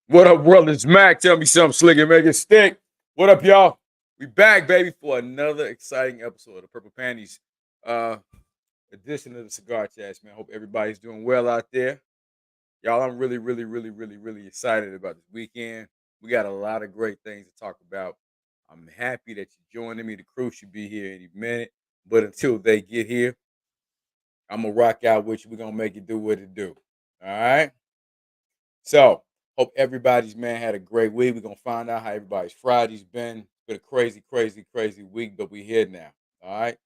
What up, world? It's Mac. Tell me something slick and make it stick. What up, y'all? We back, baby, for another exciting episode of the Purple Panties uh edition of the Cigar Chats, man. Hope everybody's doing well out there. Y'all, I'm really excited about this weekend. We got a lot of great things to talk about. I'm happy that you're joining me. The crew should be here any minute. But until they get here, I'm gonna rock out with you. We're gonna make it do what it do. All right. So, hope everybody's man had a great week. We're gonna find out how everybody's Friday's been. It's been a crazy week, but we here now. All right.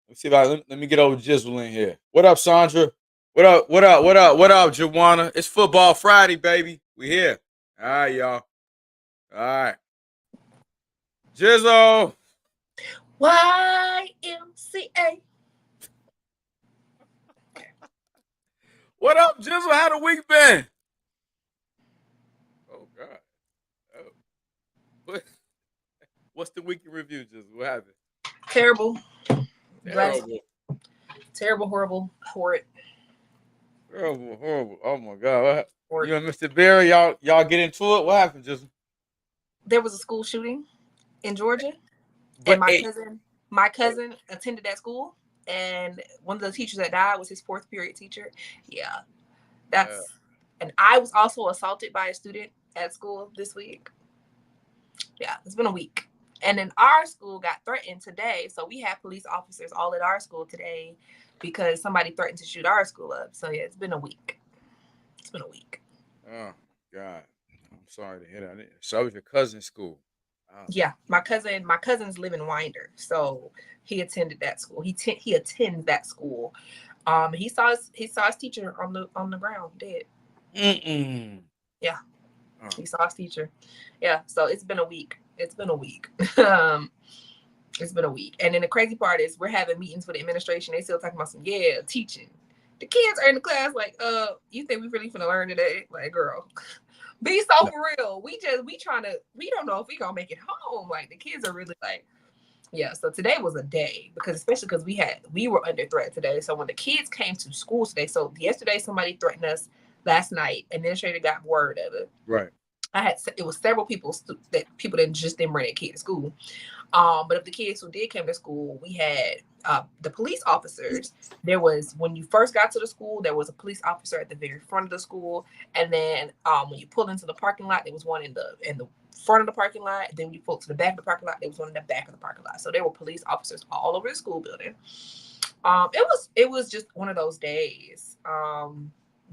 Let me see if let me get over Jizzle in here. What up, Sandra? What up, Joanna? It's football Friday, baby. We here. All right, y'all. All right. Jizzle. YMCA. What up, Jizzle? How the week been? Oh God. Oh. What? What's the week in review, Jizzle? What happened? Terrible. Terrible. Terrible, horrible, horrid. Horrible. Oh my God. Horrid. You and Mr. Berry, y'all get into it? What happened, Jizzle? There was a school shooting in Georgia, But and my cousin attended that school, and one of the teachers that died was his fourth period teacher. Yeah, and I was also assaulted by a student at school this week. Yeah, it's been a week. And then our school got threatened today. So we have police officers all at our school today because somebody threatened to shoot our school up. So yeah, it's been a week. It's been a week. Oh God. I'm sorry to hear that. So was your cousin's school. Oh. Yeah, my cousins live in Winder. So he attended that school. He attends that school. He saw his teacher on the ground dead. Yeah. Oh. He saw his teacher. Yeah, so it's been a week. It's been a week. It's been a week. And then the crazy part is we're having meetings with the administration. They still talking about some teaching. The kids are in the class like, you think we really finna learn today? Like, girl, be so for real. We don't know if we gonna make it home. Like the kids are really like, yeah. So today was a day especially because we were under threat today. So when the kids came to school today, so yesterday somebody threatened us. Last night, administrator got word of it. Right. It was several people that just didn't bring their kid to school. But of the kids who did come to school, we had the police officers. There was, when you first got to the school, there was a police officer at the very front of the school, and then when you pulled into the parking lot, there was one in the front of the parking lot. Then when you pulled to the back of the parking lot, there was one in the back of the parking lot. So there were police officers all over the school building. It was just one of those days.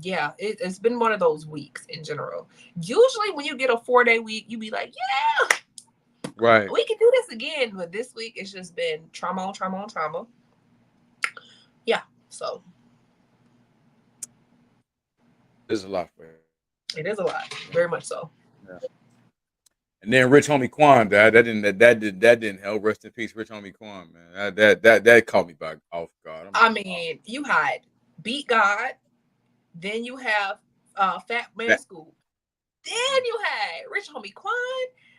Yeah, it's been one of those weeks in general. Usually when you get a 4-day week, you be like, yeah, right, we can do this again. But this week it's just been trauma on trauma on trauma. Yeah, so it's a lot for you. It is a lot, very much so. Yeah. And then Rich Homie Quan died. That didn't help. Rest in peace, Rich Homie Quan, man. That caught me by off guard. I mean, you had Beat God. Then you have Fat Man School. Then you had Rich Homie Quan.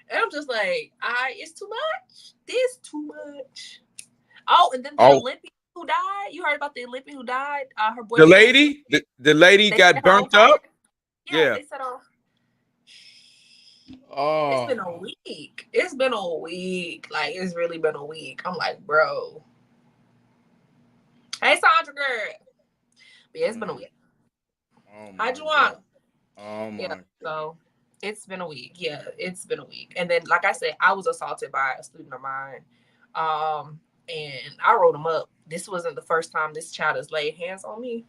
And I'm just like, it's too much. This too much. Oh, and then the Olympian who died. You heard about the Olympian who died? Her boyfriend. The lady got burnt up? Yeah, they set off. Oh. It's been a week. It's been a week. Like, it's really been a week. I'm like, bro. Hey, Sandra girl. But yeah, it's been a week. Hi, Joanna. Oh my God. So it's been a week. Yeah, it's been a week. And then, like I said, I was assaulted by a student of mine. And I wrote him up. This wasn't the first time this child has laid hands on me.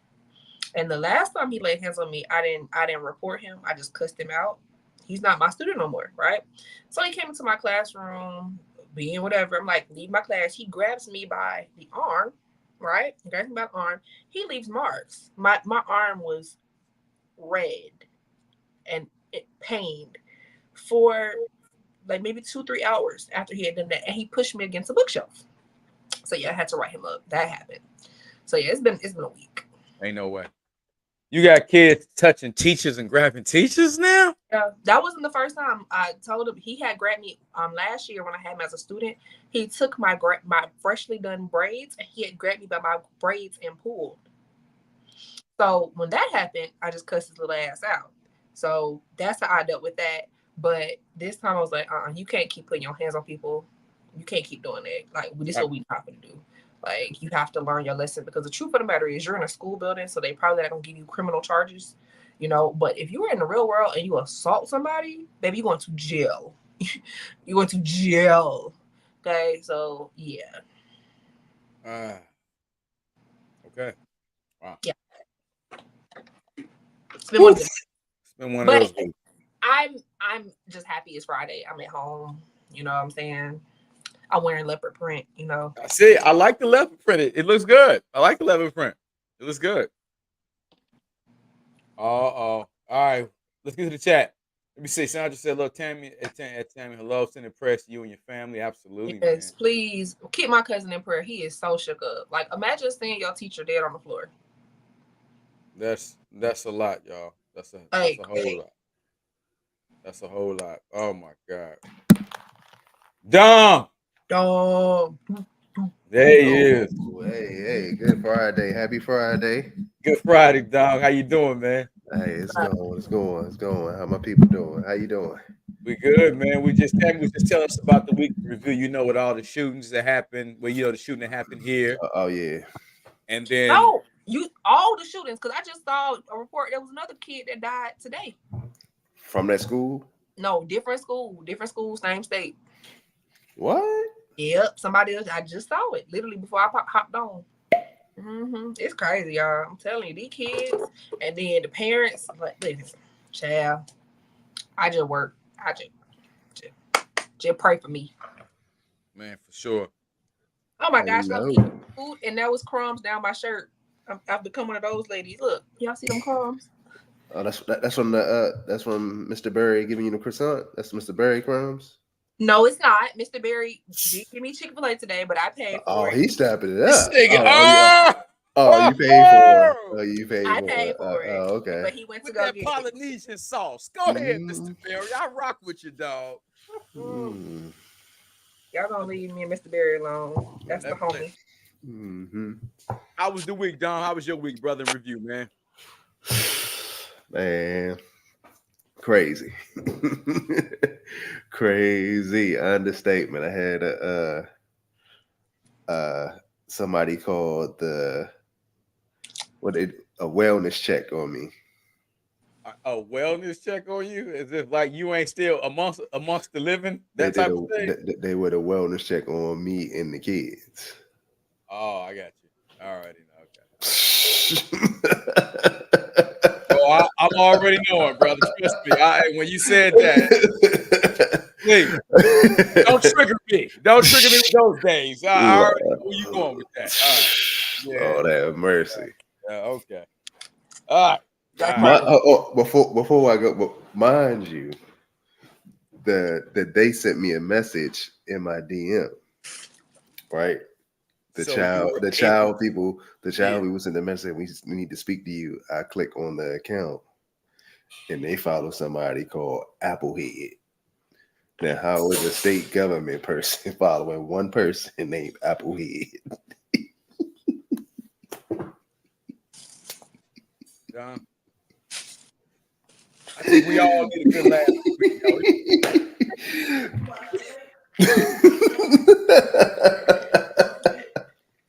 And the last time he laid hands on me, I didn't report him. I just cussed him out. He's not my student no more, right? So he came into my classroom, being whatever. I'm like, leave my class. He grabs me by the arm, right? He grabs me by the arm. He leaves marks. My arm was red and it pained for like maybe 2-3 hours after he had done that, and he pushed me against a bookshelf. So yeah, I had to write him up. That happened. So yeah, it's been a week. Ain't no way. You got kids touching teachers and grabbing teachers now? Yeah, that wasn't the first time. I told him he had grabbed me last year when I had him as a student. He took my freshly done braids and he had grabbed me by my braids and pulled. So when that happened, I just cussed his little ass out. So that's how I dealt with that. But this time I was like, you can't keep putting your hands on people. You can't keep doing that. Like, this is what we not gonna do. Like, you have to learn your lesson, because the truth of the matter is, you're in a school building, so they probably not gonna give you criminal charges, But if you're in the real world and you assault somebody, baby, you're going to jail. You're going to jail. Okay, so yeah. Okay. Wow. Yeah. It's been one of those weeks. I'm just happy it's Friday. I'm at home. You know what I'm saying? I'm wearing leopard print, I see. I like the leopard print. It looks good. I like the leopard print. It looks good. All right. Let's get to the chat. Let me see. Sandra said, "Look, Tammy, Tammy, hello. Sending prayers to you and your family. Absolutely, yes, man. Please keep my cousin in prayer. He is so shook up. Like, imagine seeing your teacher dead on the floor. That's a lot, y'all. That's a whole lot. That's a whole lot. Oh my God. Dom. There he is. Hey, good Friday. Happy Friday. Good Friday, Dom. How you doing, man? Hey, it's going. How my people doing? How you doing? We good, man. Tammy was just telling us about the week review, with all the shootings that happened, the shooting that happened here. Oh yeah. And then all the shootings, because I just saw a report there was another kid that died today. From that school? No, different school, same state. What? Yep, somebody else. I just saw it literally before I hopped on. It's crazy, y'all. I'm telling you, these kids, and then the parents. Like, listen, child, I just work. I just pray for me, man, for sure. Oh my gosh, I was eating food and there was crumbs down my shirt. I've become one of those ladies. Look, y'all see them crumbs? Oh, that's from Mr. Berry giving you the croissant. That's Mr. Berry crumbs. No, it's not. Mr. Berry did give me Chick-fil-A today, but I paid for it. Oh, he's stepping it up. Oh, you paid for it. Oh, you paid I for paid it. for it. Oh, okay. But he went to with go that get Polynesian sauce. Go ahead, Mr. Berry. I rock with you, dog. Y'all gonna leave me and Mr. Berry alone. That's the homie. How was the week, Don? How was your week, brother? In review, man. Man, crazy. Crazy understatement. I had somebody called a wellness check on me. A wellness check on you, as if like you ain't still amongst the living. That type of thing. They would a wellness check on me and the kids. Oh, I got you. All righty, okay. Oh, I'm already knowing, brother. Trust me. When you said that, please don't trigger me. Don't trigger me with those days. I already know where you going with that. All right. Yeah. Oh, that mercy. Okay. All right. Before I go, but mind you, they sent me a message in my DM, right? The child people sent the message. We need to speak to you. I click on the account, and they follow somebody called Applehead. Now, how is a state government person following one person named Applehead? I think we all need a good laugh.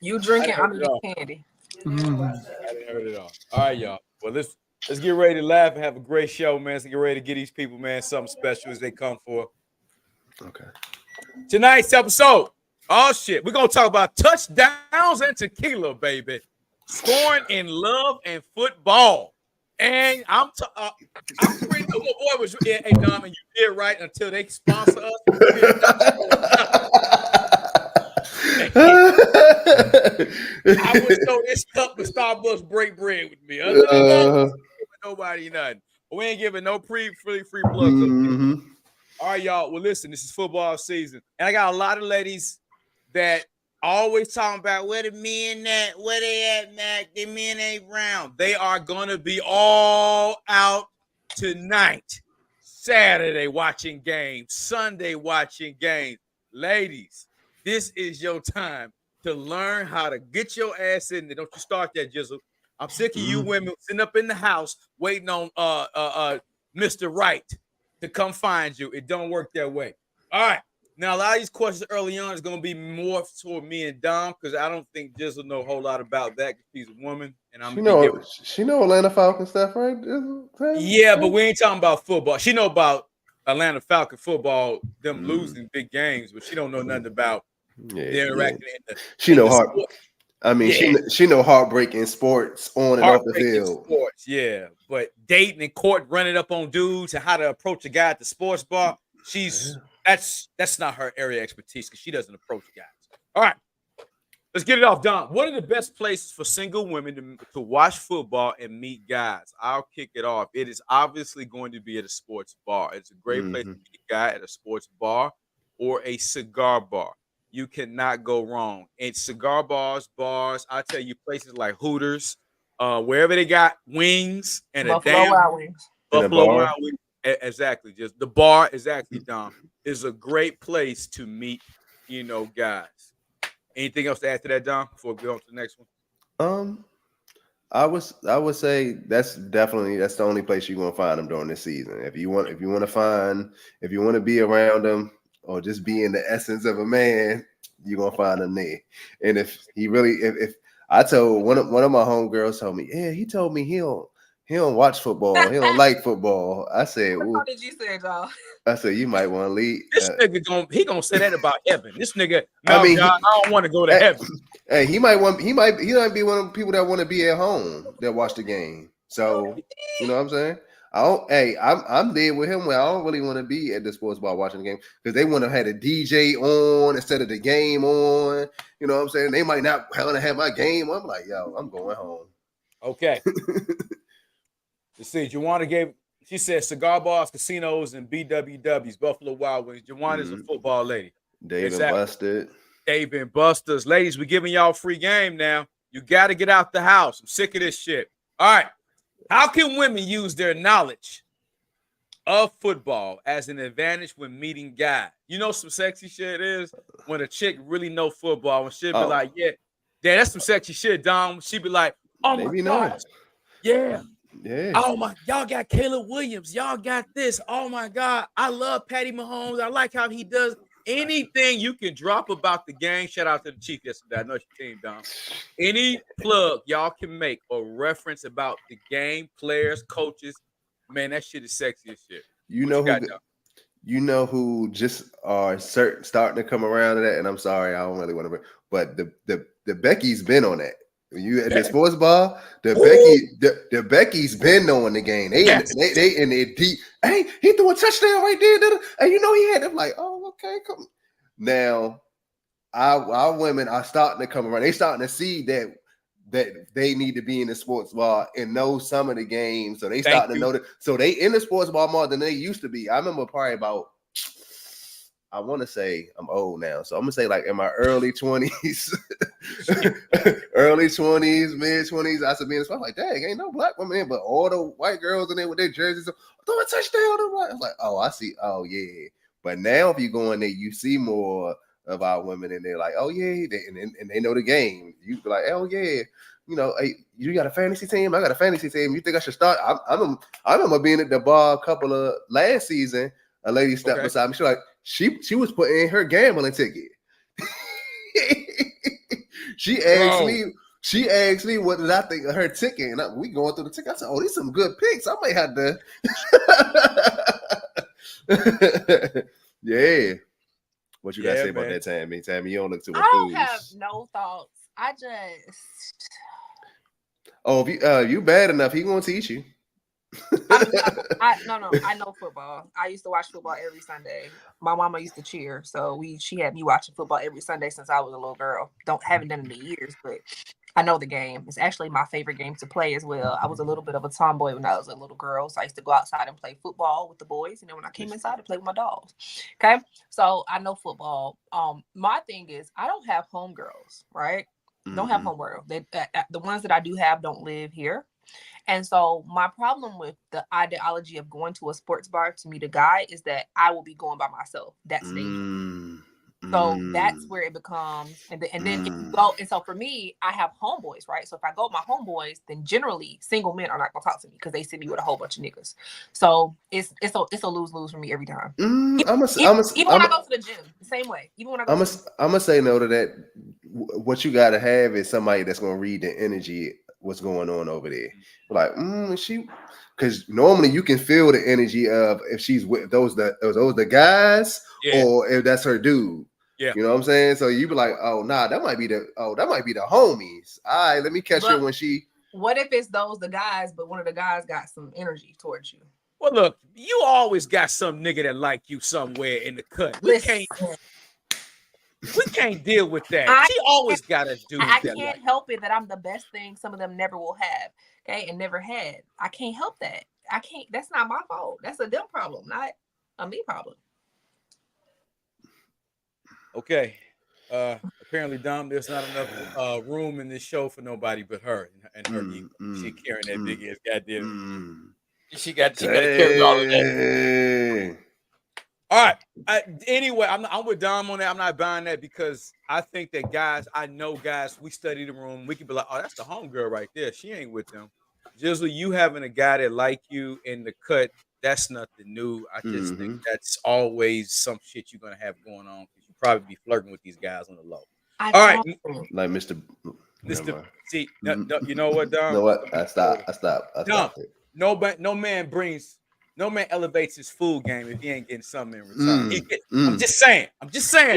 You drinking under the candy. I didn't heard it all. All right, y'all. Well, let's get ready to laugh and have a great show, man. Let's get ready to get these people, man, something special as they come for. Okay. Tonight's episode. Oh shit. We're gonna talk about touchdowns and tequila, baby. Scoring in love and football. And I'm pretty sure my boy was hey Dom, and you did right until they sponsor us. I would know this cup of Starbucks break bread with me. Other than that, nobody nothing. We ain't giving no free plugs. All right, y'all. Well, listen, this is football season. And I got a lot of ladies that always talking about where the men at, where they at, Mac. The men ain't round. They are gonna be all out tonight. Saturday watching games, Sunday watching games. Ladies, this is your time to learn how to get your ass in there. Don't you start that, Jizzle. I'm sick of you women sitting up in the house waiting on Mr. Right to come find you. It don't work that way. All right. Now, a lot of these questions early on is going to be more toward me and Dom because I don't think Jizzle know a whole lot about that because she's a woman. And I'm she know Atlanta Falcons stuff, right? Yeah, but we ain't talking about football. She know about Atlanta Falcon football, them losing big games, but she don't know nothing about their interacting in the She know sport. I mean, she know heartbreaking sports on and off the field. Sports, yeah. But dating and court running up on dudes and how to approach a guy at the sports bar, that's not her area of expertise because she doesn't approach guys. All right. Let's get it off, Don. What are the best places for single women to watch football and meet guys? I'll kick it off. It is obviously going to be at a sports bar. It's a great place to meet a guy at a sports bar or a cigar bar. You cannot go wrong. And cigar bars, I tell you, places like Hooters, wherever they got wings and Buffalo Wild Wings. Buffalo Wild Wings. Exactly. Just the bar, exactly, Dom, is a great place to meet, guys. Anything else to add to that, Dom, before we go on to the next one? I would say that's the only place you're gonna find them during this season. If you want to be around them or just be in the essence of a man, you're gonna find them there. And if I told one of my homegirls told me, yeah, he told me he don't watch football, he don't like football. I said, what did you say, y'all? I said, you might want to leave. This nigga gonna say that about heaven. This nigga, God, I don't want to go to heaven. Hey, he might be one of the people that want to be at home that watch the game. So you know what I'm saying? I'm there with him where I don't really want to be at the sports bar watching the game because they want to have a DJ on instead of the game on. You know what I'm saying? They might not want to have my game. I'm like, yo, I'm going home. Okay. Let's see. Juwana gave. She said cigar bars, casinos, and BWWs, Buffalo Wild Wings. Juwana's a football lady. Dave and Busted. Dave and Busters. Ladies, we're giving y'all free game now. You got to get out the house. I'm sick of this shit. All right. How can women use their knowledge of football as an advantage when meeting guys? You know some sexy shit is when a chick really know football. When she'll be like, yeah, that's some sexy shit, Dom. She'd be like, oh, my God. Yeah. Yeah. Oh my, y'all got Caleb Williams. Y'all got this. Oh my God. I love Patty Mahomes. I like how he does anything you can drop about the game. Shout out to the Chief yesterday. I know it's your team, Dom. Any plug y'all can make or reference about the game, players, coaches. Man, that shit is sexy as shit. You know who just are starting to come around to that, and I'm sorry, I don't really want to, but the Becky's been on that. When you at the sports bar, the Becky's been knowing the game. They in there deep. Hey, he threw a touchdown right there. And he had them like, oh, okay, come. Now, our women are starting to come around. They starting to see that they need to be in the sports bar and know some of the games. So they starting to know that. So they in the sports bar more than they used to be. I remember probably about, I want to say I'm old now, so I'm gonna say like in my early 20s, early 20s, mid 20s. I said, I'm like, dang, ain't no black women in, but all the white girls in there with their jerseys, throw a touchdown. I was like, oh, I see. Oh yeah. But now if you go in there, you see more of our women in there, like, oh yeah, and they know the game. You be like, oh yeah, hey, you got a fantasy team? I got a fantasy team. You think I should start? I remember being at the bar a couple of last season. A lady stepped beside me. She like she was putting in her gambling ticket. She asked me what did I think of her ticket, and we going through the ticket. I said, oh, these some good picks. I might have to. Yeah. What you gotta say about that, Tammy? Tammy, you don't look too enthused. I don't have no thoughts. I just. Oh, if you bad enough, he gonna teach you. I know football. I used to watch football every Sunday. My mama used to cheer, so she had me watching football every Sunday since I was a little girl. Haven't done it in years, but I know the game. It's actually my favorite game to play as well. I was a little bit of a tomboy when I was a little girl, so I used to go outside and play football with the boys, and then when I came inside to play with my dogs. Okay, so I know football. My thing is I don't have homegirls, right? Don't have homegirls. The ones that I do have don't live here. And so my problem with the ideology of going to a sports bar to meet a guy is that I will be going by myself. That's dangerous. So that's where it becomes, and then if you go, and so for me, I have homeboys, right? So if I go with my homeboys, then generally single men are not gonna talk to me because they see me with a whole bunch of niggas. So it's a lose-lose for me every time. Even when I go to the gym, the same way. Even when I go, I'm gonna say no to that. What you gotta have is somebody that's gonna read the energy, what's going on over there. Like, because normally you can feel the energy of if she's with those the guys, or if that's her dude. Yeah. You know what I'm saying? So you be like, oh nah, that might be the homies. All right, let me catch her when she. What if it's the guys, but one of the guys got some energy towards you? Well, look, you always got some nigga that like you somewhere in the cut. We can't deal with that. She always got a dude. I can't help it that I'm the best thing some of them never will have. Okay, and never had. I can't help that. I can't. That's not my fault. That's a them problem, not a me problem. Okay. Apparently, Dom, there's not enough room in this show for nobody but her and her ego. She carrying that big ass goddamn. She got to carry all of that. All right. Anyway, I'm with Dom on that. I'm not buying that because I think that guys, we study the room. We can be like, oh, that's the homegirl right there. She ain't with them. Jizzle, you having a guy that like you in the cut, that's nothing new. I just think that's always some shit you're gonna have going on because you probably be flirting with these guys on the low. All right, like Mr. See, no, you know what, Dom? You know what? I stopped it. No man elevates his food game if he ain't getting something in return. I'm just saying.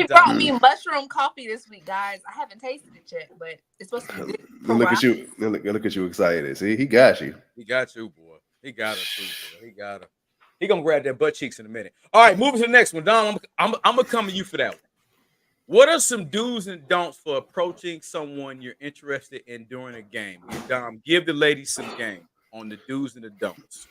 He brought me mushroom coffee this week, guys. I haven't tasted it yet, but it's supposed to be good. Look at you. Look at you excited. See, he got you. He got you, boy. He got her too, boy. He got her. He gonna grab that butt cheeks in a minute. All right, moving to the next one. Dom, I'm gonna come to you for that one. What are some do's and don'ts for approaching someone you're interested in during a game? Dom, give the ladies some game on the do's and the don'ts.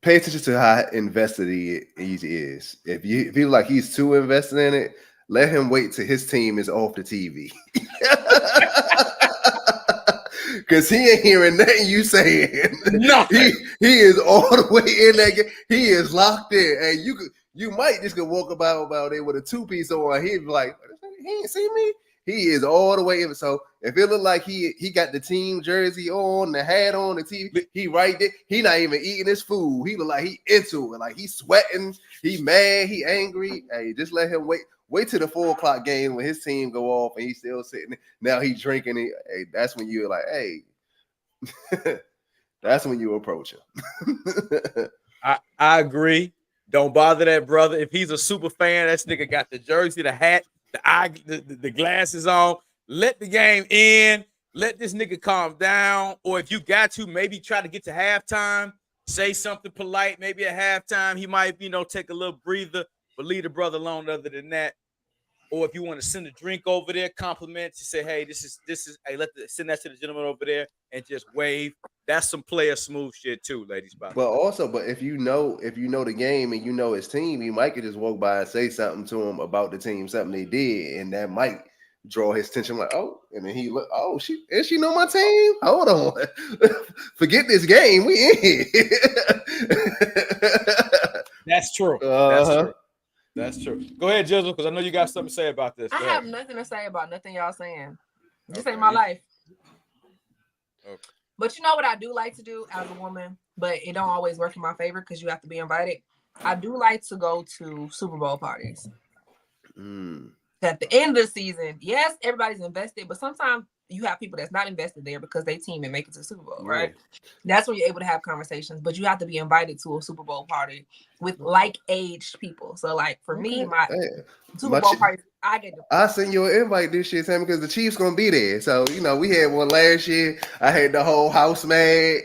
Pay attention to how invested he is. If you feel like he's too invested in it, let him wait till his team is off the TV. Because he ain't hearing nothing you saying. No, he is all the way in that game. He is locked in, and you might just go walk about there with a 2-piece on. He'd be like, he ain't see me. He is all the way in. So if it look like he got the team jersey on, the hat on, the TV, he right there. He not even eating his food. He look like he into it. Like he sweating. He mad. He angry. Hey, just let him wait. Wait till the 4:00 game when his team go off and he's still sitting there. Now he's drinking it. Hey, that's when you're like, hey, that's when you approach him. I agree. Don't bother that brother. If he's a super fan, that nigga got the jersey, the hat, the glasses on. Let the game in. Let this nigga calm down. Or if you got to, maybe try to get to halftime. Say something polite. Maybe at halftime, he might, take a little breather, but leave the brother alone other than that. Or if you want to send a drink over there, compliment to say, hey, this is, hey, send that to the gentleman over there and just wave. That's some player smooth shit too, ladies. But if you know the game and you know his team, you might could just walk by and say something to him about the team, something they did, and that might draw his attention. Like, oh, and then he look, oh, she know my team. Hold on, forget this game. We in here. That's true. That's true. That's true. Go ahead, Jizzle, because I know you got something to say about this. I have nothing to say about nothing y'all saying. This ain't my life. Okay. But you know what I do like to do as a woman, but it don't always work in my favor because you have to be invited. I do like to go to Super Bowl parties. At the end of the season, yes, everybody's invested, but sometimes you have people that's not invested there because they team and make it to the Super Bowl, right? That's when you're able to have conversations, but you have to be invited to a Super Bowl party with like-aged people. So, like, for me, my Super Bowl parties, I send you an invite this year, Tammy, because the Chiefs gonna be there. So, we had one last year. I had the whole house mad.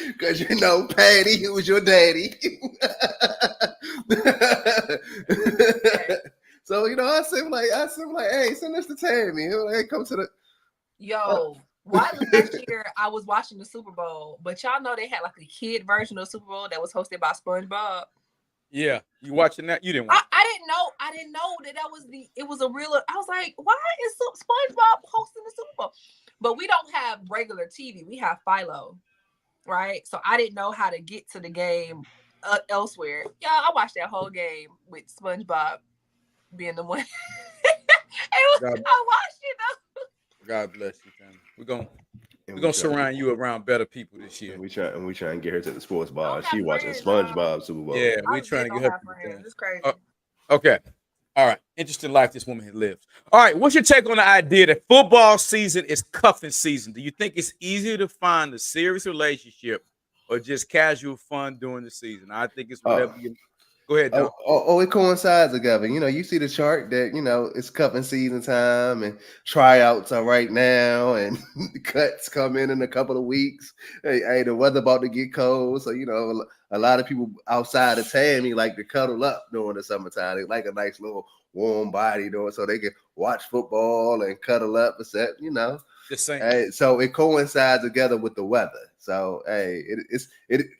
Because, Patty, who was your daddy. So, I said like, hey, send this to Tammy. Hey, come to the. Why last year I was watching the Super Bowl, but y'all know they had like a kid version of the Super Bowl that was hosted by SpongeBob. Yeah, you watching that? You didn't watch. I didn't know that was it was a real. I was like, why is SpongeBob hosting the Super Bowl? But we don't have regular TV. We have Philo, right? So I didn't know how to get to the game elsewhere. Yeah, I watched that whole game with SpongeBob being the one. God, I watched it though. God bless you, Tammy. We're And gonna surround you around better people this year. and we try and get her to the sports I bar. don't She have watching friends, y'all. SpongeBob Super Bowl. Yeah, I we're trying to don't get her have people friends. down. It's crazy. Okay. All right. Interesting life this woman has lived. All right. What's your take on the idea that football season is cuffing season? Do you think it's easier to find a serious relationship or just casual fun during the season? I think it's whatever you. Go ahead, Don. It coincides together. You see the chart that it's cuffing season time and tryouts are right now, and the cuts come in a couple of weeks. Hey, the weather about to get cold, so a lot of people outside of Tammy like to cuddle up during the summertime. They like a nice little warm body doing so they can watch football and cuddle up, except Just saying. Hey, so it coincides together with the weather. So hey, it's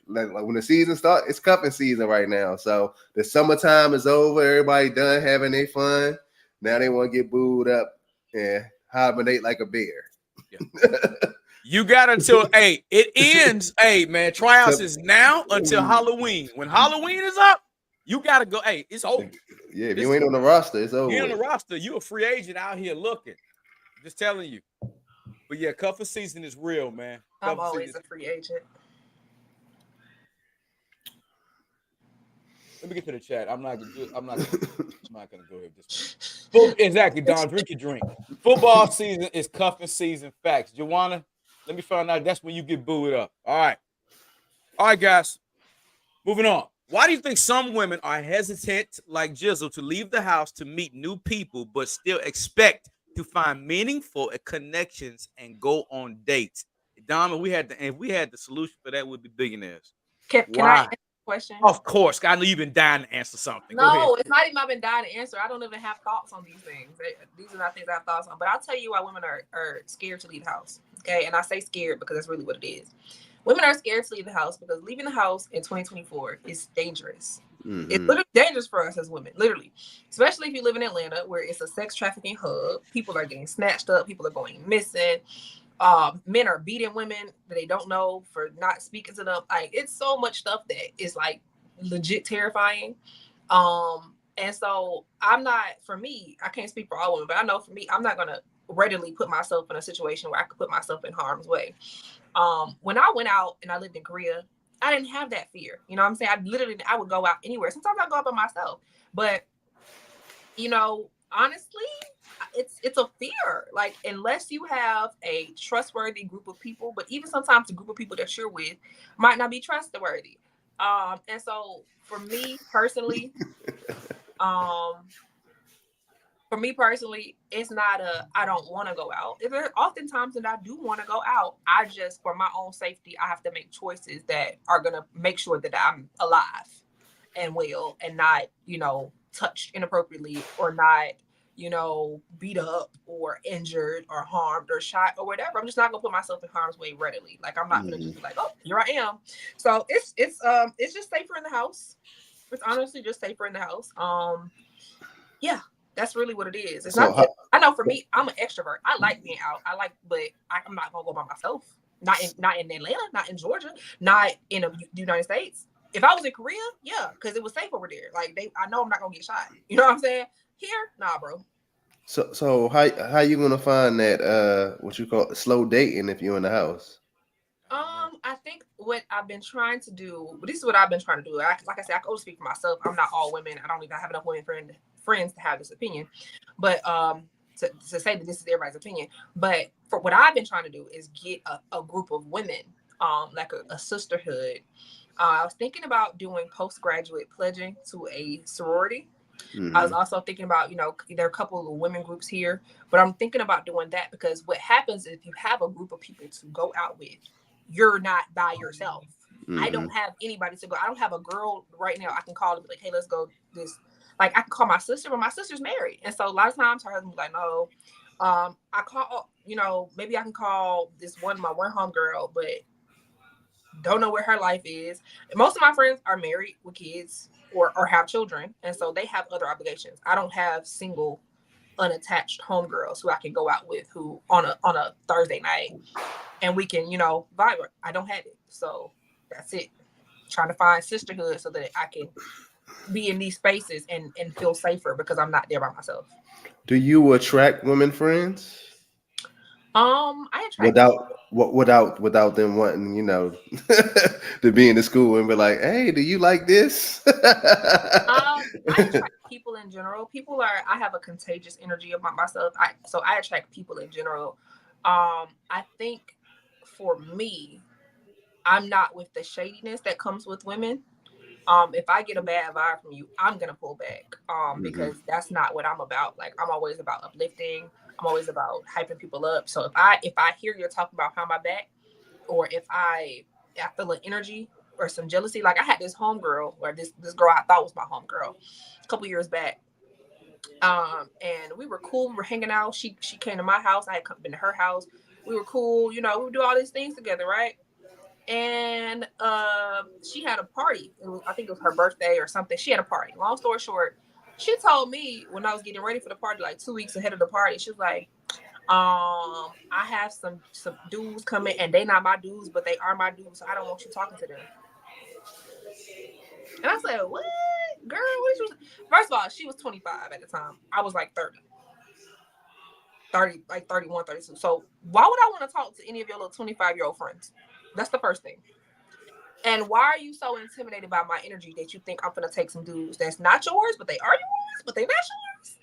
like when the season starts, it's cuffing season right now. So the summertime is over. Everybody done having their fun. Now they want to get booed up and hibernate like a bear. Yeah. You got until it ends. Hey, man, tryouts is now until Halloween. When Halloween is up, you gotta go. Hey, it's over. Yeah, if you ain't on the roster, it's over. You're on the roster. You a free agent out here looking. Just telling you. But yeah, cuffing season is real, man. I'm always a free agent. Let me get to the chat. I'm not gonna go here this way. Exactly, Don. Drink your drink. Football season is cuffing season. Facts. Joanna, let me find out. That's when you get booed up. All right, guys. Moving on. Why do you think some women are hesitant, like Jizzle, to leave the house to meet new people, but still expect to find meaningful connections and go on dates? Don, if we had the solution for that, we'd be billionaires. Can I answer the question? Of course. I know you've been dying to answer something. No, it's not even I've been dying to answer. I don't even have thoughts on these things. These are not things I have thoughts on. But I'll tell you why women are scared to leave the house. Okay. And I say scared because that's really what it is. Women are scared to leave the house because leaving the house in 2024 is dangerous. Mm-hmm. It's literally dangerous for us as women, literally. Especially if you live in Atlanta, where it's a sex trafficking hub. People are getting snatched up. People are going missing. Men are beating women that they don't know for not speaking to them. Like, it's so much stuff that is like legit terrifying. And so for me, I can't speak for all women, but I know for me, I'm not gonna readily put myself in a situation where I could put myself in harm's way. When I went out and I lived in Korea, I didn't have that fear. You know what I'm saying? I would go out anywhere. Sometimes I go out by myself, but honestly, it's a fear. Like, unless you have a trustworthy group of people, but even sometimes the group of people that you're with might not be trustworthy. And so for me personally, it's not I don't want to go out. There are often times that I do want to go out. I just, for my own safety, I have to make choices that are going to make sure that I'm alive and well and not, touched inappropriately or not, beat up or injured or harmed or shot or whatever. I'm just not going to put myself in harm's way readily. Like, I'm not going to just be like, oh, here I am. So it's just safer in the house. It's honestly just safer in the house. Yeah. That's really what it is. It's not. I know for me, I'm an extrovert. I like being out. But I'm not gonna go by myself. Not in Atlanta, not in Georgia, not in the United States. If I was in Korea, yeah, because it was safe over there. Like, I know I'm not gonna get shot. You know what I'm saying? Here, nah, bro. So how you gonna find that what you call slow dating if you're in the house? I think what I've been trying to do. This is what I've been trying to do. Like I said, I can only speak for myself. I'm not all women. I don't even have enough women friends to have this opinion, but to say that this is everybody's opinion. But for what I've been trying to do is get a group of women, like a sisterhood. I was thinking about doing postgraduate pledging to a sorority. I was also thinking about, there are a couple of women groups here, but I'm thinking about doing that because what happens if you have a group of people to go out with, you're not by yourself. I don't have anybody to go. I don't have a girl right now I can call and be like, hey, let's go this. Like, I can call my sister, but my sister's married. And so a lot of times her husband be like, no. I call, maybe I can call my one home girl, but don't know where her life is. And most of my friends are married with kids or have children. And so they have other obligations. I don't have single, unattached homegirls who I can go out with who on a Thursday night and we can, vibe. I don't have it. So that's it. trying to find sisterhood so that I can be in these spaces and feel safer because I'm not there by myself. Do you attract women friends I attract people. without them wanting, to be in the school and be like, hey, do you like this? I attract people in general. I have a contagious energy about myself. So I attract people in general. I think for me, I'm not with the shadiness that comes with women. If I get a bad vibe from you, I'm gonna pull back. Mhm. Because that's not what I'm about. Like I'm always about uplifting. I'm always about hyping people up. So if I hear you're talking about behind my back, or if I feel an energy or some jealousy, like I had this homegirl or this girl I thought was my homegirl a couple years back. And we were cool. We were hanging out. She came to my house. I had been to her house. We were cool. You know, we would do all these things together, right? And she had a party. I think it was her birthday or something. She had a party. Long story short, she told me when I was getting ready for the party, like 2 weeks ahead of the party, she was like, I have some dudes coming and they not my dudes, but they are my dudes, so I don't want you talking to them. And I said, what? Girl, what you... First of all, she was 25 at the time. I was like 30, like 31, 32. So why would I want to talk to any of your little 25-year-old friends? That's the first thing. And why are you so intimidated by my energy that you think I'm gonna take some dudes that's not yours, but they are yours, but they not yours?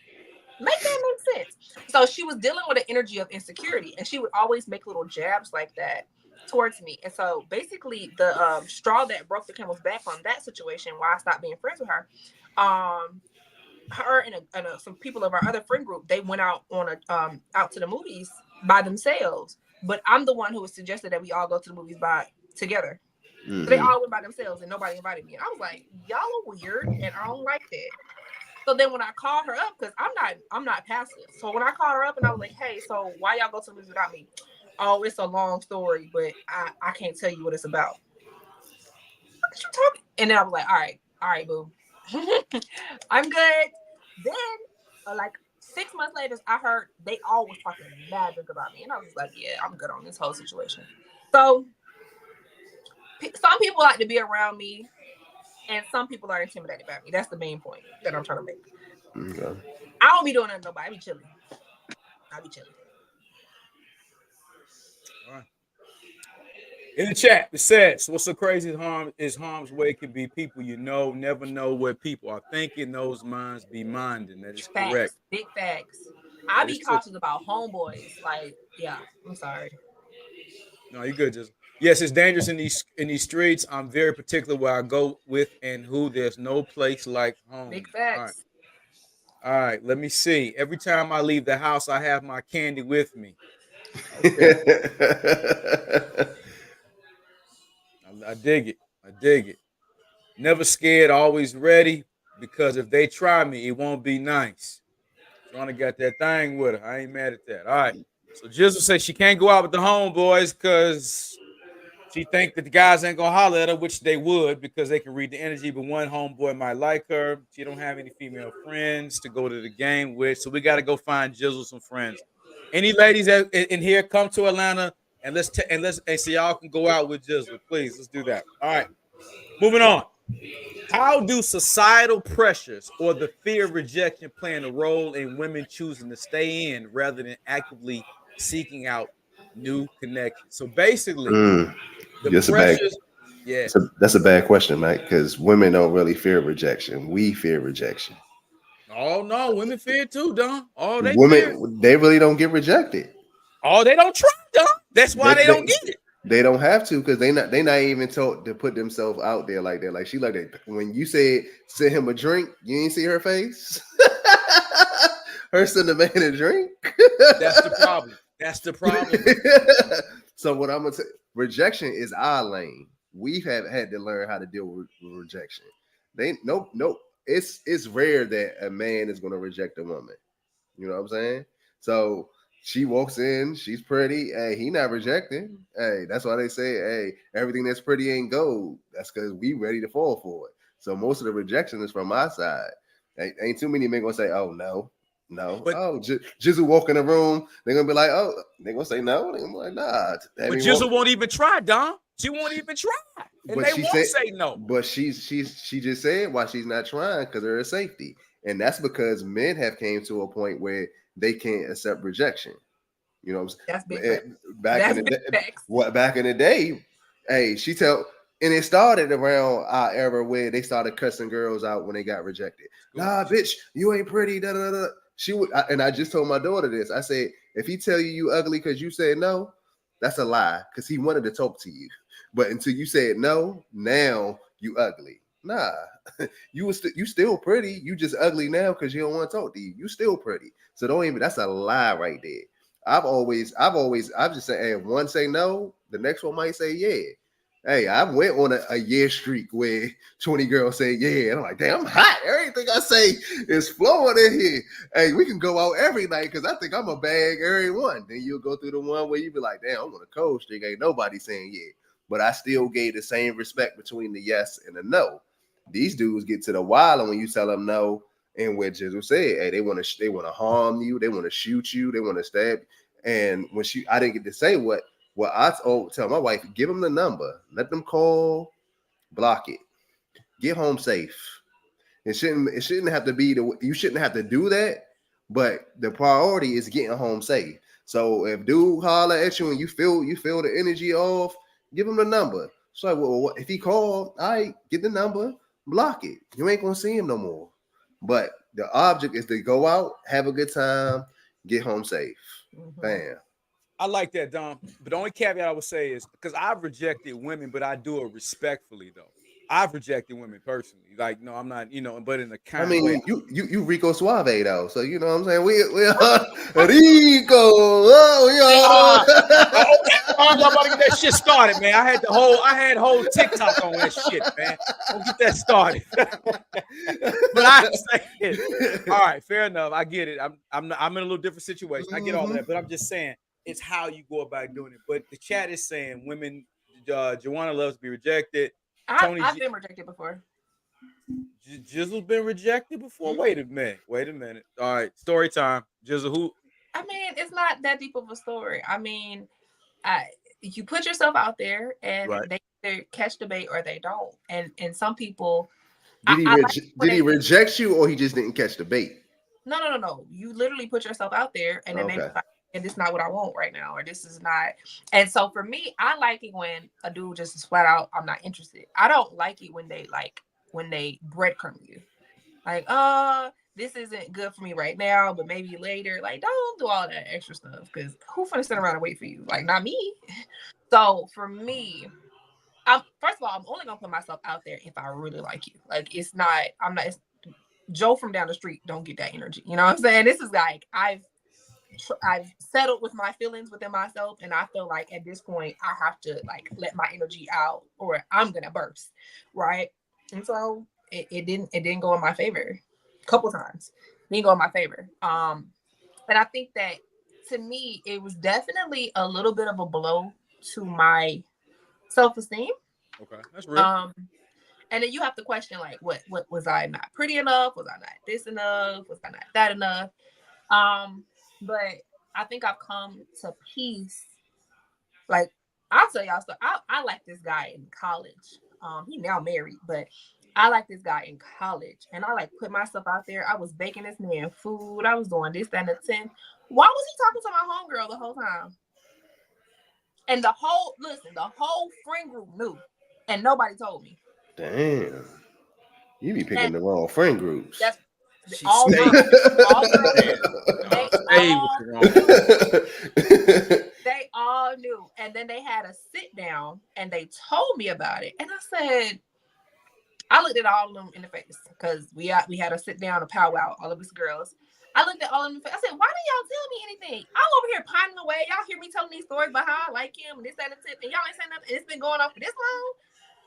Make that make sense. So she was dealing with an energy of insecurity, and she would always make little jabs like that towards me. And so basically, the straw that broke the camel's back on that situation, why I stopped being friends with her, her and some people of our other friend group, they went out on a out to the movies by themselves. But I'm the one who was suggested that we all go to the movies by together. So they all went by themselves, and nobody invited me. And I was like, y'all are weird, and I don't like that. So then when I called her up, because I'm not passive. So when I called her up and I was like, hey, so why y'all go to the movies without me? Oh, it's a long story, but I can't tell you what it's about. What you talking? And then I was like, all right, boo. I'm good. Then like 6 months later, I heard they all was talking mad drink about me. And I was like, yeah, I'm good on this whole situation. So some people like to be around me, and some people are intimidated by me. That's the main point that I'm trying to make. Okay. I don't be doing nothing to nobody. I be chilling. All right. In the chat, it says, "What's so crazy is harm's way can be people you know. Never know what people are thinking. Those minds be minding. That is correct. Facts, big facts. I That be is true. cautious about homeboys. Like, yeah, I'm sorry. No, you're good, just yes, it's dangerous in these streets. I'm very particular where I go with and who. There's no place like Big home. All right, facts. all right. Let me see. Every time I leave the house, I have my candy with me. Okay, I dig it. I dig it. Never scared, always ready. Because if they try me, it won't be nice. Trying to get that thing with her. I ain't mad at that. All right. So Jizzle says she can't go out with the homeboys because she think that the guys ain't gonna holler at her, which they would because they can read the energy. But one homeboy might like her. She don't have any female friends to go to the game with, so we got to go find Jizzle some friends. Any ladies in here, come to Atlanta and let's so y'all can go out with Jizzle, please. Let's do that. All right, moving on. How do societal pressures or the fear of rejection play a role in women choosing to stay in rather than actively seeking out new connections? So basically, Mm, the that's a bad. pressures, yeah. That's a bad question, Mike. Because women don't really fear rejection. We fear rejection. Oh no, women fear too, Don. Oh, they fear. Women, they really don't get rejected. Oh, they don't try, Don. That's They why they they, don't get it. they don't have to because they not even told to put themselves out there like that. Like she like that. When you said send him a drink, you ain't see her face. Her send the man a drink. That's the problem. That's the problem. So what I'm gonna say, rejection is our lane. We have had to learn how to deal with rejection. Nope. It's rare that a man is gonna reject a woman. You know what I'm saying? So she walks in, she's pretty. Hey, he not rejecting. Hey, that's why they say, hey, everything that's pretty ain't gold. That's because we ready to fall for it. So most of the rejection is from my side. Ain't too many men gonna say, oh no. But Oh, Jizzle walk in the room, they're gonna be like, oh, they're gonna say no. They're gonna be like, nah. but Jizzle won't even try, Don. She won't even try, and But they she won't said, say no. but she just said why she's not trying because of her safety, and that's because men have came to a point where they can't accept rejection. You know, That's big Eh, facts. back in That's the big day, facts. back in the day, hey, she tell, and it started around our era where they started cussing girls out when they got rejected. Nah, bitch, you ain't pretty. Da, da, da. She would, and I just told my daughter this. I said, if he tell you ugly because you said no, that's a lie because he wanted to talk to you. But until you said no, now you ugly. Nah, you still pretty. You just ugly now because you don't want to talk to you. You still pretty. So don't even. That's a lie right there. I've just said, hey, if one say no, the next one might say yeah. Hey, I went on a year streak where 20 girls say yeah. And I'm like, damn, I'm hot. Everything I say is flowing in here. Hey, we can go out every night because I think I'm a bag everyone. Then you'll go through the one where you be like, damn, I'm on a cold streak. Ain't nobody saying yeah. But I still gave the same respect between the yes and the no. These dudes get to the wild, and when you tell them no, and what Jizzle said, hey, they want to harm you, they want to shoot you, they want to stab. And when I didn't get to say what I tell my wife, give them the number, let them call, block it, get home safe. It shouldn't have to be you shouldn't have to do that, but the priority is getting home safe. So if dude holler at you and you feel the energy off, give him the number. So like, well, if he called, all right, get the number, block it. You ain't gonna see him no more. But the object is to go out, have a good time, get home safe. Bam. I like that, Dom. But the only caveat I would say is because I've rejected women, but I do it respectfully, though. I've rejected women personally. Like, no, I'm not, but in a I kind way. mean, you Rico Suave though, so you know what I'm saying. We Rico. Oh, I'm about to get that shit started, man. I had whole TikTok on that shit, man. Don't get that started. But I say it. All right, fair enough. I get it. I'm in a little different situation. I get all of that, but I'm just saying it's how you go about doing it. But the chat is saying women, Joanna loves to be rejected. I've been rejected before. Jizzle's been rejected before. Wait a minute. All right, story time. Jizzle, who? I mean, it's not that deep of a story. I mean, you put yourself out there, and Right. they either catch the bait or they don't. And some people, did he reject you, or he just didn't catch the bait? No. You literally put yourself out there, and then they Okay. decide, and this is not what I want right now, or this is not. And so for me, I like it when a dude just is flat out, I'm not interested. I don't like it when they breadcrumb you, like, this isn't good for me right now, but maybe later. Like, don't do all that extra stuff, because who finna sit around and wait for you? Like, not me. So for me, first of all, I'm only gonna put myself out there if I really like you. Like, I'm not. Joe from down the street don't get that energy. You know what I'm saying? This is like I've settled with my feelings within myself, and I feel like at this point I have to like let my energy out, or I'm gonna burst, right? And so it didn't go in my favor a couple times. It didn't go in my favor. And I think that to me it was definitely a little bit of a blow to my self-esteem. Okay, that's real. And then you have to question, like, what was I not pretty enough? Was I not this enough? Was I not that enough? But I think I've come to peace. Like, I'll tell y'all, so I like this guy in college. He now married, but I like this guy in college, and I like put myself out there. I was baking this man food. I was doing this, that, and the 10th. Why was he talking to my homegirl the whole time? And the whole friend group knew, and nobody told me. Damn, you be picking the wrong friend groups. That's all girls. All girls. They all knew. And then they had a sit down and they told me about it. And I said, I looked at all of them in the face, because we had a sit down, a powwow, all of us girls. I looked at all of them in the face. I said, why didn't y'all tell me anything? I'm over here pining away. Y'all hear me telling these stories about how I like him and this, that, and the tip, and y'all ain't saying nothing. It's been going on for this long.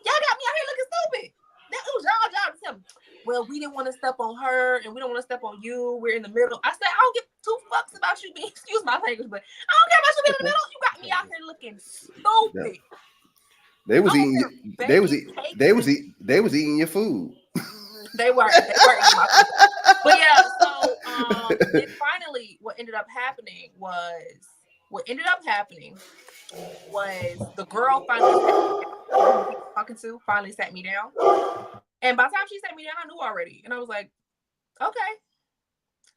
Y'all got me out here looking stupid. That was y'all job to tell me. Well, we didn't want to step on her, and we don't want to step on you. We're in the middle. I said, I don't give two fucks about you being, excuse my language, but I don't care about you being in the middle. You got me out here looking stupid. They was eating. They was eating your food. They were eating my food. But yeah, so then finally, what ended up happening was what ended up happening was the girl finally sat me down, the one who he was talking to finally sat me down. And by the time she sat me down, I knew already. And I was like, okay.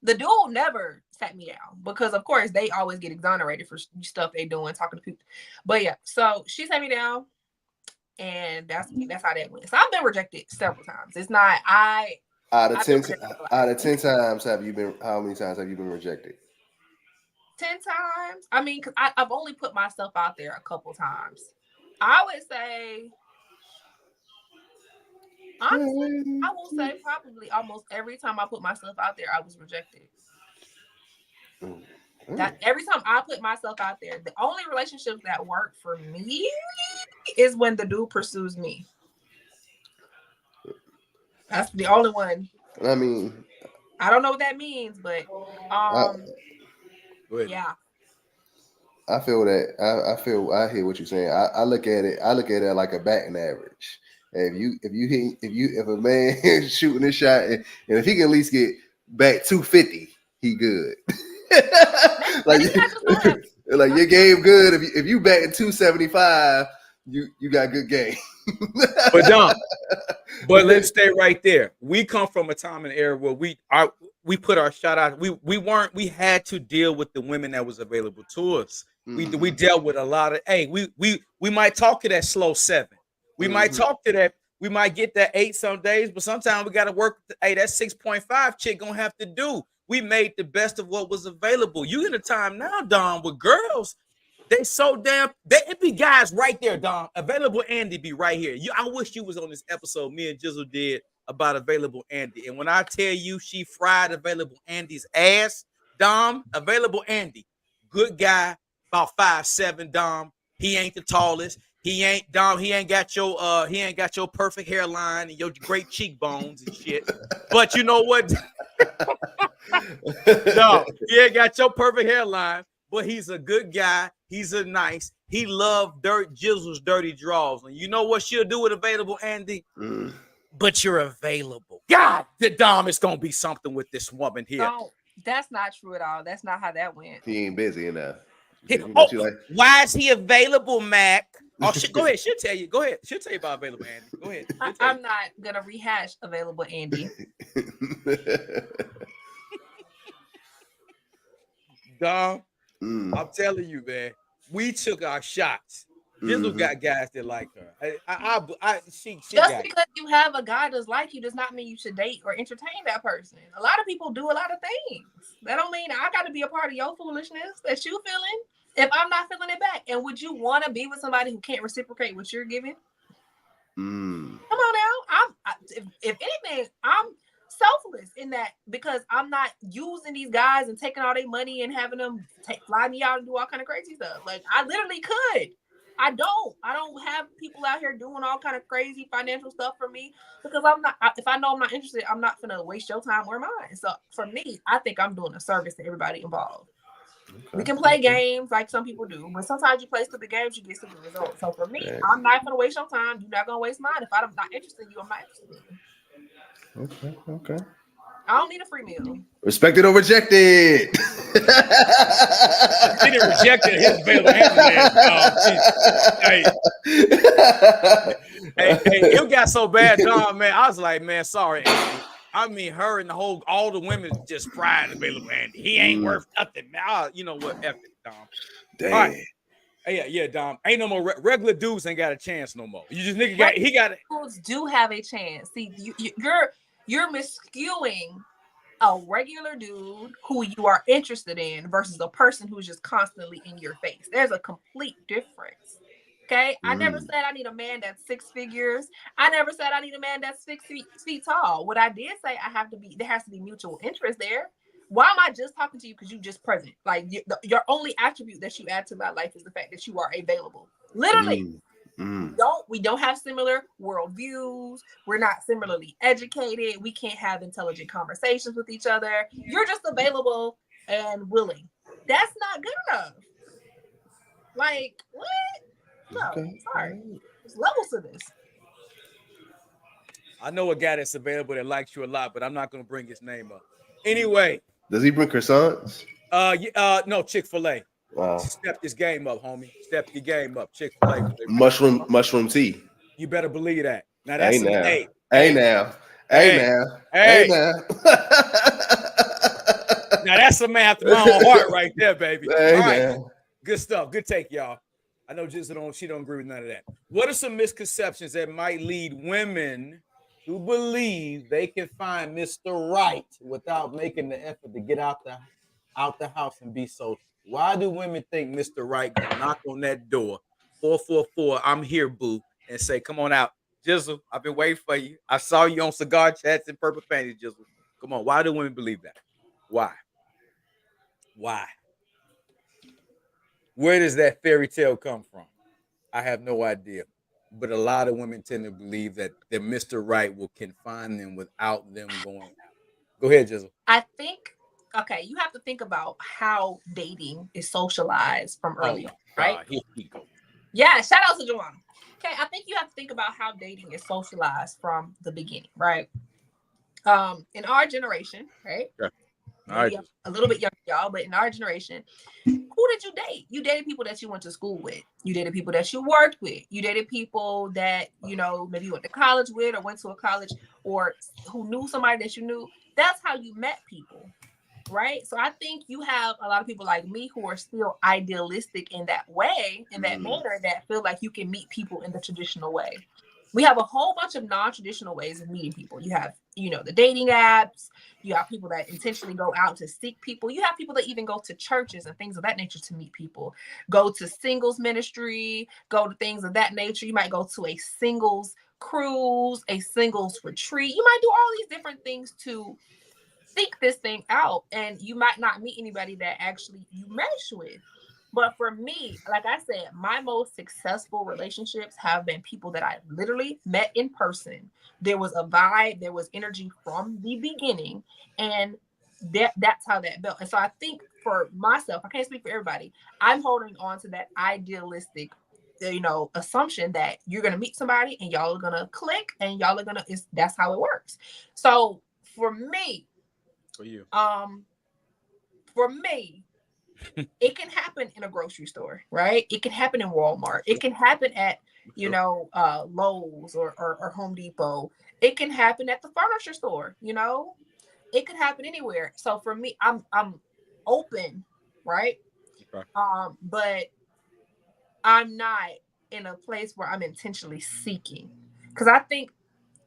The dude never sat me down because, of course, they always get exonerated for stuff they doing, talking to people. But yeah, so she sat me down, and that's how that went. So I've been rejected several times. It's not out of 10 times have you been? How many times have you been rejected? 10 times. I mean, because I've only put myself out there a couple times. I would say, honestly, I will say probably almost every time I put myself out there, I was rejected. That every time I put myself out there, the only relationships that work for me is when the dude pursues me. That's the only one. I mean, I don't know what that means, but yeah. I feel that. I hear what you're saying. I look at it like a batting average. And if a man is shooting a shot and if he can at least get back 250, he good. like your game good. If you batting 275, you got good game. But let's stay right there. We come from a time and era where we put our shot out. We had to deal with the women that was available to us. Mm-hmm. We dealt with a lot of we might talk to that slow 7. We might talk to that. We might get that 8 some days, but sometimes we got to work. That 6.5 chick gonna have to do. We made the best of what was available. You in a time now, Dom, with girls. They so damn. It be guys right there, Dom. Available Andy be right here. I wish you was on this episode. Me and Jizzle did about Available Andy, and when I tell you she fried Available Andy's ass, Dom. Available Andy, good guy, about 5'7", Dom. He ain't the tallest. He ain't Dom. He ain't got your perfect hairline and your great cheekbones and shit. But you know what? No, he ain't got your perfect hairline. But he's a good guy. He's a nice. He loved Jizzle's dirty draws. And you know what she'll do with Available Andy? But you're available. God, Dom, it's gonna be something with this woman here. No, that's not true at all. That's not how that went. He ain't busy enough. Why is he available, Mac? Oh, go ahead. She'll tell you. Go ahead. She'll tell you about Available Andy. Go ahead. I'm not gonna rehash Available Andy. Dom, I'm telling you, man. We took our shots. Jizzle got guys that like her. Just because you have a guy that's like you does not mean you should date or entertain that person. A lot of people do a lot of things. That don't mean I got to be a part of your foolishness that you feeling if I'm not feeling it back. And would you want to be with somebody who can't reciprocate what you're giving? Come on now. If anything, I'm selfless in that because I'm not using these guys and taking all their money and having them fly me out and do all kind of crazy stuff. Like I literally could. I don't have people out here doing all kind of crazy financial stuff for me because I'm not. If I know I'm not interested, I'm not gonna waste your time or mine. So for me, I think I'm doing a service to everybody involved. Okay. We can play games like some people do, but sometimes you play stupid games, you get stupid results. So for me, I'm not gonna waste your time. You're not gonna waste mine. If I'm not interested in you, I'm not interested in you. Okay. I don't need a free meal. Respected or rejected? He didn't reject it. His Available Hey, it got so bad, Dom, man. I was like, man, sorry, Andy. I mean, her and all the women just fried Available Andy. He ain't worth nothing. You know what? F it, Dom. Damn. All right. Yeah, Dom. Ain't no more regular dudes ain't got a chance no more. You just he got it. Dudes do have a chance. See, you're miscuing a regular dude who you are interested in versus a person who's just constantly in your face. There's a complete difference. Okay. I never said I need a man that's 6 figures. I never said I need a man that's 6 feet tall. What I did say there has to be mutual interest there. Why am I just talking to you because you just present? Like your only attribute that you add to my life is the fact that you are available. Literally. We don't have similar worldviews. We're not similarly educated. We can't have intelligent conversations with each other. You're just available and willing. That's not good enough. Like, what? No, sorry. There's levels to this. I know a guy that's available that likes you a lot, but I'm not going to bring his name up. Anyway. Does he bring croissants? No, Chick-fil-A. Step this game up, homie. Step your game up. Chick-fil-A. Mushroom tea. You better believe that. Now Hey that's now. hey, Hey now. Hey hey, now. Hey hey. now. Now that's a man after my own heart right there, baby. Hey All right. now. Good stuff. Good take, y'all. I know she don't agree with none of that. What are some misconceptions that might lead women to believe they can find Mr. Right without making the effort to get out the house and be social? Why do women think Mr. Right gonna knock on that door, 444, I'm here, boo, and say, come on out. Jizzle, I've been waiting for you. I saw you on Cigar Chats and Purple Panties, Jizzle. Come on. Why do women believe that? Why? Why? Where does that fairy tale come from? I have no idea. But a lot of women tend to believe that Mr. Right will confine them without them going out. Go ahead, Jizzle. I think, okay, you have to think about how dating is socialized from early on, right? Here we go. Yeah, shout out to Joanna. Okay, I think you have to think about how dating is socialized from the beginning, right? In our generation, right? Yeah. Maybe a little bit younger, y'all, but in our generation, who did you date? You dated people that you went to school with. You dated people that you worked with. You dated people that, maybe you went to college with or went to a college or who knew somebody that you knew. That's how you met people, right? So I think you have a lot of people like me who are still idealistic in that way, in that manner, that feel like you can meet people in the traditional way. We have a whole bunch of non-traditional ways of meeting people. You have, the dating apps. You have people that intentionally go out to seek people. You have people that even go to churches and things of that nature to meet people. Go to singles ministry, go to things of that nature. You might go to a singles cruise, a singles retreat. You might do all these different things to seek this thing out, and you might not meet anybody that actually you mesh with. But for me, like I said, my most successful relationships have been people that I literally met in person. There was a vibe, there was energy from the beginning, and that's how that built. And so I think for myself, I can't speak for everybody, I'm holding on to that idealistic assumption that you're gonna meet somebody and y'all are gonna click and y'all are gonna that's how it works. So for me, for me, it can happen in a grocery store, right? It can happen in Walmart. It can happen at, Lowe's or Home Depot. It can happen at the furniture store, it could happen anywhere. So for me, I'm open, right? Okay. But I'm not in a place where I'm intentionally seeking, because I think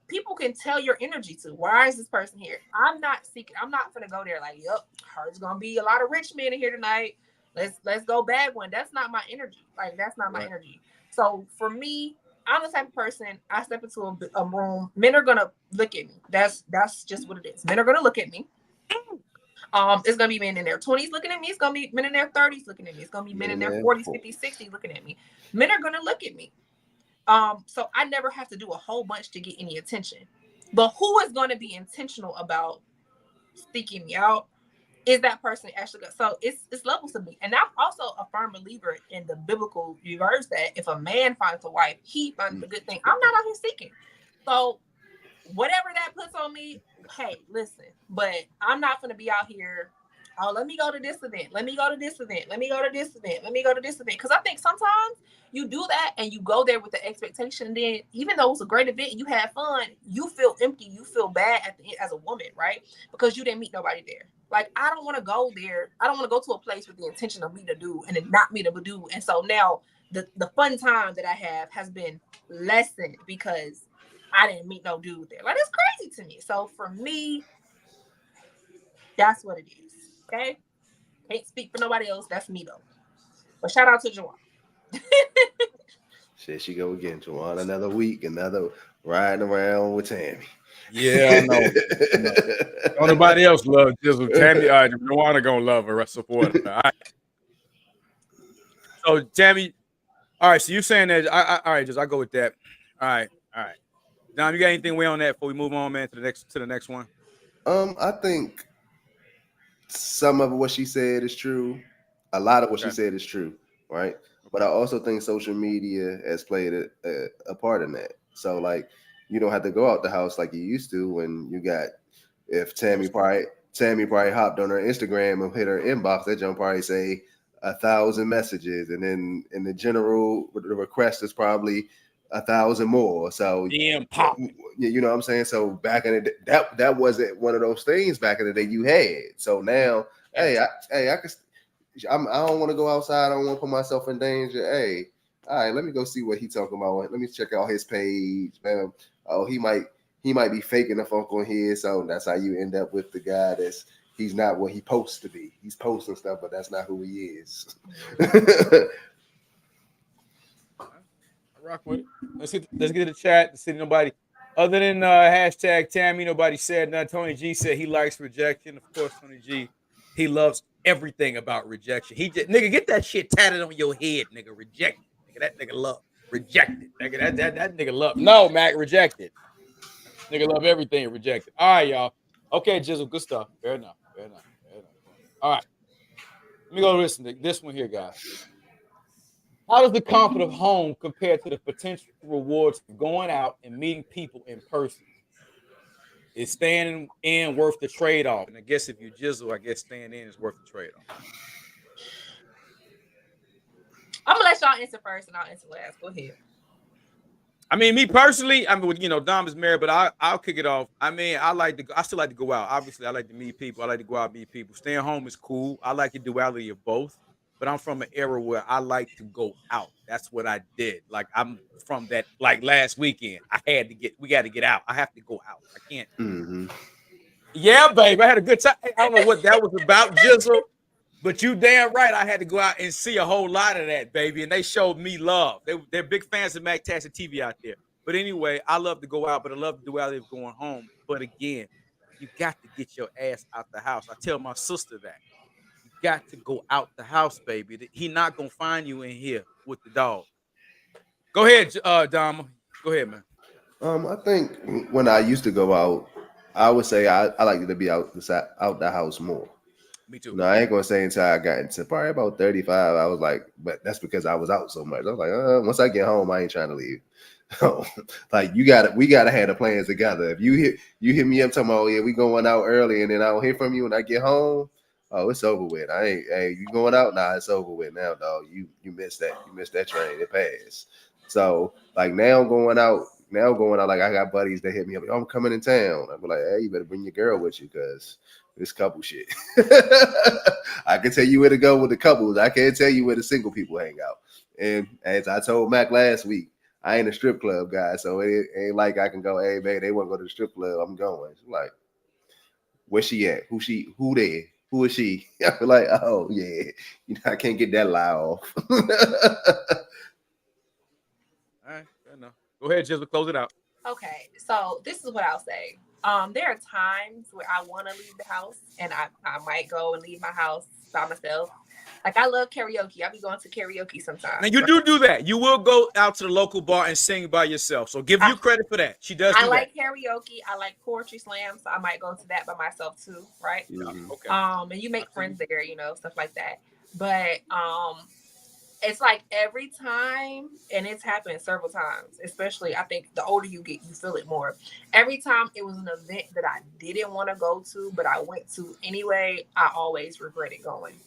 people can tell your energy to. Why is this person here? I'm not seeking. I'm not gonna go there like, yep, there's gonna be a lot of rich men in here tonight. Let's go bag one. That's not my energy. Like, that's not my energy. So for me, I'm the type of person, I step into a room, men are gonna look at me. That's just what it is. Men are gonna look at me. It's gonna be men in their 20s looking at me. It's gonna be men in their 30s looking at me. It's gonna be men in their 40s, 50s, 60s looking at me. Men are gonna look at me. So I never have to do a whole bunch to get any attention. But who is going to be intentional about seeking me out is that person actually good. So it's levels to me. And I'm also a firm believer in the biblical verse that if a man finds a wife, he finds a good thing. I'm not out here seeking. So whatever that puts on me, hey, listen, but I'm not going to be out here, oh, let me go to this event. Let me go to this event. Let me go to this event. Let me go to this event. Because I think sometimes you do that and you go there with the expectation. And then even though it's a great event, you had fun, you feel empty. You feel bad at the end as a woman, right? Because you didn't meet nobody there. Like, I don't want to go there. I don't want to go to a place with the intention of meeting a dude and then not meet a dude. And so now the fun time that I have has been lessened because I didn't meet no dude there. Like, it's crazy to me. So for me, that's what it is. Okay? Can't speak for nobody else. That's me though. But shout out to Joanna. There she go again, Joanna. Another week, another riding around with Tami. Yeah, I know. Don't nobody else love Jizzle. Tami, Joanna gonna love her, support her. All right. So Tami, all right. So you saying that? All right, Jizzle, I go with that. All right. Dom, you got anything way on that before we move on, man, to the next one? I think some of what she said is true. A lot of what she said is true, right? But I also think social media has played a part in that. So, like, you don't have to go out the house like you used to when you got. If Tami probably hopped on her Instagram and hit her inbox, that jump probably say, 1,000 messages, and then in the general, the request is probably 1,000 more. So DM pop. You know what I'm saying? So back in the day, that wasn't one of those things back in the day you had. So now, I don't want to go outside. I don't want to put myself in danger. Hey, all right, let me go see what he's talking about. Let me check out his page, man. Oh, he might be faking the funk on here. So that's how you end up with the guy he's not what he's supposed to be. He's posting stuff, but that's not who he is. Rock with it. Let's get to the chat. Let's see nobody other than hashtag Tami. Nobody said nothing. Tony G said he likes rejection. Of course, Tony G, he loves everything about rejection. He just nigga get that shit tatted on your head, nigga. Reject it, nigga. That nigga love rejected, nigga. That nigga love. No, Mac, rejected. Nigga love everything rejected. All right, y'all. Okay, Jizzle, good stuff. Fair enough. All right, let me go listen to this one here, guys. How does the comfort of home compare to the potential rewards of going out and meeting people in person? Is staying in worth the trade-off? And I guess if you Jizzle, I guess staying in is worth the trade-off. I'm gonna let y'all answer first, and I'll answer last. Go ahead. I mean, me personally, I mean, Dom is married, but I'll kick it off. I mean, I still like to go out. Obviously, I like to meet people. I like to go out and meet people. Staying home is cool. I like the duality of both. But I'm from an era where I like to go out. That's what I did. Like I'm from that. Like last weekend, we got to get out. I have to go out. I can't. Mm-hmm. Yeah, babe. I had a good time. I don't know what that was about, Jizzle. But you damn right, I had to go out and see a whole lot of that, baby. And they showed me love. They're big fans of Mac Tassi TV out there. But anyway, I love to go out, but I love the duality of going home. But again, you got to get your ass out the house. I tell my sister that. You got to go out the house, baby. He not going to find you in here with the dog. Go ahead, Dama. Go ahead, man. I think when I used to go out, I would say I like to be out the house more. Me too. No, I ain't gonna say until I got into probably about 35. I was like, but that's because I was out so much. I was like, once I get home, I ain't trying to leave. Like we gotta have the plans together. If you hit me up talking about, oh yeah, we going out early, and then I don't hear from you when I get home. Oh, it's over with. Hey, you going out? Nah, it's over with now, dog. You missed that. You missed that train. It passed. So like now going out, like I got buddies that hit me up. Oh, I'm coming in town. I'm like, hey, you better bring your girl with you because this couple shit. I can tell you where to go with the couples. I can't tell you where the single people hang out. And as I told Mac last week, I ain't a strip club guy, so it ain't like I can go, hey, man, they want to go to the strip club. I'm going. It's like, where's she at? Who there? Who is she? I feel like, oh, yeah. I can't get that lie off. All right, fair enough. Go ahead, Jizzle, close it out. Okay, so this is what I'll say. There are times where I want to leave the house, and I might go and leave my house by myself. Like I love karaoke. I'll be going to karaoke sometimes. Now you do that. You will go out to the local bar and sing by yourself. So give you credit for that. She does. I like karaoke. I like poetry slams. So I might go to that by myself too. Right. Mm-hmm. Okay. And you make friends there. Stuff like that. But it's like every time, and it's happened several times, especially I think the older you get, you feel it more. Every time it was an event that I didn't want to go to, but I went to anyway, I always regretted going.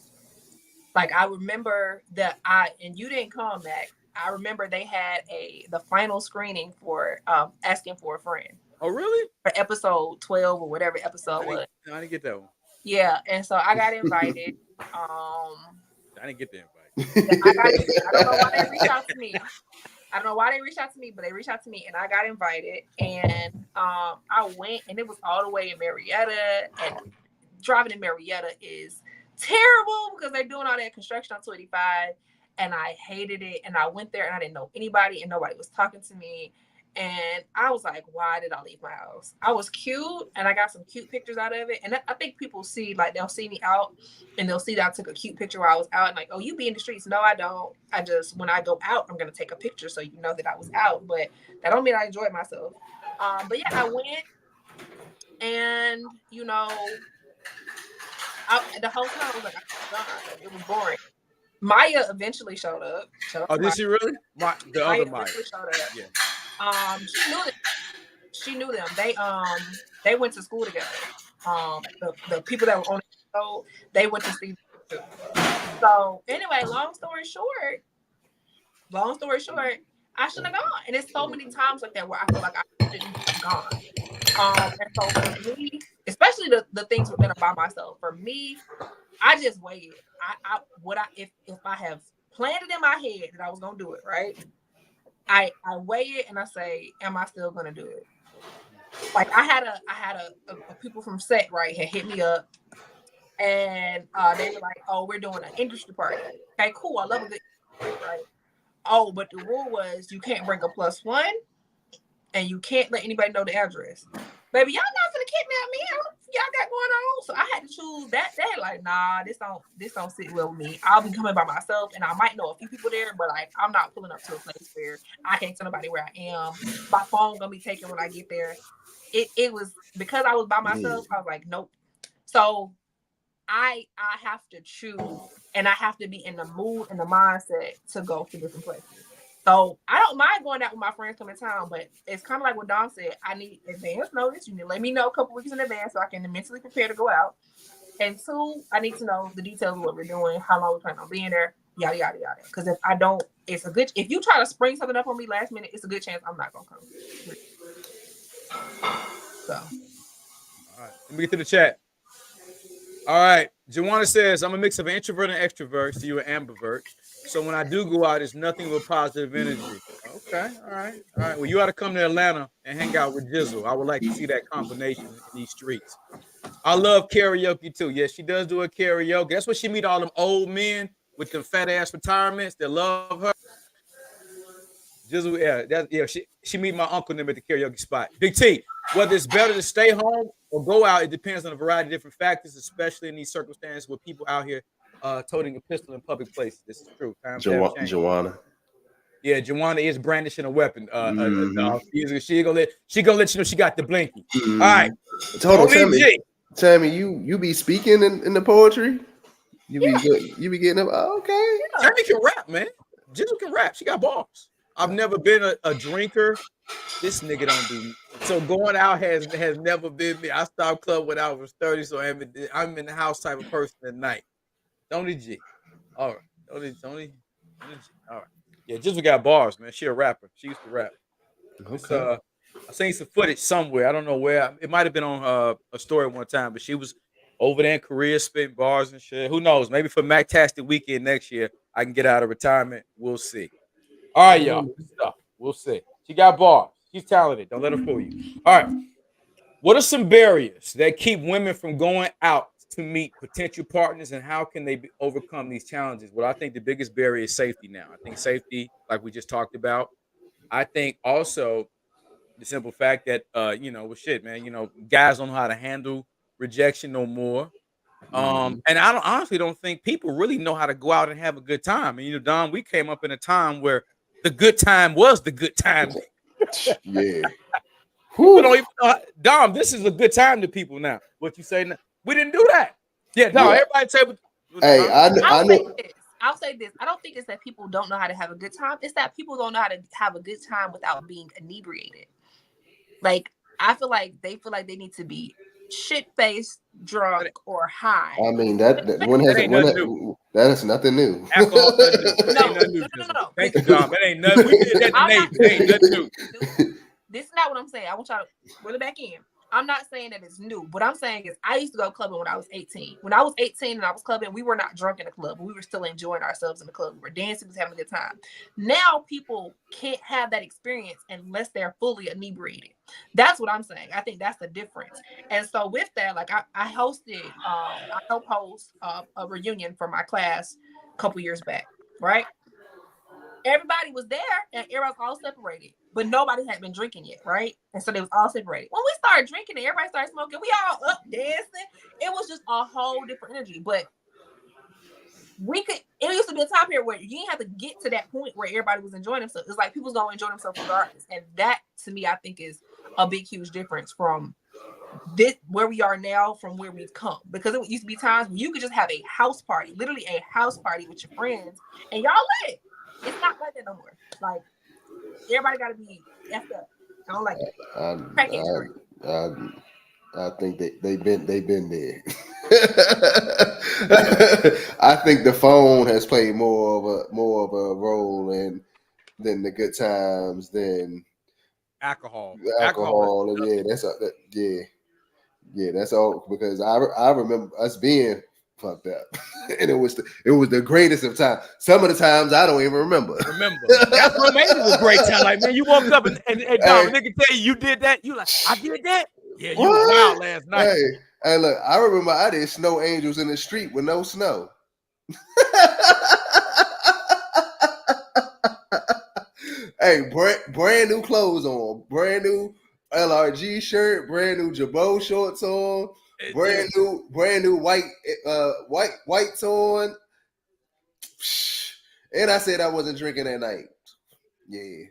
Like I remember that and you didn't come back. I remember they had the final screening for Asking for a Friend. Oh, really? For episode 12 or whatever episode was. I didn't get that one. Yeah, and so I got invited. I didn't get the invite. I don't know why they reached out to me. But they reached out to me, and I got invited. And I went, and it was all the way in Marietta. And driving in Marietta is terrible because they're doing all that construction on 25, and I hated it. And I went there, and I didn't know anybody, and nobody was talking to me. And I was like, why did I leave my house? I was cute, and I got some cute pictures out of it. And I think people see, like, they'll see me out, and they'll see that I took a cute picture while I was out. And like, oh, you be in the streets. No, I don't. When I go out, I'm going to take a picture so you know that I was out. But that don't mean I enjoyed myself. But yeah, I went, and, the whole time I was like, it was boring. Maya eventually showed up. Oh, did she really? The other Maya showed up. Yeah. She knew them. They went to school together. The people that were on the show, they went to see them too. So anyway, long story short, I shouldn't have gone. And it's so many times like that where I feel like I shouldn't have gone. And so for me, especially the things that are by myself, for me, I just weigh it. If I have planned it in my head that I was gonna do it, right? I weigh it and I say, am I still gonna do it? Like I had a people from set, right, had hit me up and they were like, oh, we're doing an industry party. Okay, cool. I love a good party, right? Oh, but the rule was you can't bring a +1 and you can't let anybody know the address. Baby, y'all not gonna kidnap me. I don't know what y'all got going on. So I had to choose that day. Like, nah, this don't sit well with me. I'll be coming by myself and I might know a few people there, but like I'm not pulling up to a place where I can't tell nobody where I am. My phone gonna be taken when I get there. It was because I was by myself, I was like, nope. So I have to choose and I have to be in the mood and the mindset to go to different places. So I don't mind going out with my friends coming to town, but it's kind of like what Dom said. I need advance notice. You need to let me know a couple weeks in advance so I can mentally prepare to go out. And 2, I need to know the details of what we're doing, how long we plan on being there, yada yada yada. Because if I don't, if you try to spring something up on me last minute, it's a good chance I'm not gonna come. So all right, let me get to the chat. All right, Joanna says I'm a mix of introvert and extrovert, so you're an ambivert. So when I do go out, it's nothing but positive energy. Okay, all right. Well, you ought to come to Atlanta and hang out with Jizzle. I would like to see that combination in these streets. I love karaoke too. Yes, she does do a karaoke. That's where she meet all them old men with them fat ass retirements that love her. Jizzle, she meet my uncle and them at the karaoke spot. Big T, whether it's better to stay home or go out, it depends on a variety of different factors, especially in these circumstances with people out here toting a pistol in public places. This is true. Times have changed. Joanna. Yeah, Joanna is brandishing a weapon. She gonna let you know she got the blinky. All right, Tony G. Tami, you be speaking in the poetry? You be getting up. Oh, okay. Yeah. Tami can rap, man. Jizzle can rap. She got bars. I've never been a drinker. This nigga don't do. So going out has never been me. I stopped club when I was 30, so I'm in the house type of person at night. Tony G. All right. Tony G. All right. Yeah, Jizzle got bars, man. She a rapper. She used to rap. Okay. I seen some footage somewhere. I don't know where. It might have been on a story one time, but she was over there in Korea spitting bars and shit. Who knows? Maybe for Mactastic weekend next year, I can get out of retirement. We'll see. All right, y'all. Good stuff. We'll see. She got bars. She's talented. Don't let her fool you. All right. What are some barriers that keep women from going out to meet potential partners, and how can they overcome these challenges? Well, I think the biggest barrier is safety now. I think safety, like we just talked about. I think also the simple fact that well, shit, man, guys don't know how to handle rejection no more. And I honestly don't think people really know how to go out and have a good time. And Don, we came up in a time where the good time was the good time. Yeah. People don't even know Dom, this is a good time to people now. What you say now? We didn't do that. Yeah, Dom, everybody say hey, I'll say this. I don't think it's that people don't know how to have a good time. It's that people don't know how to have a good time without being inebriated. Like, I feel like they need to be shit-faced, drunk, or high. I mean that is nothing new. Alcohol nothing new. No. Thank you, Dom. That ain't nothing. We did that in the Navy. That ain't nothing new. This is not what I'm saying. I want y'all to reel it back in. I'm not saying that it's new. What I'm saying is I used to go clubbing when I was 18. When I was 18 and I was clubbing, we were not drunk in the club. We were still enjoying ourselves in the club. We were dancing, we was having a good time. Now people can't have that experience unless they're fully inebriated. That's what I'm saying. I think that's the difference. And so with that, like I hosted, I helped host a reunion for my class a couple years back, right? Everybody was there and everybody was all separated, but nobody had been drinking yet, right? And so they was all separated. When we started drinking and everybody started smoking, we all up dancing. It was just a whole different energy. But it used to be a time period where you didn't have to get to that point where everybody was enjoying themselves. It's like people don't enjoy themselves regardless. And that to me, I think is a big, huge difference from this where we are now from where we've come. Because it used to be times when you could just have a house party, literally a house party with your friends, and y'all lit. It's not like that no more. Like everybody got to be effed up. I don't like it. I think they've been there. I think the phone has played more of a role than the good times than Alcohol. the Alcohol is alcohol. And nothing. yeah, that's all because I remember us being fucked up, and it was the greatest of times. Some of the times I don't even remember. That's what made it a great time. Like, man, you woke up and Dom, Hey, nigga tell you did that. You like, I did that. Yeah, you was what? wild last night. Hey, look, I remember I did snow angels in the street with no snow. Hey, brand new clothes on, brand new LRG shirt, brand new Jabot shorts on, brand new whites on. And I said I wasn't drinking that night. Yeah,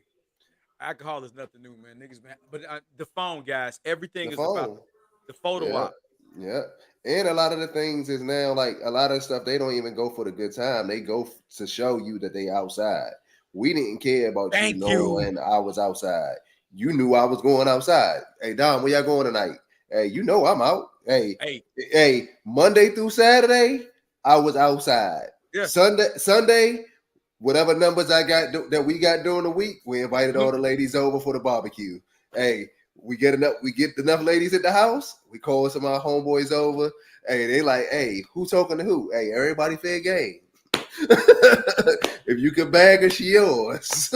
Alcohol is nothing new, man. Niggas, man. But the phone, guys, everything the is about phone. the photo Yeah, op. yeah. And a lot of the things is now like a lot of stuff. They don't even go for the good time. They go to show you that they outside. We didn't care about you Thank you. knowing I was outside. You knew I was going outside. Hey Dom, where y'all going tonight? Hey, you know I'm out. Hey, Monday through Saturday, I was outside. Yeah. Sunday, whatever numbers I got that we got during the week, we invited all the ladies over for the barbecue. Hey, we get enough ladies at the house. We call some of our homeboys over. Hey, they like, hey, who talking to who? Hey, everybody fair game. If you can bag her, she yours.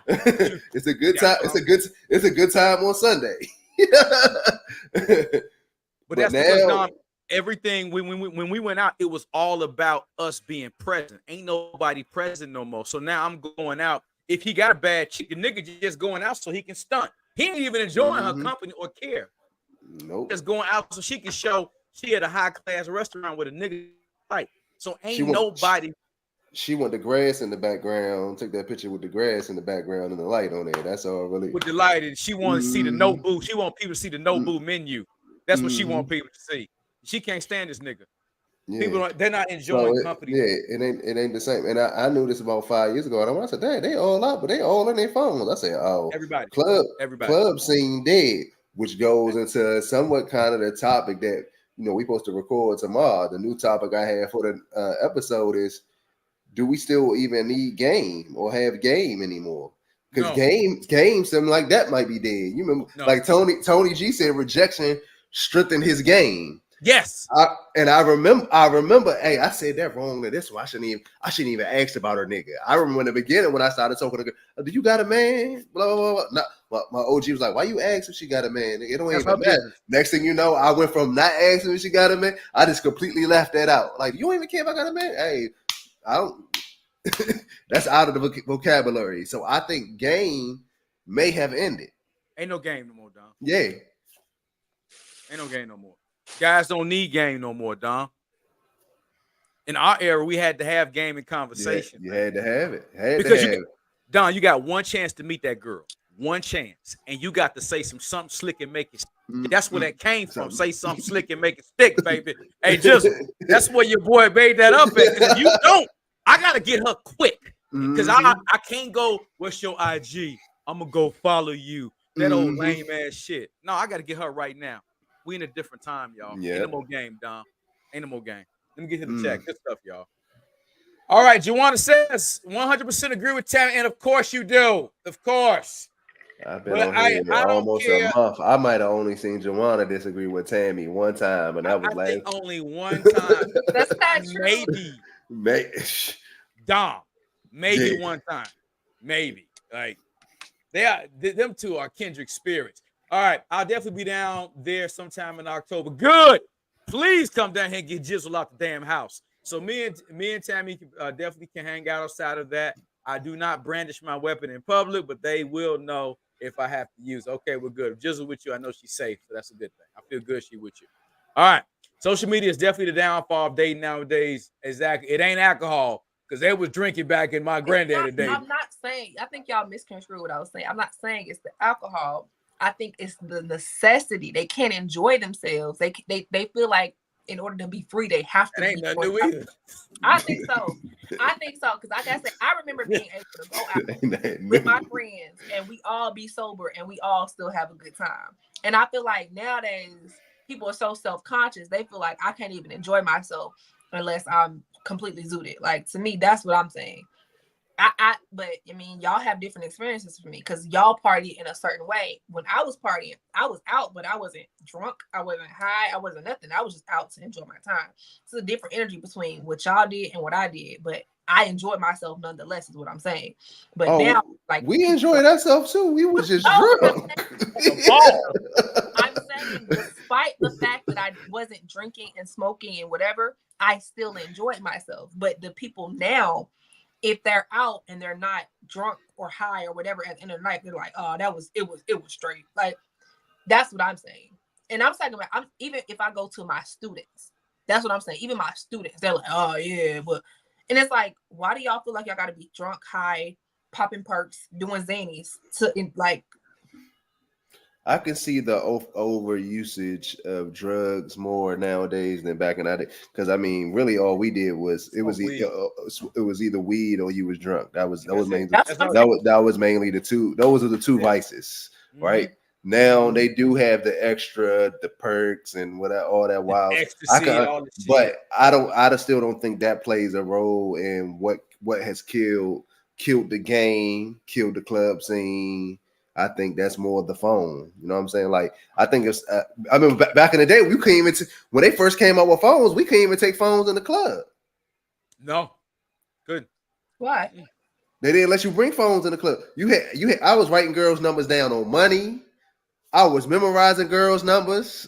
It's a good time. It's a good time on Sunday. But that's because Dom, everything when we went out, it was all about us being present. Ain't nobody present no more. So now I'm going out. If he got a bad chick, the nigga just going out so he can stunt. He ain't even enjoying her company or care. Nope. Just going out so she can show she at a high class restaurant with a nigga like. So ain't nobody. She want the grass in the background. Took that picture with the grass in the background and the light on there. That's all really. With the light, and she want to see the Nobu. She want people to see the Nobu menu. That's what she want people to see. She can't stand this nigga. Yeah. People they're not enjoying company. Yeah, it ain't the same. And I knew this about 5 years ago. And I said, "Dad, they all out, but they all in their phones." I said, "Oh, everybody, club scene dead," which goes into somewhat kind of the topic that we supposed to record tomorrow. The new topic I have for the episode is: do we still even need game or have game anymore? Because game, something like that might be dead. You remember, like Tony G said, rejection strengthened his game. Yes. I remember, hey, I said that wrong. This one, I shouldn't even ask about her nigga. I remember in the beginning when I started talking to her, do you got a man? Blah, blah, blah, blah. My OG was like, why you ask if she got a man? It don't even matter. Next thing you know, I went from not asking if she got a man, I just completely left that out. Like, you don't even care if I got a man? Hey, I don't. That's out of the vocabulary. So I think game may have ended. Ain't no game no more, Dom. Yeah. Ain't no game no more. Guys don't need game no more, Dom. In our era, we had to have game and conversation. You had to have it. Don, you got one chance to meet that girl. One chance. And you got to say something slick and make it stick. That's where that came from. Say something slick and make it stick, baby. Hey, Jizzle, that's where your boy made that up at. Because if you don't, I got to get her quick. Because I can't go, what's your IG? I'm going to go follow you. That old lame ass shit. No, I got to get her right now. We in a different time, y'all. Yep. Ain't no more game, Dom. Ain't no more game. Let me get to the chat. Good stuff, y'all. All right, Joanna says 100% agree with Tami, and of course you do. Of course. I've been on here almost a month. I might have only seen Joanna disagree with Tami one time, and that was I think only one time. That's not true. Maybe. Dom. Maybe one time. Maybe. Like them two are kindred spirits. All right, I'll definitely be down there sometime in October. Good. Please come down here and get Jizzle out the damn house. So me and Tami definitely can hang out outside of that. I do not brandish my weapon in public, but they will know if I have to use it. Okay, we're good. If Jizzle with you, I know she's safe, so that's a good thing. I feel good she with you. All right. Social media is definitely the downfall of dating nowadays. Exactly. It ain't alcohol because they was drinking back in my granddaddy days. I'm not saying. I think y'all misconstrued what I was saying. I'm not saying it's the alcohol. I think it's the necessity. They can't enjoy themselves. They feel like in order to be free, they have to. Ain't nothing new either. I think so. Because like I said, I remember being able to go out with my friends and we all be sober and we all still have a good time. And I feel like nowadays people are so self-conscious. They feel like I can't even enjoy myself unless I'm completely zooted. Like, to me, that's what I'm saying. But I mean, y'all have different experiences for me because y'all party in a certain way. When I was partying, I was out, but I wasn't drunk. I wasn't high. I wasn't nothing. I was just out to enjoy my time. It's a different energy between what y'all did and what I did, but I enjoyed myself nonetheless, is what I'm saying. But now, like, we enjoyed ourselves too. We was just drunk. I'm saying, despite the fact that I wasn't drinking and smoking and whatever, I still enjoyed myself. But the people now, if they're out and they're not drunk or high or whatever at the end of the night, they're like, oh, it was straight. Like, that's what I'm saying. And I'm talking about, even if I go to my students, that's what I'm saying. Even my students, they're like, oh yeah, but, and it's like, why do y'all feel like y'all got to be drunk, high, popping perks, doing zanies like? I can see the over usage of drugs more nowadays than back in that day. Because I mean, really, all we did was it was either weed or you was drunk. That was mainly the two. Those are the two vices, right? Now they do have the extra, the perks and whatever, all that wild. But I still don't think that plays a role in what has killed the game, killed the club scene. I think that's more the phone. You know what I'm saying? Like, I think it's. I mean, back in the day, we couldn't even when they first came out with phones, we couldn't even take phones in the club. No, good. Why? They didn't let you bring phones in the club. You had. I was writing girls' numbers down on money. I was memorizing girls' numbers.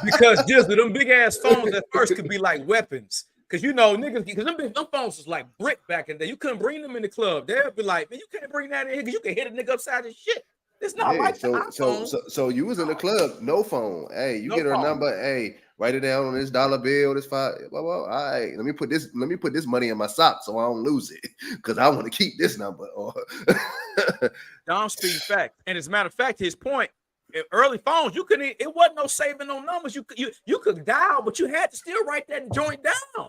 Because just them big ass phones at first could be like weapons. Cause you know niggas, because them phones was like brick back in the day. You couldn't bring them in the club. They'd be like, man, you can't bring that in here because you can hit a nigga upside his shit. It's not like so you was in the club, no phone. Hey, you get her number. Hey, write it down on this dollar bill. This $5. Well, all right, let me put this money in my sock so I don't lose it because I want to keep this number. Dom speaking fact, and as a matter of fact, his point. Early phones, you couldn't. It wasn't no saving no numbers. You could dial, but you had to still write that joint down.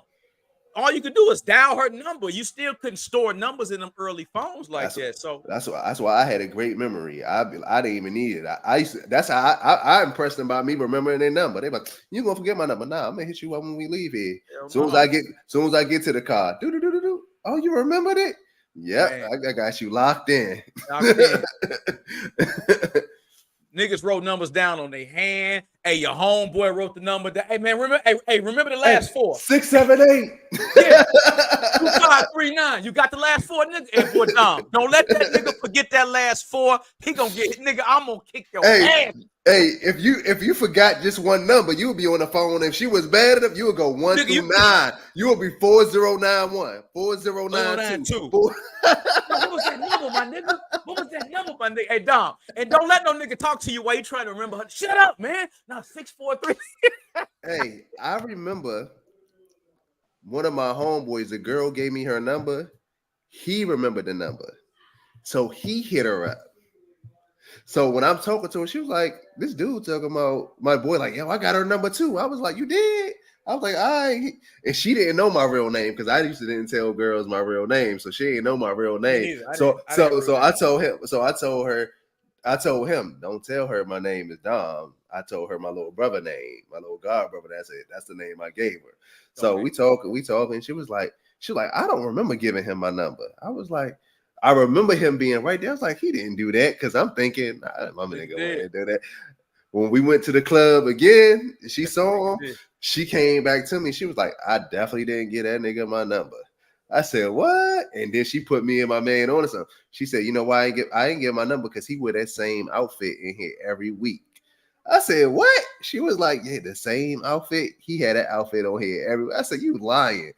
All you could do is dial her number. You still couldn't store numbers in them early phones like that. So that's why I had a great memory. I didn't even need it. I used to, that's how I impressed them by me remembering their number. They like, you gonna forget my number? Nah, I'm gonna hit you up when we leave here. Soon as I get to the car, do. Oh, you remembered it? Yep, I got you locked in. Niggas wrote numbers down on their hand. Hey, your homeboy wrote the number down. Hey, man, remember the last four. 678. Yeah. 2539. You got the last four, nigga. And boy, Dom, don't let that nigga forget that last four. He gonna get nigga. I'm gonna kick your ass. Hey, if you forgot just one number, you would be on the phone. If she was bad enough, you would go 1 through 9. You would be 4091, 4092. What was that number, my nigga? What was that number, my nigga? Hey, Dom, and don't let no nigga talk to you while you trying to remember her. Shut up, man. Now 643. Hey, I remember one of my homeboys. The girl gave me her number. He remembered the number, so he hit her up. So when I'm talking to her, she was like, this dude talking about my boy, like, yo, I got her number too. I was like, you did? I was like, all right. And she didn't know my real name because I used to didn't tell girls my real name. So she didn't know my real name. So I told him, don't tell her my name is Dom. I told her my little brother name, my little god brother. That's it. That's the name I gave her. So we talk, and she was like, I don't remember giving him my number. I was like, I remember him being right there. I was like, he didn't do that because I'm thinking, my nigga wouldn't do that. When we went to the club again, she saw him. She came back to me. She was like, I definitely didn't get that nigga my number. I said, what? And then she put me and my man on or something. She said, you know why I ain't get my number? Because he wear that same outfit in here every week. I said, what? She was like, yeah, the same outfit. He had that outfit on here every week. I said, you lying.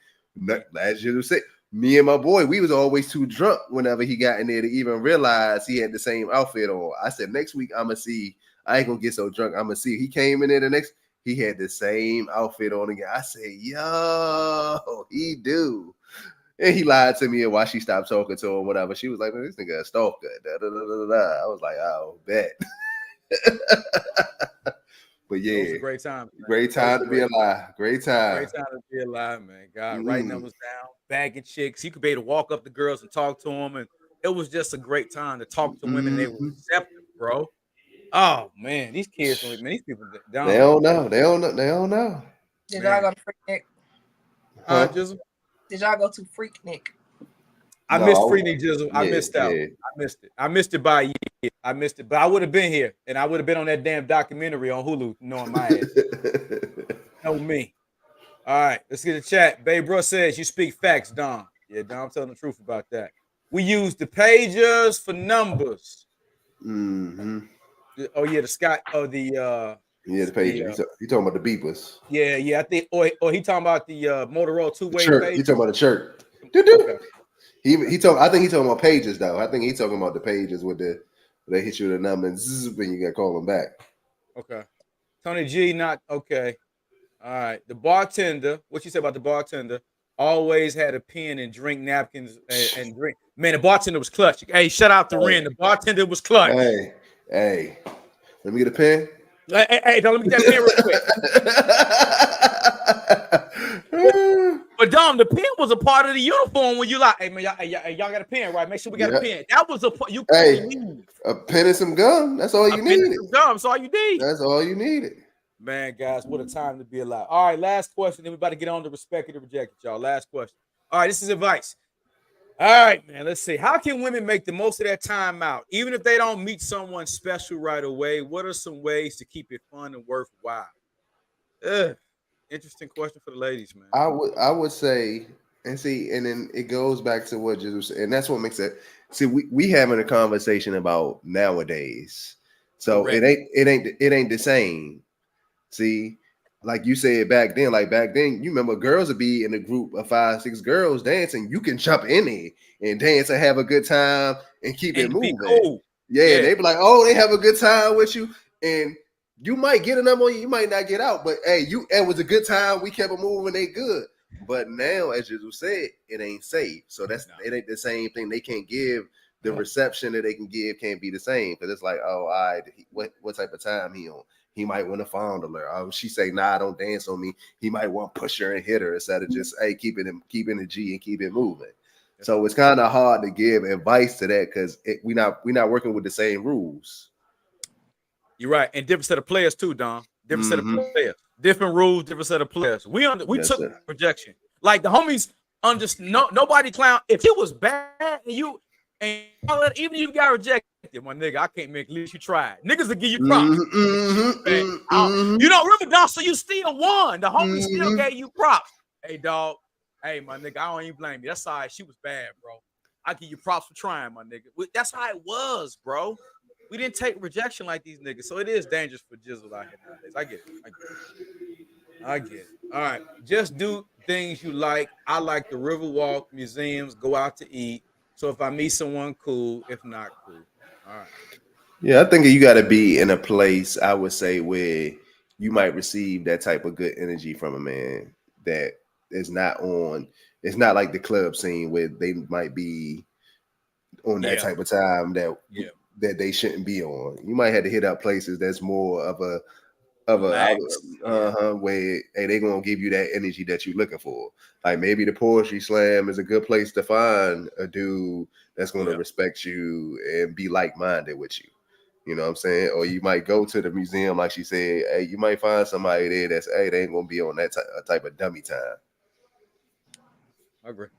Last year was me and my boy, we was always too drunk whenever he got in there to even realize he had the same outfit on. I said, next week I'm gonna see. I ain't gonna get so drunk. I'm gonna see. He came in there he had the same outfit on again. I said, yo, he do. And he lied to me while she stopped talking to him, whatever. She was like, this nigga a stalker. Da, da, da, da, da. I was like, oh, bet. But yeah, it was a great time. Great time to be alive. Great time. Great time to be alive, man. God, write numbers down, bagging chicks. You could be able to walk up to girls and talk to them, and it was just a great time to talk to women. They were receptive, bro. Oh man, these kids, man, these people down. They don't know. They don't know. They don't know. Did y'all go to Freaknik? Huh? Jizzle? Did y'all go to Freaknik? I missed Freaknik, Jizzle. I missed out. Yeah. I missed it. I missed it by a year. I missed it, but I would have been here, and I would have been on that damn documentary on Hulu, knowing my ass. Know me. All right, let's get a chat. Babe Bro says you speak facts, Dom. Yeah, Dom, I'm telling the truth about that. We use the pagers for numbers. Mm-hmm. Oh yeah, the Scott. Oh the yeah, the pager. He talking about the beepers. Yeah. I think. Or he talking about the Motorola two-way pager. page. He talking about the chirp. Okay. He talk. I think he talking about pages though. I think he talking about the pages with they hit you with a number and zzz, when you got to call them back. Okay. Tony G, not okay. All right. The bartender. What you say about the bartender? Always had a pen and drink napkins and drink. Man, the bartender was clutch. Hey, shout out to Ren. The bartender was clutch. Hey. Let me get a pen. Hey, don't let me get that pen real quick. But Dom, the pen was a part of the uniform when you like, hey man, y'all got a pen, right? Make sure we got a pen. That was a pen and some gum. That's all you needed. Some gum. That's all you need. That's all you needed. Man, guys, what a time to be alive. All right, last question. Then we about to get on to respect and reject it, y'all. Last question. All right, this is advice. All right, man. Let's see. How can women make the most of their time out, even if they don't meet someone special right away? What are some ways to keep it fun and worthwhile? Interesting question for the ladies, man. I would say, and then it goes back to what Jesus said, and that's what makes it. See, we having a conversation about nowadays, so Correct. it ain't the same. See, like you said back then, you remember girls would be in a group of 5, 6 girls dancing. You can jump in there and dance and have a good time and keep it moving. Cool. Yeah, they be like, oh, they have a good time with you, and you might get a number on you might not get out, but hey, it was a good time. We kept it moving, they good. But now, as you said, it ain't safe. So it ain't the same thing. They can't give the reception that they can give can't be the same because it's like, oh, all right, what type of time he on? He might want to fondle her. Oh, she say, nah, don't dance on me. He might want to push her and hit her instead of just, hey, keeping the G and keep it moving. So it's kind of hard to give advice to that because we not working with the same rules. You're right, and different set of players too, Dom. Different set of players, different rules, different set of players. We took rejection. Like the homies nobody clown. If it was bad and even if you got rejected, my nigga, I can't make at least you tried. Niggas will give you props. You know, remember, Dom, so you still won. The homies still gave you props. Hey, dog. Hey, my nigga, I don't even blame you. That's all right. She was bad, bro. I give you props for trying, my nigga. That's how it was, bro. We didn't take rejection like these niggas, so it is dangerous for Jizzle out here nowadays. I get it. All right, just do things you like. I like the Riverwalk, museums, go out to eat. So if I meet someone cool, if not cool. All right. Yeah, I think you got to be in a place, I would say, where you might receive that type of good energy from a man that is not on. It's not like the club scene where they might be on that type of time that they shouldn't be on. You might have to hit up places that's more of a where they gonna give you that energy that you're looking for. Like maybe the poetry slam is a good place to find a dude that's gonna respect you and be like-minded with you. You know what I'm saying? Or you might go to the museum, like she said. Hey, you might find somebody there that's they ain't gonna be on that type of dummy time. I agree.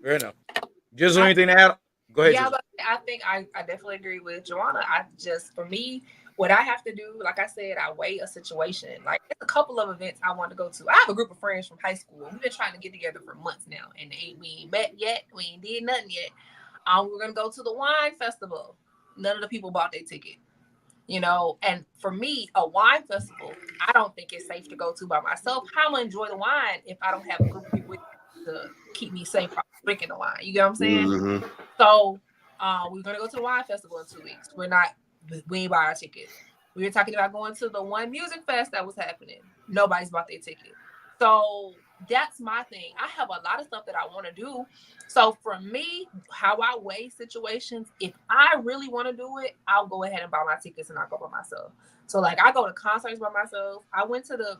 Fair enough. Just anything to add? Go ahead. Yeah, but I think I definitely agree with Joanna. For me, what I have to do, like I said, I weigh a situation. Like there's a couple of events I want to go to. I have a group of friends from high school. We've been trying to get together for months now, and we ain't met yet. We ain't did nothing yet. We're gonna go to the wine festival. None of the people bought their ticket. You know, and for me, a wine festival, I don't think it's safe to go to by myself. How am I enjoy the wine if I don't have a group of people to keep me safe from drinking the wine? You get what I'm saying? Mm-hmm. So we're gonna go to the wine festival in 2 weeks. We ain't buy our ticket. We were talking about going to the one music fest that was happening. Nobody's bought their ticket. So that's my thing. I have a lot of stuff that I want to do. So for me, how I weigh situations, if I really want to do it, I'll go ahead and buy my tickets and I'll go by myself. So like I go to concerts by myself. I went to the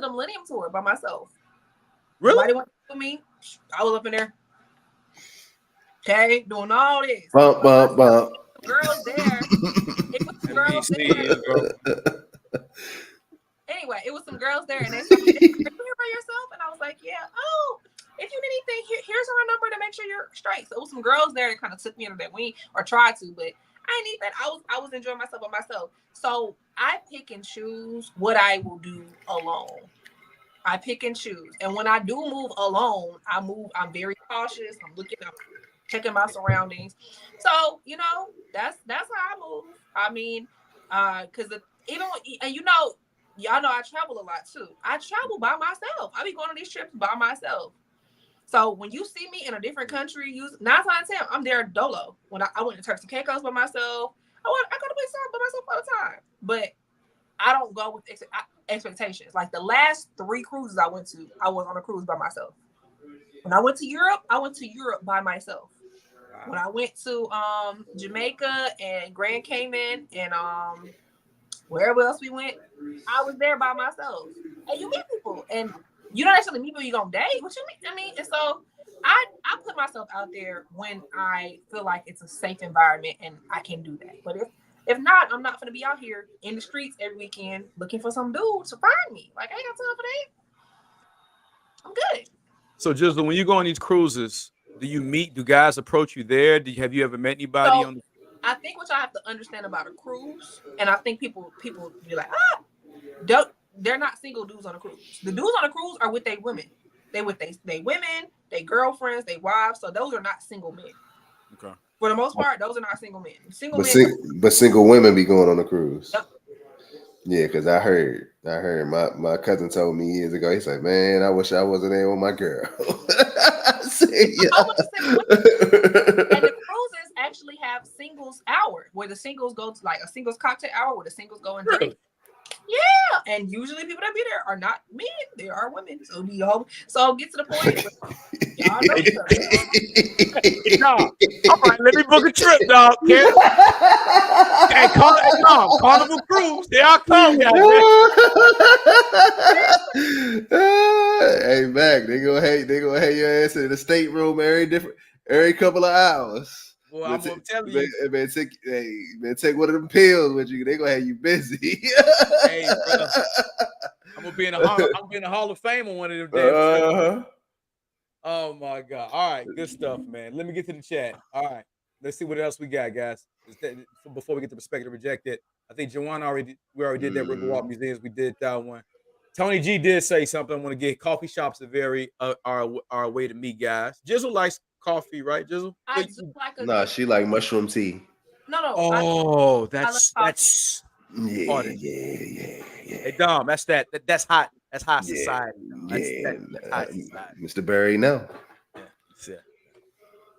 Millennium Tour by myself. Really? Nobody went with me. I was up in there. Okay, doing all this. Bump. Girls there. girls see there. you, bro. Anyway, it was some girls there, and they said, "Are you here by yourself?" And I was like, "Yeah." Oh, if you need anything, here's our number to make sure you're straight. So it was some girls there that kind of took me under their wing or tried to, but I didn't need that. I was enjoying myself by myself. So I pick and choose what I will do alone. I pick and choose, and when I do move alone, I'm very cautious. I'm checking my surroundings. So that's how I move. I mean, because even and y'all know I travel a lot too. I travel by myself. I be going on these trips by myself. So when you see me in a different country, 9 times 10, I'm there dolo. When I went to Turks and Caicos by myself, I go to places by myself all the time. But I don't go with expectations. Like the last 3 cruises I went to, I was on a cruise by myself. When I went to Europe by myself. When I went to Jamaica and Grand Cayman and wherever else we went, I was there by myself. And you meet people, and you don't actually meet people you're gonna date. What you mean? I mean, and so I put myself out there when I feel like it's a safe environment and I can do that. But if not, I'm not gonna be out here in the streets every weekend looking for some dude to find me. Like I ain't got time for that. I'm good. So, Jizzle, when you go on these cruises, do guys approach you there? Have you ever met anybody on the? I think what y'all have to understand about a cruise, and I think people be like, they're not single dudes on a cruise. The dudes on a cruise are with their women. They with they women, they girlfriends, they wives. So those are not single men. Okay. For the most part, those are not single men. But single women be going on a cruise. Yep. Yeah, because I heard my cousin told me years ago. He's like, man, I wish I wasn't there with my girl. I said, yeah. And the cruises actually have singles hour where the singles go to like a singles cocktail hour where the singles go and drink. Really? Yeah, and usually people that be there are not men; they are women. So be home. So get to the point. Y'all know each other. No. All right, let me book a trip, dog. Hey, Carnival Cruise. There I come, Hey, Mac, they gonna hate your ass in the stateroom every couple of hours. Well, I'm gonna tell you. Man, take one of them pills with you. They gonna have you busy. Hey, brother, I'm gonna be in the Hall of Fame on one of them damn trips. Oh my God! All right, good stuff, man. Let me get to the chat. All right, let's see what else we got, guys. Before we get to Respected Rejected, I think Joanne we already did that Riverwalk Museums. We did that one. Tony G did say something. I want to get coffee shops are a way to meet guys. Jizzle likes coffee, right, Jizzle? I do like Nah, she like mushroom tea. No. Oh, that's yeah. Hey, Dom, that's hot. That's high society. That's high society. Mr. Barry, no. Yeah.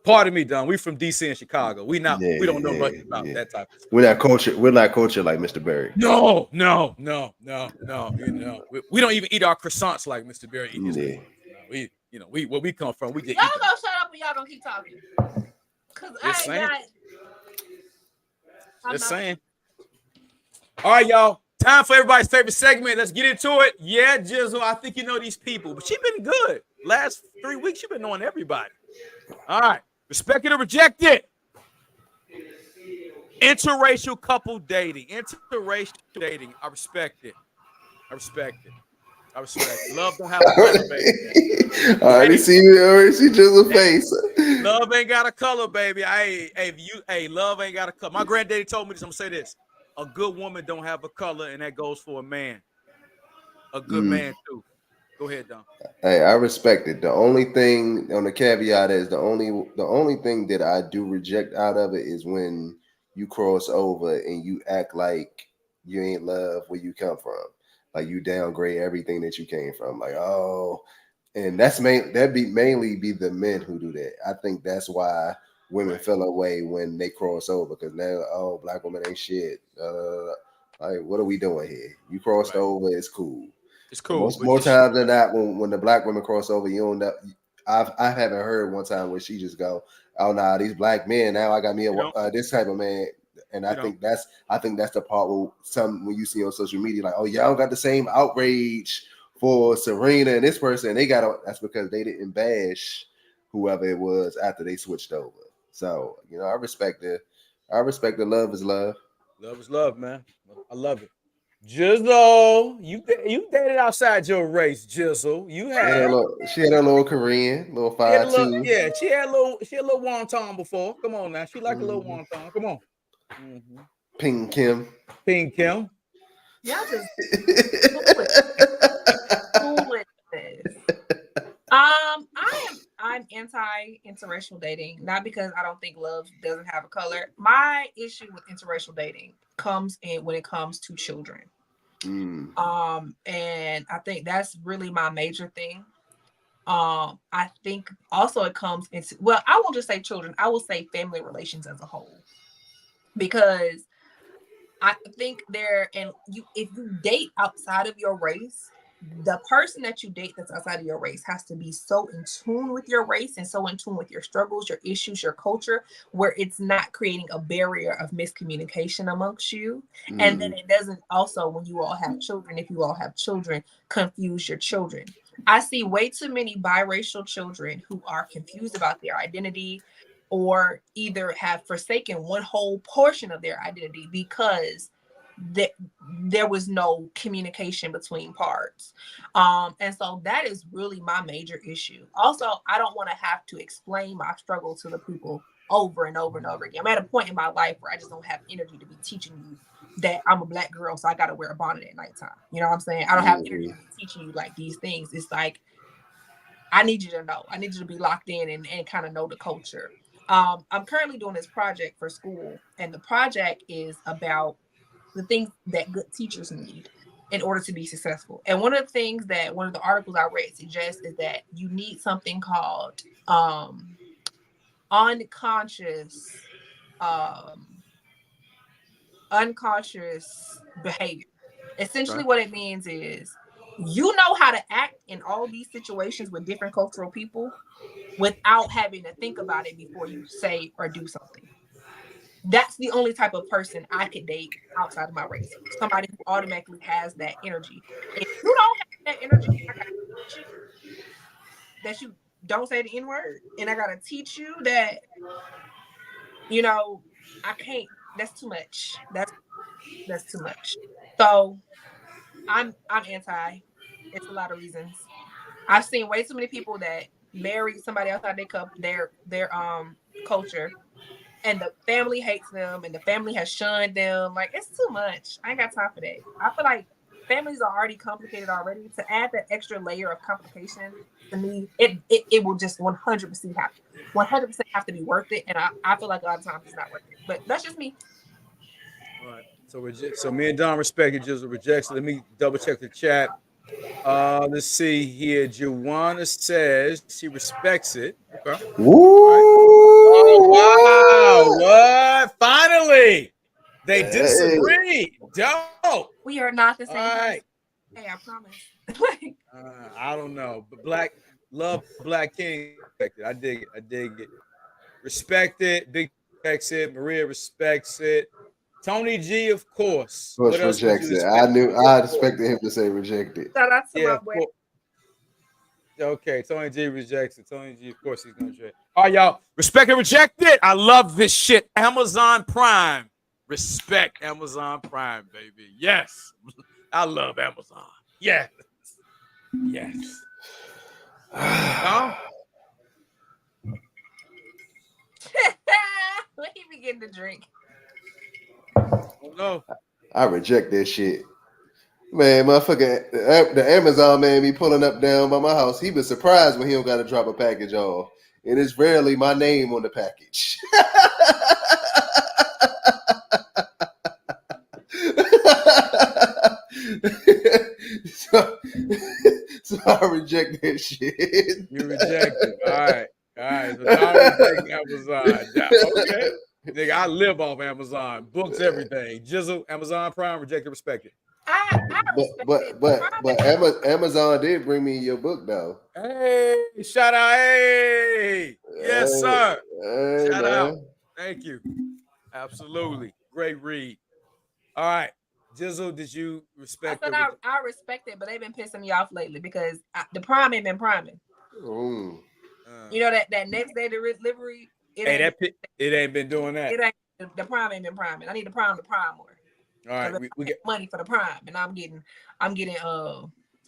Pardon me, Dom. We from DC and Chicago. We don't know much about that type of stuff. We're not cultured like Mr. Barry. No. We don't even eat our croissants like Mr. Barry eats. Yeah. We where we come from, we just y'all gonna shut up and y'all gonna keep talking. Just saying. All right, y'all. Time for everybody's favorite segment. Let's get into it. Yeah, Jizzle, I think you know these people, but she been good. Last 3 weeks, she been knowing everybody. All right. Respected or rejected? Interracial couple dating. Interracial dating. I respect it. Love don't have a color, baby. I already see Jizzle's face. Love ain't got a color, baby. Love ain't got a color. My granddaddy told me this. I'm gonna say this. A good woman don't have a color, and that goes for a man. A good man too. Go ahead, Dom. Hey, I respect it. The only thing on the caveat is the only thing that I do reject out of it is when you cross over and you act like you ain't love where you come from. Like you downgrade everything that you came from. Like, oh, and mainly be the men who do that. I think that's why women fell away when they cross over, because now, black women ain't shit. Like, what are we doing here? You crossed over, it's cool. It's cool. More times than not, when the black women cross over, you don't know. I haven't heard one time where she just go, "Oh nah, these black men. Now I got me this type of man." And I think that's the part when you see on social media, like, "Oh, y'all got the same outrage for Serena and this person." That's because they didn't bash whoever it was after they switched over. So I respect it. I respect the love is love. Love is love, man. I love it. Jizzle, you dated outside your race, Jizzle. You have. She had a little Korean, little She had a 5'2". yeah, she had a little wonton before. Come on now. She like a little wonton. Come on. Mm-hmm. Pink Kim. Pink Kim. Y'all just foolishness. I'm anti interracial dating, not because I don't think love doesn't have a color. My issue with interracial dating comes in when it comes to children. And I think that's really my major thing. I think also it comes into, well, I won't just say children, I will say family relations as a whole. Because I think if you date outside of your race, the person that you date that's outside of your race has to be so in tune with your race and so in tune with your struggles, your issues, your culture, where it's not creating a barrier of miscommunication amongst you. And then it doesn't also, when you all have children, if you all have children, confuse your children. I see way too many biracial children who are confused about their identity, or either have forsaken one whole portion of their identity because there was no communication between parts. And so that is really my major issue. Also, I don't want to have to explain my struggle to the people over and over and over again. I'm at a point in my life where I just don't have energy to be teaching you that I'm a Black girl, so I got to wear a bonnet at nighttime. You know what I'm saying? I don't have energy to be teaching you like these things. It's like, I need you to know. I need you to be locked in and kind of know the culture. I'm currently doing this project for school, and the project is about the things that good teachers need in order to be successful. And one of the things that one of the articles I read suggests is that you need something called unconscious behavior. Essentially, what it means is you know how to act in all these situations with different cultural people without having to think about it before you say or do something. That's the only type of person I could date outside of my race. Somebody who automatically has that energy. If you don't have that energy, I gotta teach you that you don't say the N-word. And I gotta teach you that, I can't. That's too much. That's too much. So I'm anti. It's a lot of reasons. I've seen way too many people that marry somebody outside their culture, and the family hates them, and the family has shunned them. Like, it's too much. I ain't got time for that. I feel like families are already complicated already. To add that extra layer of complication, to me, it will just 100% have to be worth it. And I feel like a lot of times it's not worth it. But that's just me. All right. So me and Don respect it. Just rejects. Let me double check the chat. Let's see here. Joanna says she respects it. Okay. Woo! Oh, wow. What? Finally, they disagree. Dope. We are not the same person. Hey, I promise. I don't know, but Black King. I dig it. Respect it. Big respects it. Maria respects it. Tony G, of course. What else rejects it? I expected him to say rejected. Shout out to my boy. Okay, Tony G rejects it. Tony G, of course, he's gonna reject. All right, y'all. Respect and reject it. I love this shit. Amazon Prime. Respect Amazon Prime, baby. Yes. I love Amazon. Yes. Yes. Huh? Let me begin to drink. Oh, no. I reject that shit. Man, motherfucker, the Amazon man be pulling up down by my house. He was surprised when he don't got to drop a package off. And it's rarely my name on the package. so I reject that shit. You reject it. All right. So now rejecting Amazon. Okay. Nigga, I live off Amazon. Books, everything. Jizzle, Amazon Prime, reject it, respect it. But Amazon did bring me your book though. Hey, shout out. Hey. Yes, sir. Hey, shout man. out. Thank you. Absolutely. Great read. All right. Jizzle, did you respect it? I respect it, but they've been pissing me off lately because the Prime ain't been priming. You know that next day delivery. It ain't been doing that. It ain't the prime ain't been priming. I need to prime more. All right, we get money for the prime, and I'm getting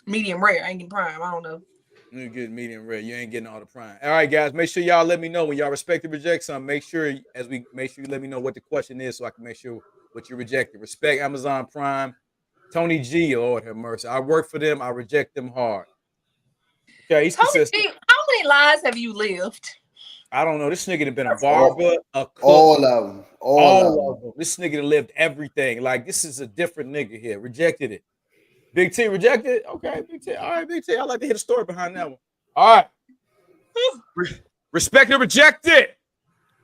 medium rare. I ain't getting prime. I don't know. You get medium rare. You ain't getting all the prime. All right, guys. Make sure y'all let me know when y'all respect or reject something. Make sure you let me know what the question is so I can make sure what you rejected. Respect Amazon Prime. Tony G, Lord have mercy. I work for them. I reject them hard. Okay, he's Tony consistent. G, how many lives have you lived? I don't know. This nigga done been a barber, a cook. All of them. All of them. This nigga done lived everything. Like, this is a different nigga here. Rejected it. Big T rejected it? Okay, Big T. All right, Big T. I like to hear the story behind that one. All right. Respect or reject it.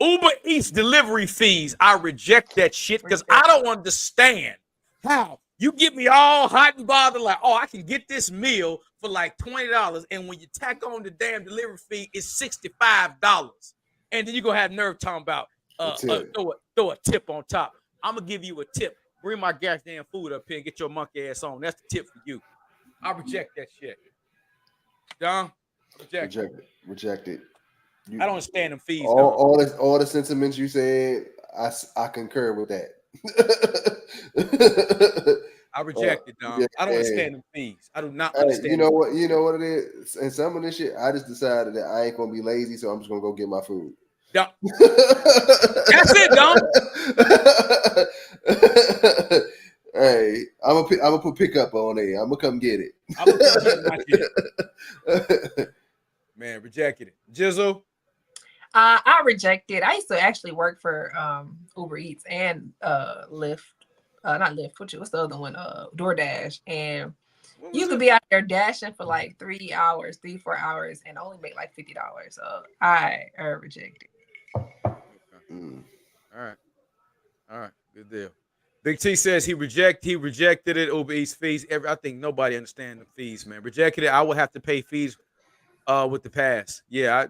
Uber Eats delivery fees. I reject that shit because I don't understand how you get me all hot and bothered like, oh, I can get this meal for like $20, and when you tack on the damn delivery fee, it's $65, and then you gonna have nerve talking about throw a tip on top. I'm gonna give you a tip. Bring my goddamn food up here and get your monkey ass on. That's the tip for you. I reject that shit. Dom, Reject it. I don't understand them fees. All the sentiments you said, I concur with that. I reject it, Dom. I don't understand them fees. I do not understand. You know what it is? And some of this shit, I just decided that I ain't gonna be lazy, so I'm just gonna go get my food. Dom. That's it, Dom. Hey, I'm gonna put pickup on there. I'm gonna come get it. I'm gonna come get my shit. Man, rejected it. Jizzle. I rejected. I used to actually work for Uber Eats and Lyft. Not Lyft. What's the other one? DoorDash. And you could be out there dashing for like 3 hours, 4 hours, and only make like $50. So I rejected. All right, good deal. Big T says he rejected it. Uber Eats fees. I think nobody understands the fees, man. Rejected it. I will have to pay fees with the pass. Yeah,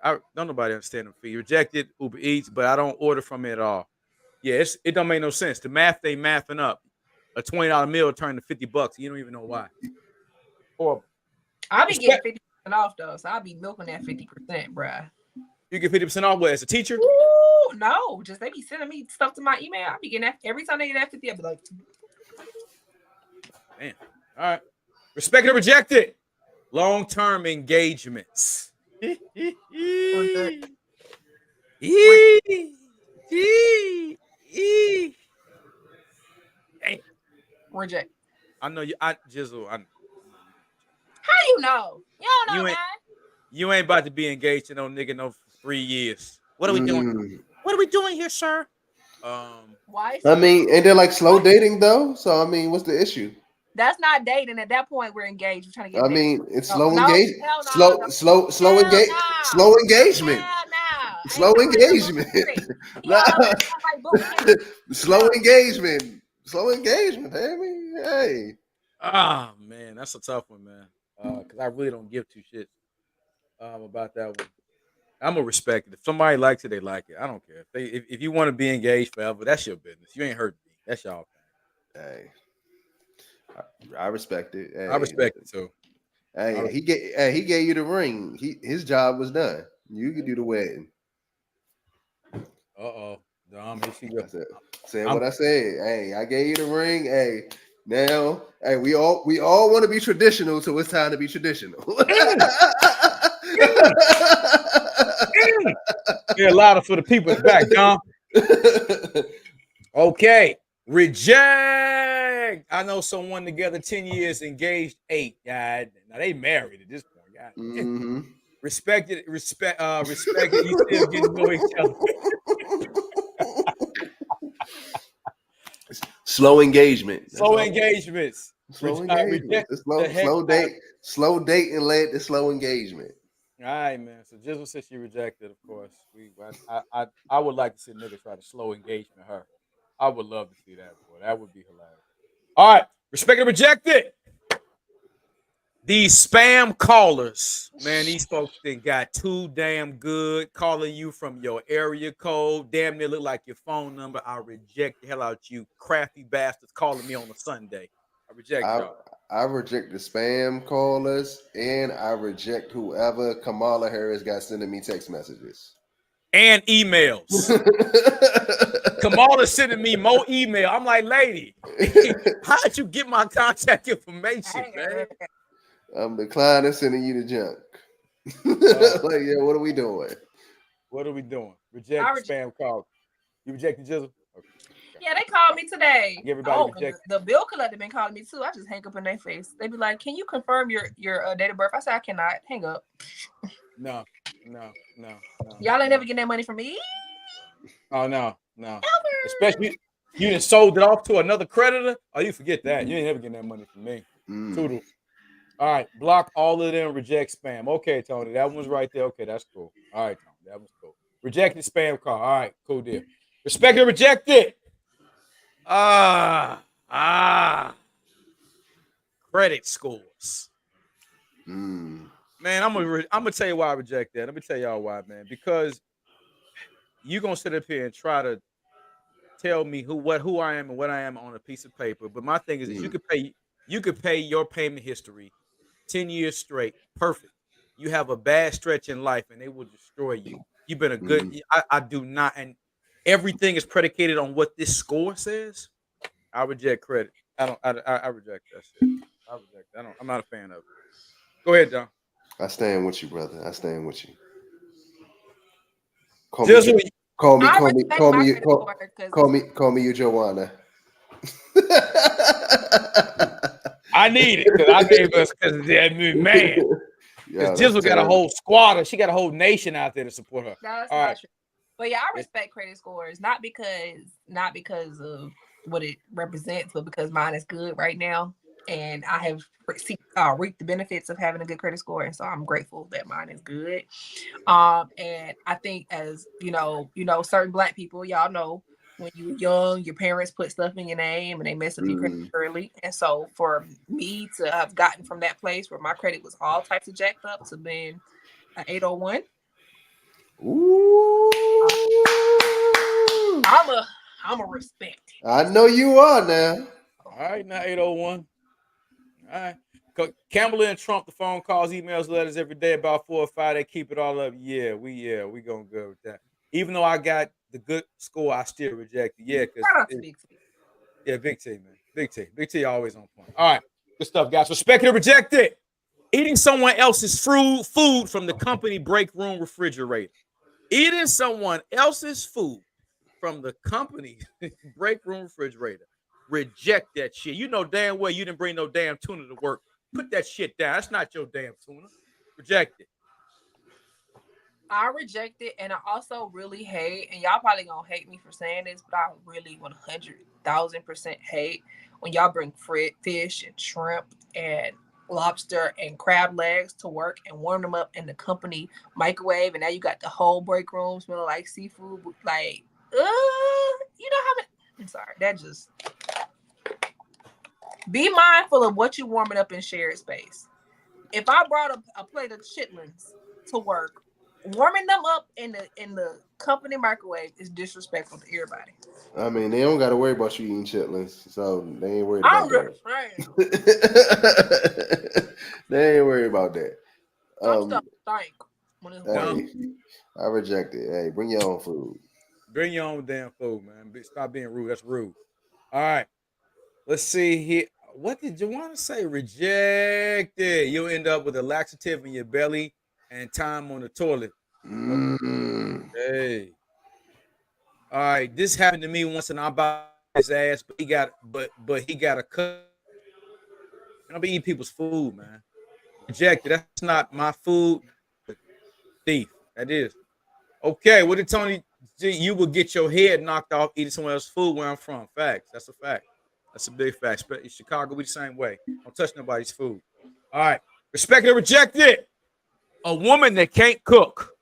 I don't nobody understand the fee. Rejected Uber Eats, but I don't order from it at all. Yeah, it don't make no sense. The math ain't mathing up. A $20 meal turned to $50. You don't even know why. Or I'll be getting 50% off though, so I'll be milking that 50%, bruh. You get 50% off what, as a teacher? Ooh, no, just they be sending me stuff to my email. I'll be getting that every time they get that 50. I'll be like, man. All right. Respect or reject it. Long-term engagements. Reject. I know you. Jizzle. I know How you know? You don't know, man. You ain't about to be engaged to no nigga for 3 years. What are we doing? What are we doing here, sir? Why? I mean, ain't there like slow dating though? So I mean, what's the issue? That's not dating. At that point, we're engaged. We're trying to get. I mean, it's slow engagement. Slow engagement. Slow engagement. Slow engagement. Slow engagement. Hey. Ah, man, that's a tough one, man. Because I really don't give two shits about that one. I'm gonna respect it. If somebody likes it, they like it. I don't care. If you want to be engaged forever, that's your business. You ain't hurt me. That's y'all thing. Hey, I respect it. Hey, I respect it too. Hey, he gave you the ring. His job was done. You could do the wedding. Dom, said what I said. Hey, I gave you the ring. Hey, now, hey, we all want to be traditional, so it's time to be traditional. Yeah, louder for the people in the back, Dom. Okay, reject. I know someone together 10 years, engaged 8. God, now they married at this point. God, respect it. You still get to know each other. Slow engagement. Slow engagements. Slow date and led to slow engagement. All right, man. So Jizzle said she rejected, of course. I would like to see a nigga try to slow engagement her. I would love to see that, boy. That would be hilarious. All right, respect and reject it. These spam callers, man, these folks think got too damn good, calling you from your area code. Damn near look like your phone number. I reject the hell out you, crafty bastards calling me on a Sunday. I reject y'all. I reject the spam callers, and I reject whoever Kamala Harris got sending me text messages. and emails. Kamala sending me more email. I'm like, lady, how did you get my contact information, man? I'm declining sending you the junk. Like, yeah, what are we doing? What are we doing? Reject the spam call. You rejected Jizzle? Okay. Yeah, they called me today. Everybody the bill collector been calling me too. I just hang up in their face. They be like, "Can you confirm your date of birth?" I said, "I cannot." Hang up. No. Y'all ain't never getting that money from me. Oh no. Especially you done sold it off to another creditor. Oh, you forget that. You ain't never getting that money from me. Toodle. All right, block all of them. Reject spam. Okay, Tony, that one's right there. Okay, that's cool. All right, Tony, that was cool. Rejected spam call. All right, cool deal. Respect and reject it. Credit scores. Man, I'm gonna tell you why I reject that. Let me tell y'all why, man. Because you're gonna sit up here and try to tell me who I am and what I am on a piece of paper. But my thing is you could pay your payment history 10 years straight. Perfect. You have a bad stretch in life and they will destroy you. You've been a good. I do not, and everything is predicated on what this score says. I reject credit. I reject that shit. I reject that. I'm not a fan of it. Go ahead, John. I stand with you, brother. I stand with you. Call me you Joanna. I need it because I gave us because man. Because Jizzle got a whole squad. She got a whole nation out there to support her. That's not true. But yeah, I respect credit scores, not because of what it represents, but because mine is good right now, and I have reaped the benefits of having a good credit score, and so I'm grateful that mine is good. And I think, as you know, certain Black people, y'all know, when you were young, your parents put stuff in your name and they mess up your credit early. And so for me to have gotten from that place where my credit was all types of jacked up to being an 801. Ooh. I'm a respect. I know you are now. All right, now 801. All right. Campbell and Trump, the phone calls, emails, letters every day, about 4 or 5. They keep it all up. Yeah, we going good with that. Even though I got the good score, I still reject it. Yeah, because Big T, man. Big T always on point. All right, good stuff, guys. Respect it or reject it. Eating someone else's food from the company break room refrigerator. Eating someone else's food from the company break room refrigerator. Reject that shit. You know damn well you didn't bring no damn tuna to work. Put that shit down. That's not your damn tuna. Reject it. I reject it, and I also really hate, and y'all probably gonna hate me for saying this, but I really 100,000% hate when y'all bring fish and shrimp and lobster and crab legs to work and warm them up in the company microwave, and now you got the whole break room smelling like seafood. Like, you know how many? I'm sorry, that just. Be mindful of what you're warming up in shared space. If I brought a plate of chitlins to work, warming them up in the company microwave is disrespectful to everybody. I mean, they don't got to worry about you eating chitlins, so they ain't worried about that. They ain't worried about that. I reject it. Hey, bring your own food. Bring your own damn food, man. Stop being rude. That's rude. All right. Let's see here. What did you want to say? Reject it. You'll end up with a laxative in your belly and time on the toilet. Hey. All right. This happened to me once, and I bought his ass, but he got a cut. I'll be eating people's food, man. Reject it. That's not my food. Thief. That is. Okay. What did Tony G? You will get your head knocked off eating someone else's food where I'm from. Facts. That's a fact. That's a big fact. In Chicago, we the same way. Don't touch nobody's food. All right. Respect it or reject it. A woman that can't cook.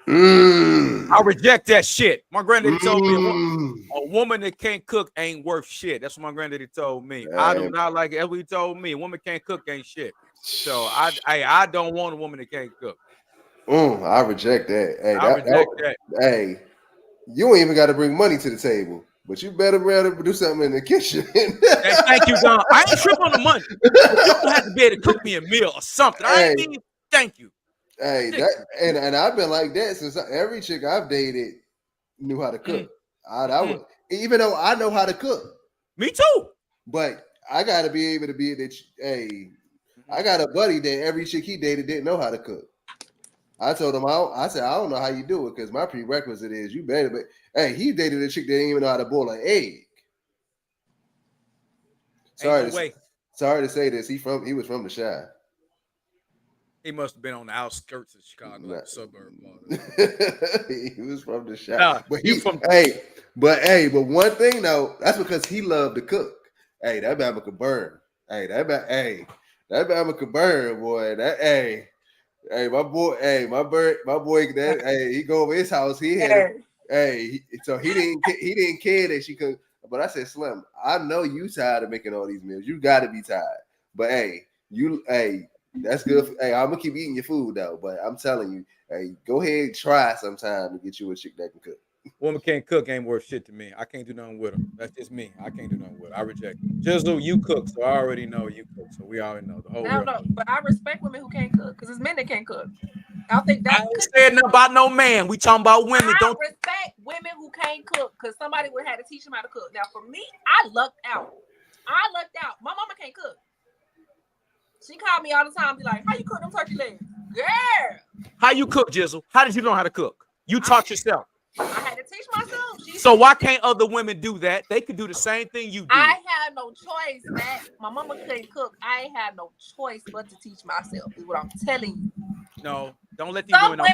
I reject that shit. My granddaddy told me a woman that can't cook ain't worth shit. That's what my granddaddy told me. I do not like it. That's what he told me. A woman can't cook ain't shit. So I don't want a woman that can't cook. I reject that. Hey, I reject that. Hey, you ain't even got to bring money to the table. But you better do something in the kitchen. Hey, thank you, Don. I ain't tripping on the money. You don't have to be able to cook me a meal or something. I ain't mean, thank you. Hey, that and I've been like that since every chick I've dated knew how to cook. Even though I know how to cook. Me too. But I gotta be able to be that. Hey, I got a buddy that every chick he dated didn't know how to cook. I told him, I said, I don't know how you do it because my prerequisite is you better. But hey, he dated a chick that didn't even know how to boil an egg. Sorry to say this. He was from the Chi. He must have been on the outskirts of Chicago, like the suburb. He was from the Chi. Nah, but one thing though, that's because he loved to cook. Hey, that Bama could burn. That Bama could burn, boy. My boy, he go over his house. He didn't care that she could. But I said, Slim, I know you tired of making all these meals. You got to be tired. But that's good. I'm gonna keep eating your food though. But I'm telling you, go ahead, try sometime to get you a chick that can cook. Woman can't cook ain't worth shit to me. I can't do nothing with her. That's just me. I can't do nothing with her. I reject it. Jizzle, you cook, so I already know you cook. So we already know the whole world. No, but I respect women who can't cook because it's men that can't cook. I think that I ain't said nothing about no man. We talking about women. I respect women who can't cook because somebody would have to teach them how to cook. Now, for me, I lucked out. My mama can't cook. She called me all the time, be like, "How you cook them turkey legs?" Yeah. How you cook, Jizzle? How did you know how to cook? You taught yourself. I had to teach myself. So why can't other women do that? They could do the same thing you do. I had no choice, man. My mama couldn't cook. I ain't had no choice but to teach myself. Is what I'm telling you. No, don't let these women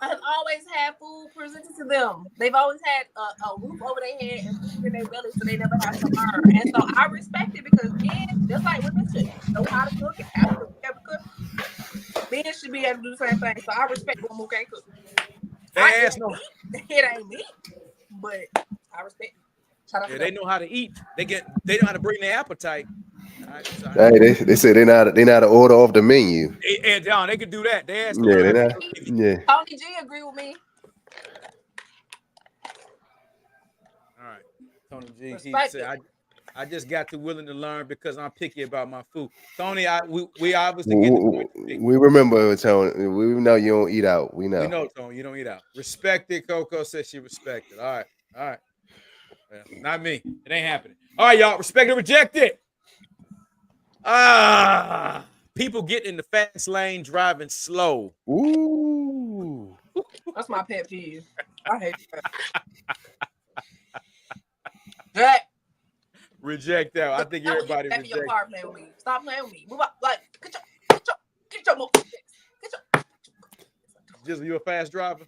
have always had food presented to them. They've always had a roof over their head and food in their belly, so they never have to learn. And so I respect it because men, just like women, should know how to cook and have to cook. Men should be able to do the same thing. So I respect women who can't cook. It ain't me, but I respect it. Yeah, they know how to eat. They know how to bring their appetite. Hey, they say they know how to order off the menu. And John, they could do that. They asked Tami G agree with me. All right, Tony G. He said, I just got to willing to learn because I'm picky about my food. Tony, we obviously get the point. We remember, Tony. We know you don't eat out. We know. We know, Tony, you don't eat out. Respect it. Coco says she respected. All right. Well, not me. It ain't happening. All right, y'all. Respect it, reject it. People get in the fast lane driving slow. Ooh. That's my pet peeve. I hate that. Reject that. I think everybody rejects. Your car playing with me. Stop playing with me. Move up. Like, get your move. Just you a fast driver?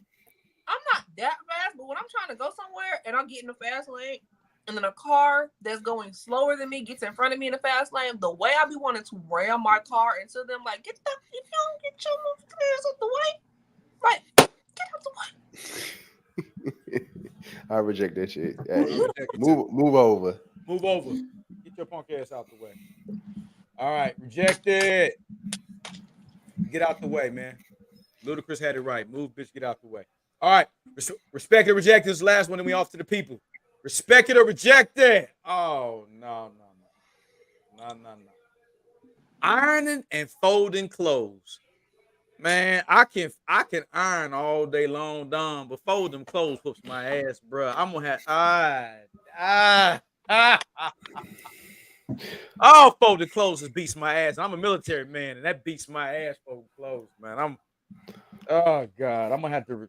I'm not that fast, but when I'm trying to go somewhere and I'm getting the fast lane, and then a car that's going slower than me gets in front of me in the fast lane, the way I be wanting to ram my car into them, like, if you don't get your ass out the way, like, get out the way. I reject that shit. Hey, move over. Move over. Get your punk ass out the way. All right, reject it. Get out the way, man. Ludacris had it right. Move, bitch, get out the way. All right, respect it, reject this last one, and we off to the people. Respect it or reject it. Oh, no. Ironing and folding clothes. Man, I can iron all day long, Dom, but folding clothes whoops my ass, bro. I'm gonna have oh, folding clothes beats my ass. I'm a military man, and that beats my ass. Folding clothes, man. Oh God, I'm gonna have to.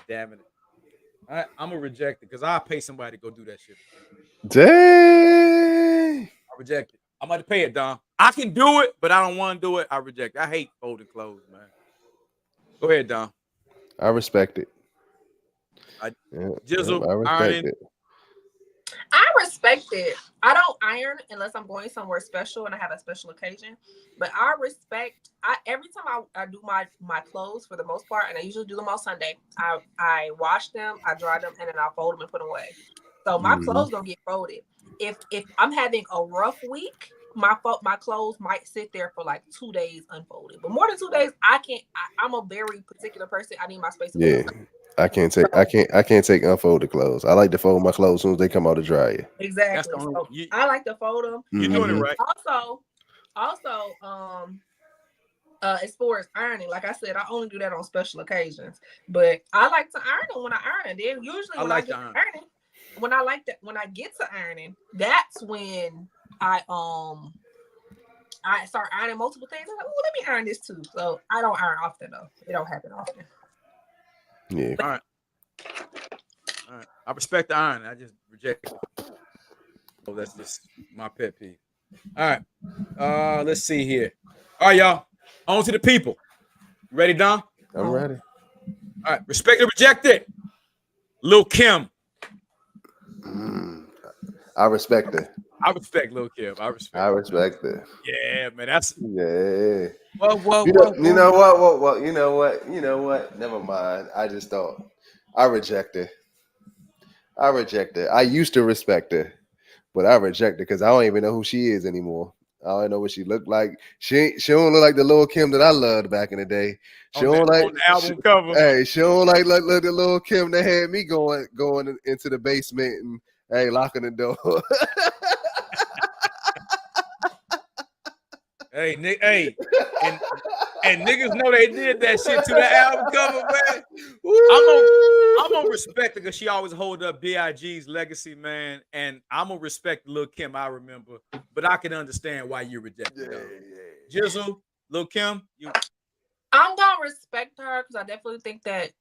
Damn it. I'm gonna reject it because I'll pay somebody to go do that shit. Dang. I reject it. I'm gonna pay it, Dom. I can do it, but I don't want to do it. I reject it. I hate folding clothes, man. Go ahead, Dom. I respect it. Jizzle, I respect it. I respect it. I don't iron unless I'm going somewhere special and I have a special occasion. But I respect. Every time I do my clothes for the most part, and I usually do them on Sunday. I wash them, I dry them, and then I fold them and put them away. So my clothes don't get folded. If I'm having a rough week, my clothes might sit there for like 2 days unfolded. But more than 2 days, I can't. I'm a very particular person. I need my space. Yeah. I can't take unfolded clothes. I like to fold my clothes as soon as they come out of the dryer. Exactly. I like to fold them. You're doing it right. Also, As far as ironing, like I said, I only do that on special occasions. But I like to iron them when I iron. Then usually when I get to ironing, when I get to ironing, that's when I start ironing multiple things. I'm like, oh, let me iron this too. So I don't iron often though. It don't happen often. Yeah. All right. I respect the iron. I just reject it. Oh, that's just my pet peeve. All right. Let's see here. All right, y'all. On to the people. You ready, Don? I'm ready. All right. Respect or reject it. Lil Kim. I respect it. I respect Lil Kim. I respect it. Yeah, man. That's yeah. Well, you know what? You know what? Never mind. I just thought I reject it. I used to respect her, but I reject her because I don't even know who she is anymore. I don't know what she looked like. She don't look like the Lil Kim that I loved back in the day. She don't like on the album cover. Hey, she don't like the Lil Kim that had me going into the basement and locking the door. Hey, and niggas know they did that shit to the album cover, man. I'm gonna respect her because she always hold up B.I.G.'s legacy, man. And I'm gonna respect Lil Kim. I remember, but I can understand why you reject it. Jizzle, Lil Kim, I'm gonna respect her because I definitely think that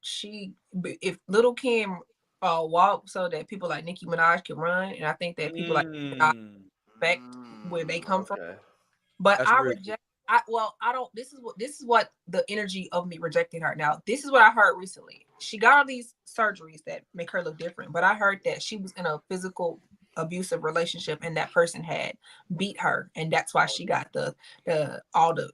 if Lil Kim walk so that people like Nicki Minaj can run, and I think that people like respect where they come from. But that's I reject. I don't. This is what the energy of me rejecting her. Now, this is what I heard recently. She got all these surgeries that make her look different, but I heard that she was in a physical abusive relationship and that person had beat her, and that's why she got all the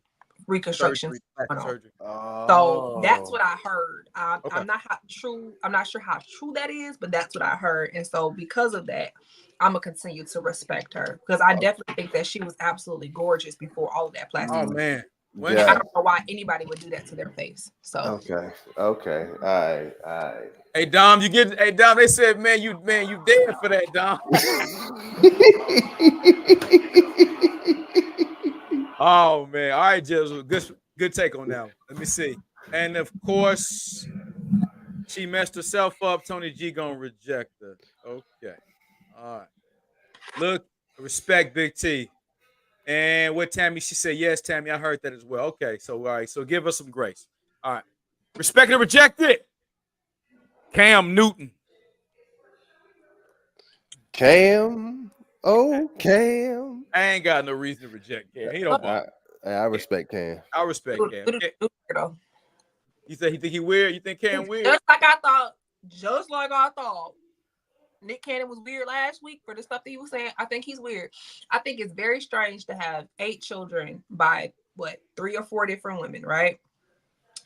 reconstruction. So that's what I heard. I'm not sure how true that is, but that's what I heard. And so because of that, I'm gonna continue to respect her because I definitely think that she was absolutely gorgeous before all of that plastic. Oh man, I don't know why anybody would do that to their face. So okay, all right. Hey Dom, Dom. They said, man, you dead for that, Dom. Oh man, all right, Jizzle. Good take on that one. Let me see. And of course, she messed herself up. Tony G gonna reject her. Okay. All right. Look, respect Big T. And with Tammy, she said, yes, Tammy, I heard that as well. Okay, so all right, so give us some grace. All right. Respect and reject it. Cam Newton. Cam. Oh, Cam. I ain't got no reason to reject Cam. He don't bother. I respect Cam. I respect Cam. You think he weird? You think Cam weird? Just like I thought. Nick Cannon was weird last week for the stuff that he was saying. I think he's weird. I think it's very strange to have 8 children by 3 or 4 different women, right?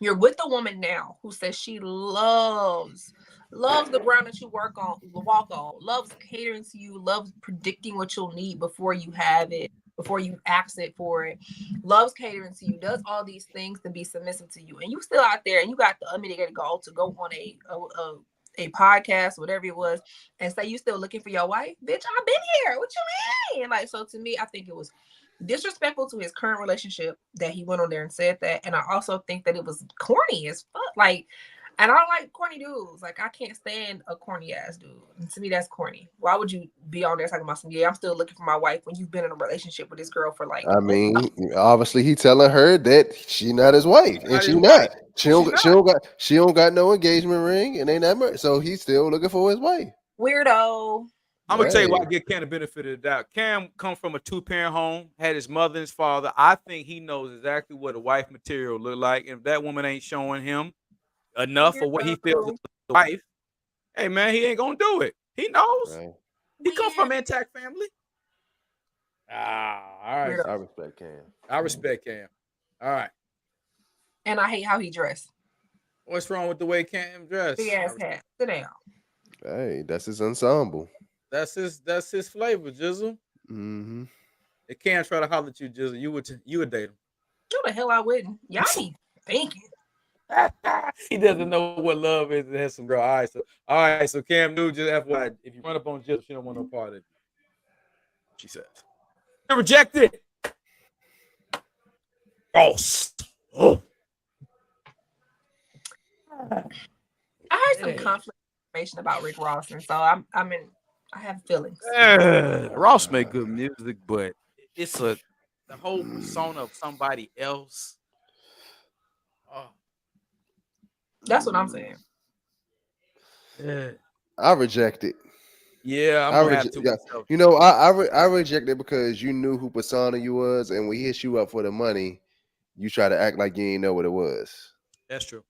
You're with a woman now who says she loves the ground that you walk on, loves catering to you, loves predicting what you'll need before you have it, before you ask it for it, loves catering to you, does all these things to be submissive to you. And you still out there and you got the unmitigated goal to go on a podcast, whatever it was, and say you still looking for your wife. Bitch, I've been here. What you mean? Like, so to me, I think it was disrespectful to his current relationship that he went on there and said that. And I also think that it was corny as fuck. Like, and I don't like corny dudes. Like, I can't stand a corny ass dude. And to me, that's corny. Why would you be on there talking about some, I'm still looking for my wife when you've been in a relationship with this girl for like, I mean, obviously he telling her that she not his wife, and she not. She don't got no engagement ring, and ain't that much. So he's still looking for his wife. Weirdo. I'm gonna tell you why I give Cam the benefit of the doubt. Cam come from a 2-parent home, had his mother and his father. I think he knows exactly what a wife material look like. And if that woman ain't showing him enough for what he feels is a wife, hey man, he ain't gonna do it. He knows. Right. He come from an intact family. All right. I respect Cam. I respect Cam. All right. And I hate how he dressed. What's wrong with the way Cam dressed? Big ass hat. Sit down. Hey, that's his ensemble. That's his flavor, Jizzle. Mm-hmm. If Cam try to holler at you, Jizzle, you would date him. No, the hell I wouldn't. Y'all be thinking. He doesn't know what love is. It has some girl eyes. All right, so Cam Newton, just FYI, if you run up on Jill, she don't want no part of it. She says. Rejected. False. Oh. I heard some conflict information about Rick Ross, and so I have feelings. Ross made good music, but it's the whole persona of somebody else. Oh. That's what I'm saying. Yeah. I reject it. Yeah, I'm I gonna have reject. to Yeah. myself. You know, I reject it because you knew who persona you was, and when he hit you up for the money, you try to act like you ain't know what it was. That's true.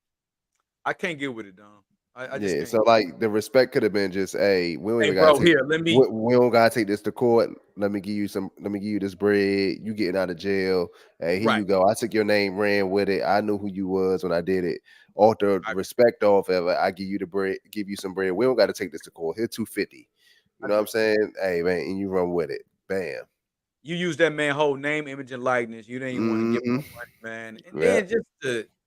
I can't get with it, Dom. I just Yeah. can't. So like the respect could have been just, hey, we don't Hey, even bro, gotta take. here, let me. We don't gotta take this to court. Let me give you some. Let me give you this bread. You getting out of jail. Hey, here Right. you go. I took your name, ran with it. I knew who you was when I did it. Off the I, respect off of it, I give you the bread. Give you some bread. We don't got to take this to court. Here, $250. You know what I'm saying? Hey man, and you run with it. Bam. You use that man whole name, image, and likeness. You didn't even want to give him Mm-hmm. no money, man. And Yeah. then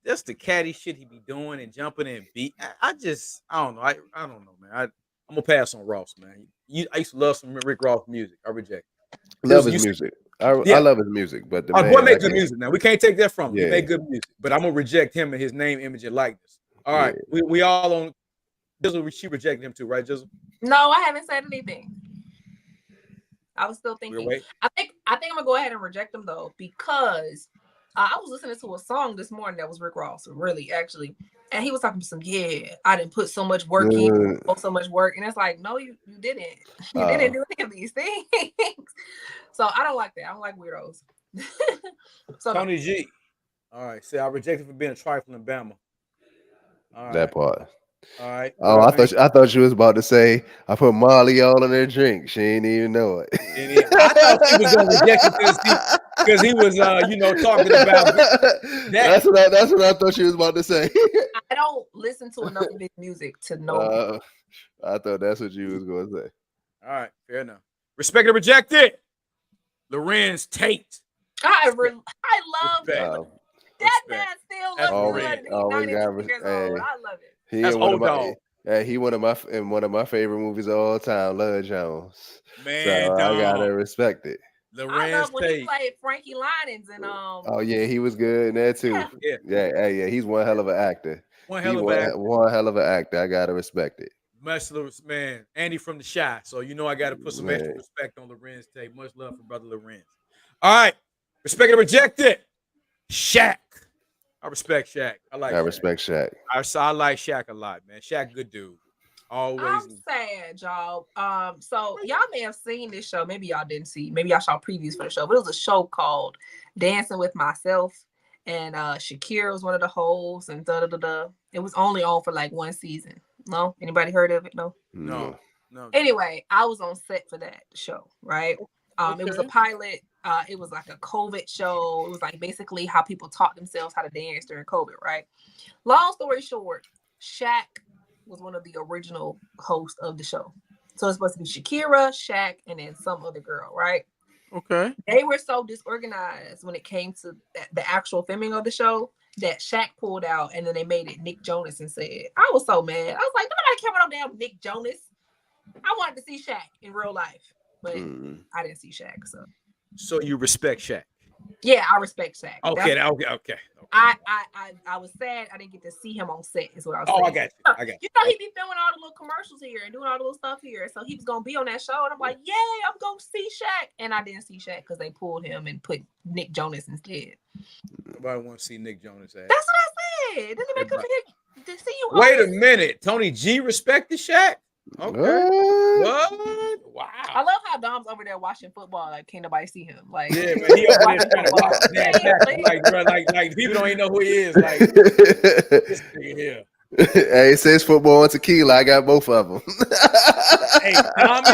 just the catty shit he be doing and jumping and beat. I don't know. I don't know, man. I'm gonna pass on Ross, man. I used to love some Rick Ross music. I reject it. Love his You said, music. I yeah. love his music, but the Our boy man, I make good can't. music now. We can't take that from him. He Yeah, made good music, but I'm gonna reject him and his name, image, and likeness. All yeah. right, we all on. Jizzle, she rejected him too, right, Jizzle? No, I haven't said anything. I was still thinking. Wait. I think I'm gonna go ahead and reject him though, because I was listening to a song this morning that was Rick Ross, really, actually, and he was talking to some, I didn't put so much work in, so much work, and it's like, no, you didn't. You didn't do any of these things. So I don't like that. I don't like weirdos. So Tami G. All right, say I rejected for being a trifling Bama. All right. That part. All right. Oh, I thought you was about to say I put Molly all in her drink. She ain't even know it. I thought she was gonna reject it because he was talking about that. That's what I thought she was about to say. I don't listen to enough of his music to know. I thought that's what you was gonna say. All right, fair enough. Respect or reject it. Lorenz Tate. I love Respect. that man still looks good. He's 92 years old. I love it. That's old dog. He one of my favorite movies of all time, Love Jones. Man, so I gotta respect it. I love when he played Frankie Linens and Oh yeah, he was good in there too. Yeah. He's one hell of an actor. One hell of an actor. I gotta respect it. Much love, man. Andy from the Shy. So I gotta put some extra respect on Lorenz Tate. Much love for brother Lorenz. All right. Respect or reject it. Shaq. I respect Shaq. I respect Shaq. I like Shaq a lot, man. Shaq, good dude. Always. I'm sad, y'all. So y'all may have seen this show. Maybe y'all didn't see. Maybe y'all saw previews for the show. But it was a show called Dancing with Myself, and Shakira was one of the hosts, and It was only on for like one season. No, anybody heard of it? No. Anyway, I was on set for that show, right? It was a pilot. It was like a COVID show. It was like basically how people taught themselves how to dance during COVID, right? Long story short, Shaq was one of the original hosts of the show. So it's supposed to be Shakira, Shaq, and then some other girl, right? Okay. They were so disorganized when it came to the actual filming of the show that Shaq pulled out, and then they made it Nick Jonas instead. I was so mad. I was like, nobody care about no damn Nick Jonas. I wanted to see Shaq in real life, but I didn't see Shaq. So you respect Shaq? Yeah, I respect Shaq. Okay. I was sad I didn't get to see him on set. Is what I was saying. I got you. You know, he be filming all the little commercials here and doing all the little stuff here. So he was gonna be on that show, and I'm like, yeah, I'm gonna see Shaq. And I didn't see Shaq because they pulled him and put Nick Jonas instead. Nobody want to see Nick Jonas. That's what I said. Didn't even come here to see you. Wait a minute, Tony G respected Shaq. Okay. What? Wow. I love how Dom's over there watching football. Like, can't nobody see him? Like, yeah, man, he over there trying to watch Shaq. Like people don't even know who he is. Like, this nigga here. Hey, it says football and tequila. I got both of them. Hey, Dom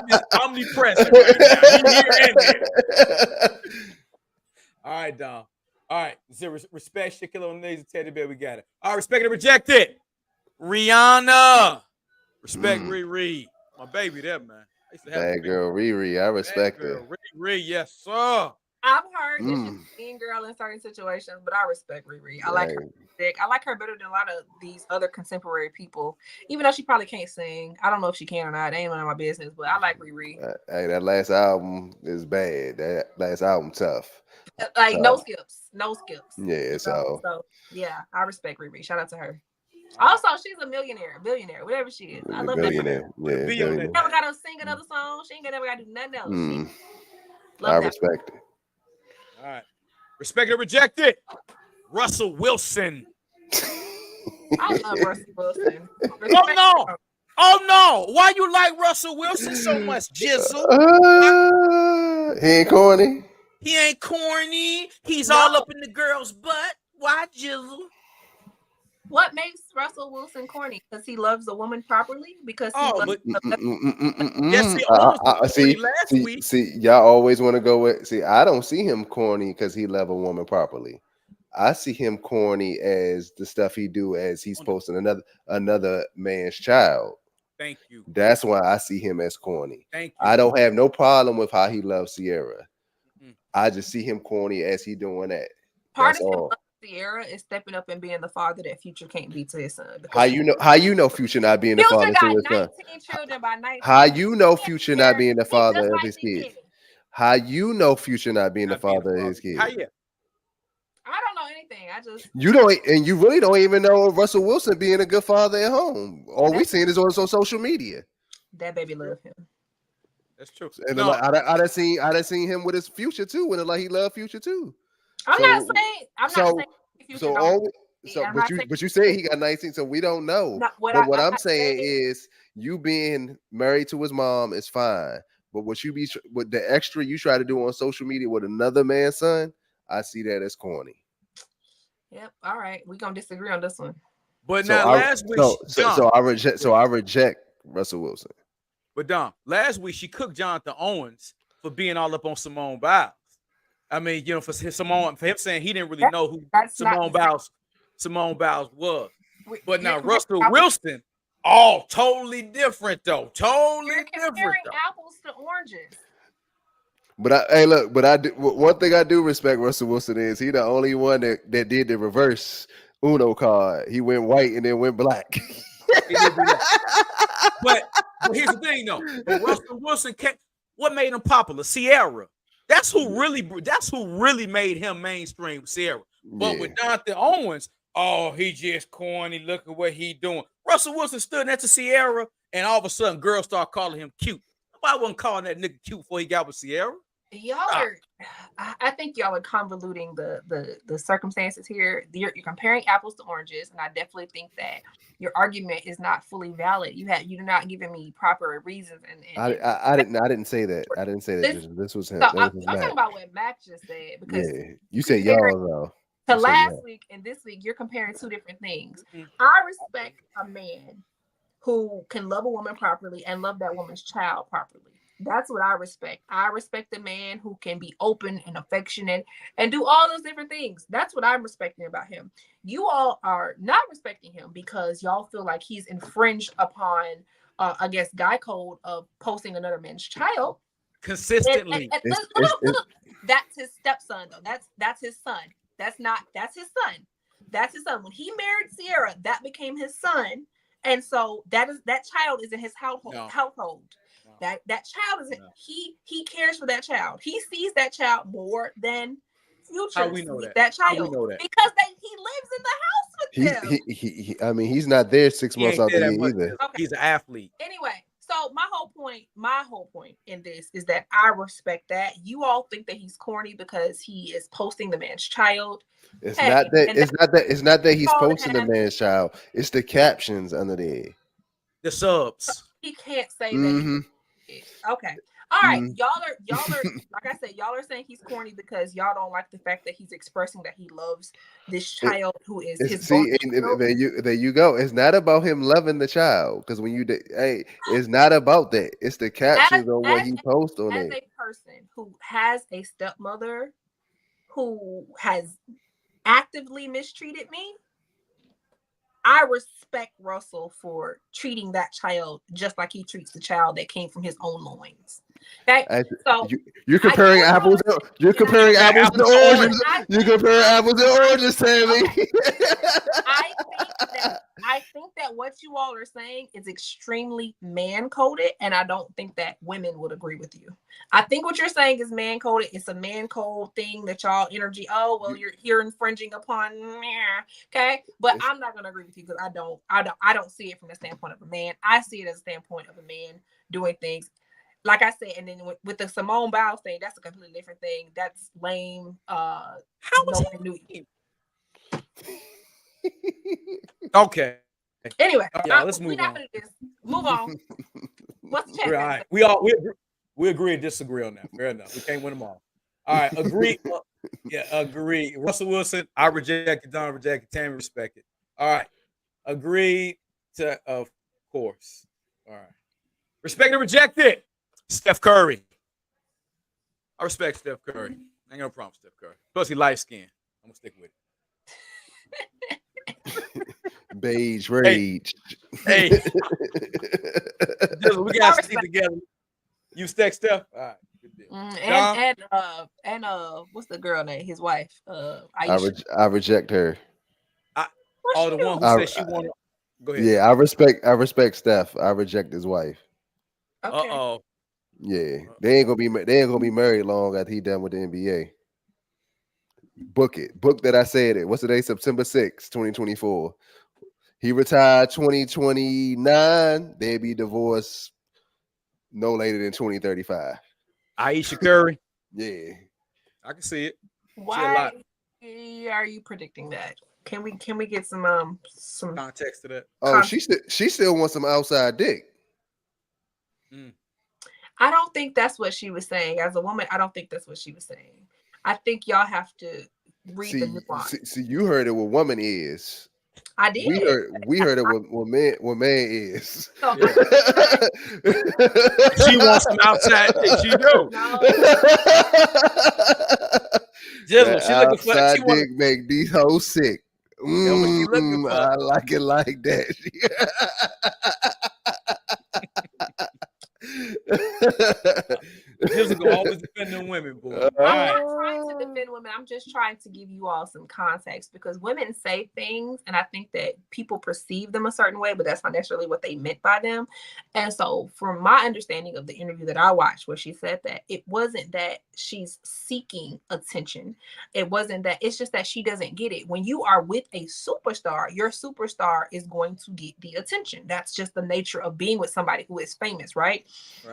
is omnipresent right now. He here and there. All right, Dom. All right. Respect Shaquille O'Neal's teddy bear. We got it. All right, respect it or reject it. Rihanna. Respect Riri. My baby there, man. I used to have that girl Riri. I respect her. Riri, yes, sir. I've heard that she's a mean girl in certain situations, but I respect Riri. I like her. music. I like her better than a lot of these other contemporary people, even though she probably can't sing. I don't know if she can or not. That ain't none of my business, but I like Riri. Hey, that last album is bad. That last album tough. Like no Tough. skips, no skips. Yeah, so So yeah, I respect Riri. Shout out to her. Also, she's a billionaire, whatever she is. I the love that. billionaire. Yeah, billionaire. Never got to sing another song. She ain't never got to do nothing else. I respect it. All right. Respect or reject it. Russell Wilson. I love Russell Wilson. Oh no! Why you like Russell Wilson so much, Jizzle? He ain't corny. He ain't corny. He's all up in the girl's butt. Why, Jizzle? What makes Russell Wilson corny? Because he loves a woman properly? Because he loves last week. See, y'all always want to go with. See, I don't see him corny because he love a woman properly. I see him corny as the stuff he do as he's posting another man's child. Thank you. That's why I see him as corny. Thank you. I don't have no problem with how he loves Sierra. I just see him corny as he doing that. Part of him Sierra is stepping up and being the father that Future can't be to his son. How you know Future not being the father to his son? 19 children by 19. How you know Future not being the father of his kids? How you know Future not being the father of his kids? How you? I don't know anything. I just you don't, and you really don't even know Russell Wilson being a good father at home. All we seen is on social media. That baby love him. That's true. And I done seen him with his Future too, and like he loved Future too. I'm not saying but you say he got 19, so we don't know. What I'm saying is you being married to his mom is fine, but with the extra you try to do on social media with another man's son, I see that as corny. Yep. All right, we're gonna disagree on this one. But now last week, I reject Russell Wilson. But Dom, last week she cooked Jonathan Owens for being all up on Simone Biles. I mean, for him saying he didn't really know who Simone Biles was. But now Russell Wilson, totally different though. Totally different. Apples to oranges. But one thing I do respect Russell Wilson is he the only one that did the reverse Uno card. He went white and then went black. But here's the thing though. When Russell Wilson what made him popular? Sierra. That's who really made him mainstream, Sierra. But with Jonathan Owens, he just corny. Look at what he doing. Russell Wilson stood next to Sierra, and all of a sudden, girls start calling him cute. Nobody wasn't calling that nigga cute before he got with Sierra. I think y'all are convoluting the circumstances here. You're comparing apples to oranges, and I definitely think that your argument is not fully valid. You're not giving me proper reasons. I didn't say that. I didn't say that. This was him. So I'm talking about what Mac just said because you said y'all though. To last week and this week, you're comparing two different things. I respect a man who can love a woman properly and love that woman's child properly. That's what I respect. I respect a man who can be open and affectionate and do all those different things. That's what I'm respecting about him. You all are not respecting him because y'all feel like he's infringed upon, guy code of posting another man's child consistently. That's his stepson, though. That's his son. That's his son. That's his son. When he married Sierra, that became his son, and so that child is in his household. No. That child is he cares for that child. He sees that child more than Future. How we know that child? How we know that? Because he lives in the house with them. He's not there 6 months out the year either. Okay. He's an athlete. Anyway, so my whole point in this is that I respect that. You all think that he's corny because he is posting the man's child. It's not that he's posting the man's child. It's the captions under there. The subs. He can't say that. Okay. All right. Y'all are like I said, y'all are saying he's corny because y'all don't like the fact that he's expressing that he loves this child who is his there you go. It's not about him loving the child because it's not about that. It's the captions on what he posts on it. As a person who has a stepmother who has actively mistreated me, I respect Russell for treating that child just like he treats the child that came from his own loins. Okay, so you're comparing apples. You're comparing apples to oranges. You're comparing apples to oranges, Tammy. I think that what you all are saying is extremely man-coded, and I don't think that women would agree with you. I think what you're saying is man-coded. It's a man-code thing that y'all energy. Oh, well, you're infringing upon. Okay, but I'm not gonna agree with you because I don't see it from the standpoint of a man. I see it as a standpoint of a man doing things. Like I said, and then with the Simone Biles thing, that's a completely different thing. That's lame. How was no one knew you. Okay. Anyway, let's move on. Move on. What's the chat? Right. We agree and disagree on that. Fair enough. We can't win them all. All right. Agree. Agree. Russell Wilson, I rejected. Don rejected. Tammy respected. All right. Agree to, of course. All right. Respect and reject it. Steph Curry. I respect Steph Curry. I ain't no problem with Steph Curry. Plus, he light skinned. I'm gonna stick with it. Beige rage. Hey. We gotta stick together. You stack Steph? All right. Good deal. And what's the girl name? His wife. Aisha. I reject her. The one who said she wanted. Go ahead. Yeah, I respect Steph. I reject his wife. Okay. Yeah, they ain't gonna be married long after he done with the NBA. Book it. Book that I said it. What's the day? September 6th, 2024. He retired 2029. They'll be divorced no later than 2035. Aisha Curry. Yeah. I can see it. Why are you predicting that? Can we get some context to that? Oh, she still wants some outside dick. I don't think that's what she was saying. As a woman, I don't think that's what she was saying. I think y'all have to read the nuance. See, you heard it what woman is. I did. We heard it what man is. So she wants some outside dick. She do. No. Jizzle, she looking for outside dick make these hoes sick. I like it like that. Jizzle gonna always defend them women, boy. I'm not trying to defend women. I'm just trying to give you all some context because women say things, and I think that people perceive them a certain way, but that's not necessarily what they meant by them. And so, from my understanding of the interview that I watched, where she said that it wasn't that she's seeking attention, it wasn't that. It's just that she doesn't get it. When you are with a superstar, your superstar is going to get the attention. That's just the nature of being with somebody who is famous, right?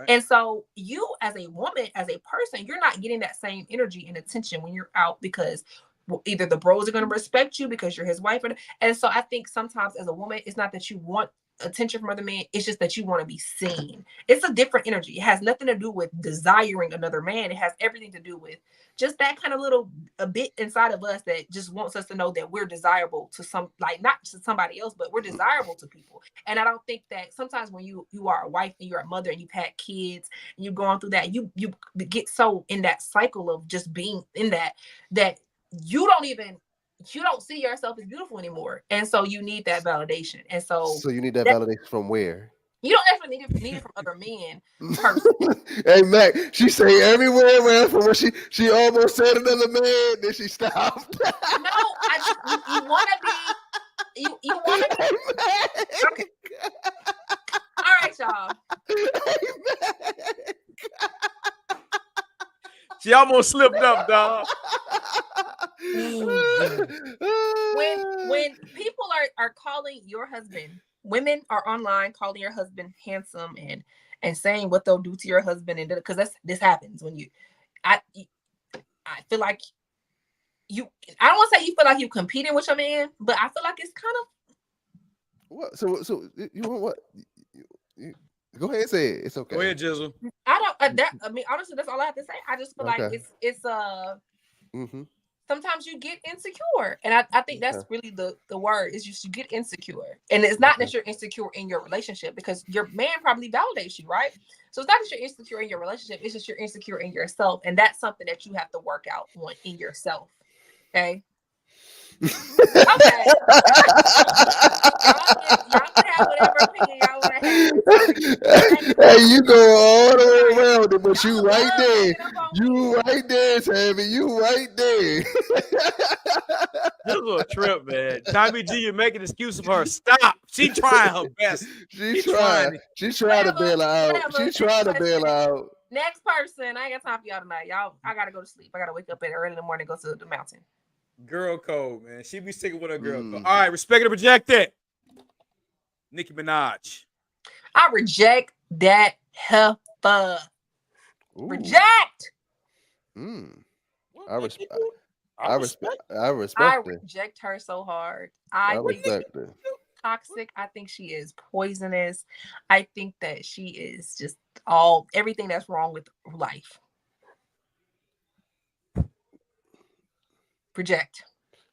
And so, you as a woman, as a person, you're not getting that same energy and attention when you're out because either the bros are going to respect you because you're his wife. And so I think sometimes as a woman, it's not that you want attention from other men. It's just that you want to be seen. It's a different energy. It has nothing to do with desiring another man. It has everything to do with just that kind of a bit inside of us that just wants us to know that we're desirable to not to somebody else, but we're desirable to people. And I don't think that sometimes when you are a wife and you're a mother and you've had kids and you're going through that, you get so in that cycle of just being in that you don't see yourself as beautiful anymore. And so you need that validation. And so you need that validation from where? You don't actually need it from other men. Hey, Mac, she say everywhere, man, from when she almost said another man, then she stopped. No, you want to be, you want to be. Okay. All right, y'all. She almost slipped up, dog. When people are calling your husband, women are online calling your husband handsome and saying what they'll do to your husband, and because this happens when I feel like I don't want to say you feel like you competing with your man, but I feel like it's kind of what. So you want what? Go ahead and say it. It's okay. Go ahead, Jizzle. Honestly, that's all I have to say. I just feel like it's sometimes you get insecure, and I think that's really the word is just you get insecure, and it's not that you're insecure in your relationship because your man probably validates you, right? So it's not that you're insecure in your relationship; it's just you're insecure in yourself, and that's something that you have to work out on in yourself. Okay. Okay. Y'all can whatever opinion y'all want to have. Hey, you go all the way around it, but Y'all you right love there. ganging up on me. You right there, Tammy. You right there. This was a trip, man. Tami G, you're making excuses for her. Stop. She trying her best. She trying. She trying to bail her out. She trying to bail her out. Next person. I ain't got time for y'all tonight. Y'all, I gotta go to sleep. I gotta wake up early in the morning and go to the mountain. Girl code, man. She be sticking with her girl code. All right, respect it or reject it. Nicki Minaj. I reject that heifer. Reject. I respect. I I respect her. reject her so hard. I respect her. Toxic. I think she is poisonous. I think that she is just everything that's wrong with life. Reject.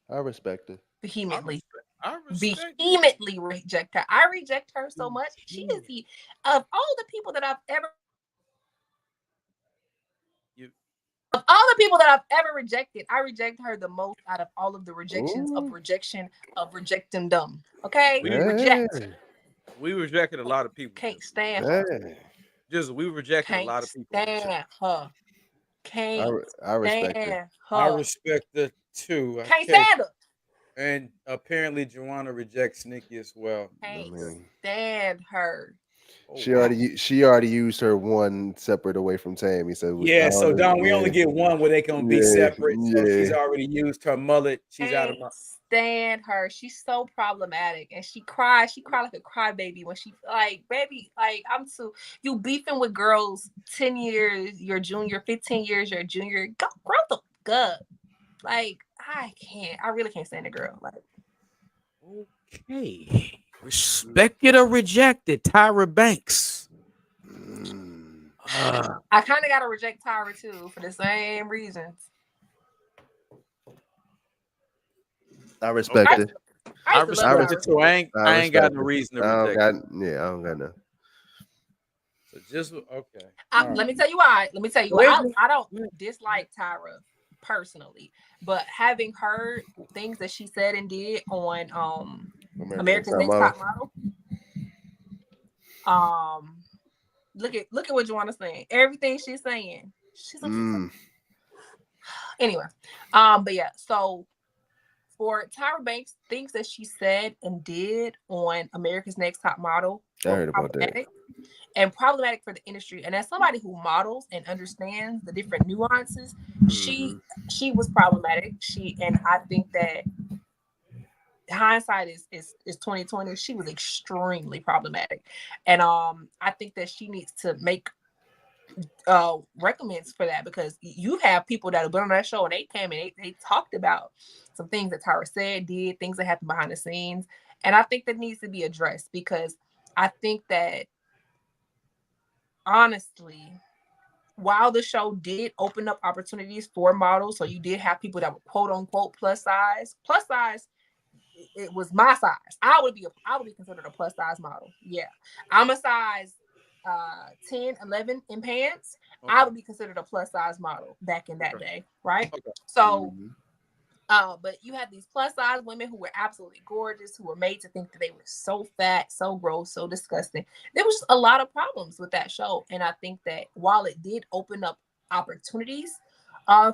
I respect her. Vehemently. I vehemently reject her. I reject her so much. She is of all the people that I've ever rejected, I reject her the most out of all of the rejections of rejectendom. Okay? We rejected a lot of people. Can't stand her. We rejected a lot of people. Stand her. I respect her. I respect her too. Can't stand her. And apparently Joanna rejects Nicki as well. Can't stand her. She already used her one separate away from Tammy. So so Don, we only get one where they can be separate. So she's already used her mullet. She's out of my stand her. She's so problematic, and she cries. She cried like a crybaby when she baby, I'm too. You beefing with girls 10 years, your junior, 15 years, your junior. Go grow the gut. I can't. I really can't stand the girl. Okay. Respect it or reject it, Tyra Banks. I kind of got to reject Tyra too for the same reasons. I respect it. I respect it too. I ain't got no reason to reject it. I don't got no. So just okay. Let me tell you why. I don't dislike Tyra personally, but having heard things that she said and did on America's Next Top Model, look at what Joanna's saying. Everything she's saying, she's anyway. But yeah, so for Tyra Banks, things that she said and did on America's Next Top Model, I heard about that. And problematic for the industry. And as somebody who models and understands the different nuances, she was problematic. And I think that hindsight is 2020. She was extremely problematic. And I think that she needs to make recommends for that, because you have people that have been on that show and they came and they talked about some things that Tyra said, did, things that happened behind the scenes. And I think that needs to be addressed, because I think that honestly, while the show did open up opportunities for models, so you did have people that were quote unquote plus size, it was my size. I would be considered a plus size model. Yeah, I'm a size 10, 11 in pants. Okay. I would be considered a plus size model back in that day, right? Okay. So but you had these plus size women who were absolutely gorgeous, who were made to think that they were so fat, so gross, so disgusting. There was just a lot of problems with that show. And I think that while it did open up opportunities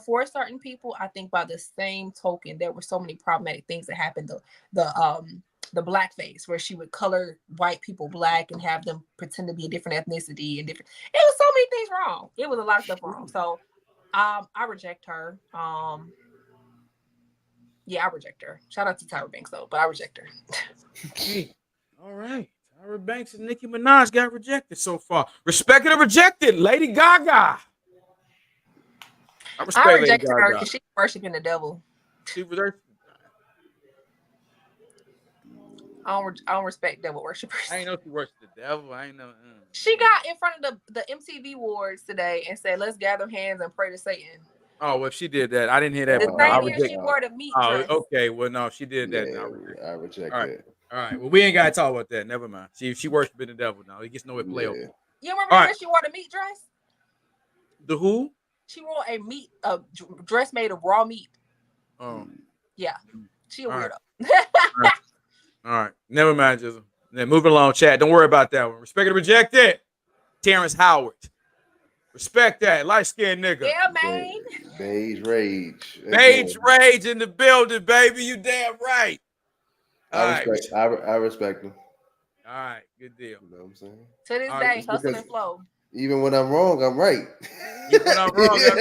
for certain people, I think by the same token, there were so many problematic things that happened. The blackface, where she would color white people black and have them pretend to be a different ethnicity and different. It was so many things wrong. It was a lot of stuff wrong. So I reject her. Yeah, I reject her. Shout out to Tyra Banks though, but I reject her. All right. Tyra Banks and Nicki Minaj got rejected so far. Respect it or reject it, Lady Gaga. I reject her because she's worshiping the devil. I don't respect devil worshipers. I ain't know she worshipped the devil. I ain't know. She got in front of the MTV Awards today and said, "Let's gather hands and pray to Satan." Oh, well, if she did that, I didn't hear that. The same year she wore the meat dress. Okay. Well, no, she did that. I reject that. All right. Well, we ain't got to talk about that. Never mind. She worshiping the devil now. He gets nowhere to play over. You remember when she wore the meat dress? The who? She wore a dress made of raw meat. Oh. Yeah. She a weirdo. All right. Never mind, Jizzle. Then moving along, chat. Don't worry about that one. Respect and reject it. Terrence Howard. Respect that. Light-skinned nigga. Yeah, man. Beige rage. Beige rage in the building, baby. You damn right. I respect him. All right, good deal. You know what I'm saying? To this day, hustle and flow. Even when I'm wrong, I'm right. Even when I'm wrong, I'm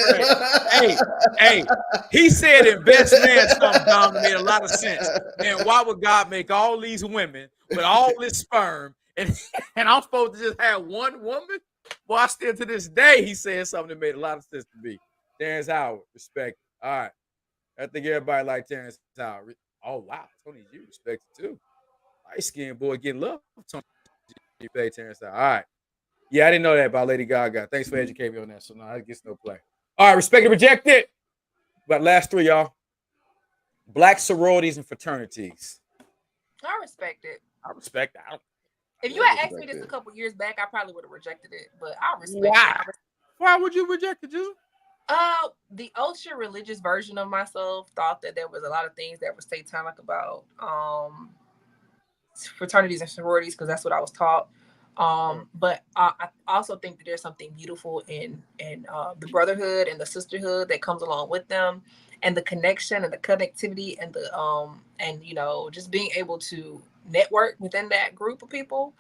right. Hey, he said invest man something dumb that made a lot of sense. Man, why would God make all these women with all this sperm and I'm supposed to just have one woman? Well, still to this day, he said something that made a lot of sense to me. Terrence Howard, respect. All right. I think everybody like Terrence Howard. Oh, wow. Tony G respect it too. Light-skinned boy getting love. Tony G, Terrence Howard. All right. Yeah, I didn't know that about Lady Gaga. Thanks for educating me on that. So no, I guess no play. All right, respect and reject it. But last three, y'all. Black sororities and fraternities. I respect it. I respect that. If you had asked me this a couple years back, I probably would have rejected it. But I respect it. Why would you reject it, Jill? The ultra religious version of myself thought that there was a lot of things that were satanic about fraternities and sororities because that's what I was taught. But I also think that there's something beautiful in the brotherhood and the sisterhood that comes along with them, and the connection and the connectivity and the and just being able to network within that group of people.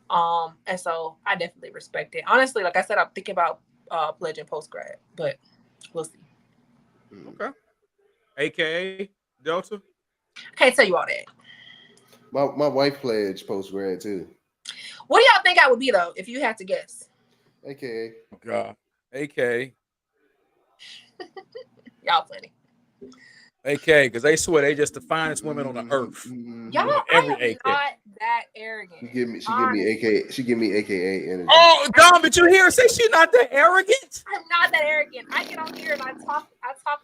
And so I definitely respect it. Honestly, like I said, I'm thinking about pledging post grad, but we'll see. Okay. AKA Delta. Can't tell you all that. My wife pledged post grad too. What do y'all think I would be though, if you had to guess? AKA. Oh, God. AKA. Y'all plenty. AKA, because they swear they just the finest women on the earth. Y'all, I am not that arrogant. She give me AKA energy. Oh, Dom, did you hear her say she's not that arrogant? I'm not that arrogant. I get on here and I talk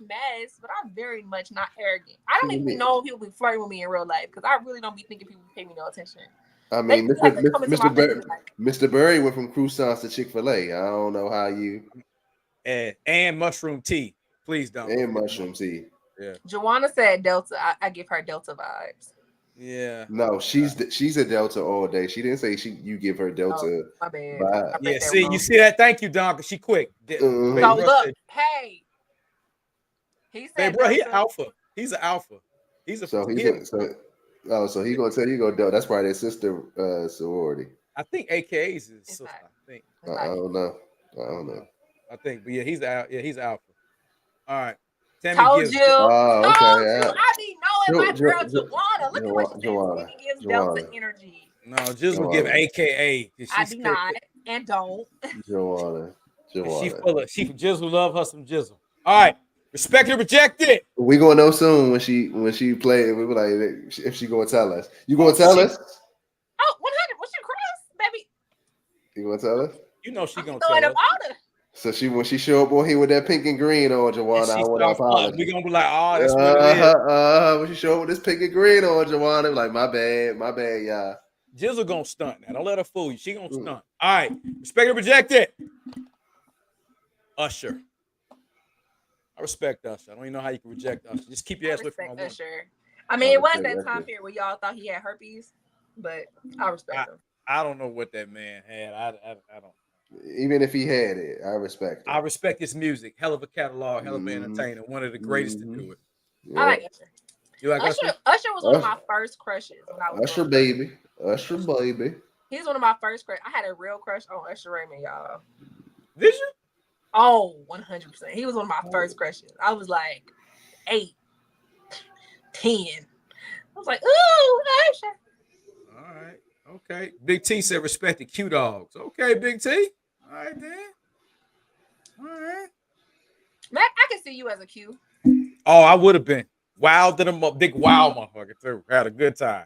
mess, but I'm very much not arrogant. I don't even know if people be flirting with me in real life because I really don't be thinking people pay me no attention. I mean, Mr. Berry went from croissants to Chick-fil-A. I don't know how you. And mushroom tea. Please don't. And mushroom tea. Yeah. Joanna said Delta. I give her Delta vibes. Yeah. No, she's a Delta all day. She didn't say you give her Delta. Oh, my bad. Vibe. Yeah, see, you see that? Thank you, Don, because she quick. So look, hey. He said, bro, he's alpha. He's an alpha. He's a so he's gonna tell you go Delta. That's probably their sister sorority. I think AKA is his sister. I think. I don't know. I think, but yeah, he's alpha. All right. Told you. Oh, okay. I be knowing my girl Joanna. Look at what she said. She gives Delta energy. No, Jizzle will give AKA. I do not and don't. Joanna. Jizzle love her some Jizzle. All right. Respect and reject it. We gonna know soon when she play. We were like, if she gonna tell us. You gonna tell us? Oh, 100. What's your cross, baby? You gonna tell us? You know she gonna tell us. So when she show up on here with that pink and green on, Joanna, I want to apologize. We gonna be like, oh, that's what it is. When she show up with this pink and green on, Joanna, like, my bad, y'all. Jizzle gonna stunt now. Don't let her fool you. She gonna stunt. All right. Respect and reject it. Usher. I respect Usher. I don't even know how you can reject Usher. Just keep your ass away from my Usher. I mean, it was that time period where y'all thought he had herpes, but I respect him. I don't know what that man had. I don't. Even if he had it, I respect him. I respect his music. Hell of a catalog. Hell of an entertainer. One of the greatest to do it. I like Usher. You like Usher? Usher was one of my first crushes when I was Usher baby. Usher baby. He's one of my first crush. I had a real crush on Usher Raymond, y'all. Did you? Oh, 100%. He was one of my first crushes. I was like 8, 10. I was like, ooh, Usher. All right. Okay. Big T said respect the Q dogs. Okay, Big T. All right, then. All right. Mac, I can see you as a Q. Oh, I would have been. Wild to the big wild motherfucker, too. Had a good time.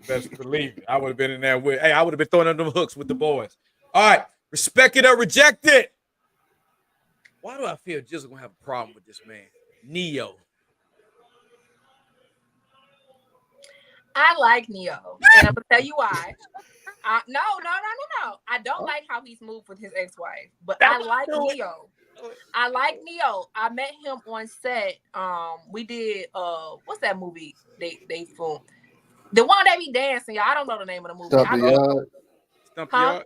Best believe it. I would have been in there with, I would have been throwing them hooks with the boys. All right. Respect it or reject it. Why do I feel Jizzle gonna have a problem with this man? Neo. I like Neo. And I'm gonna tell you why. No. I don't like how he's moved with his ex-wife, but I like Neo. I met him on set. We did what's that movie they filmed? The one that be dancing, y'all. I don't know the name of the movie. Stomp the Yard. Stump the Yard.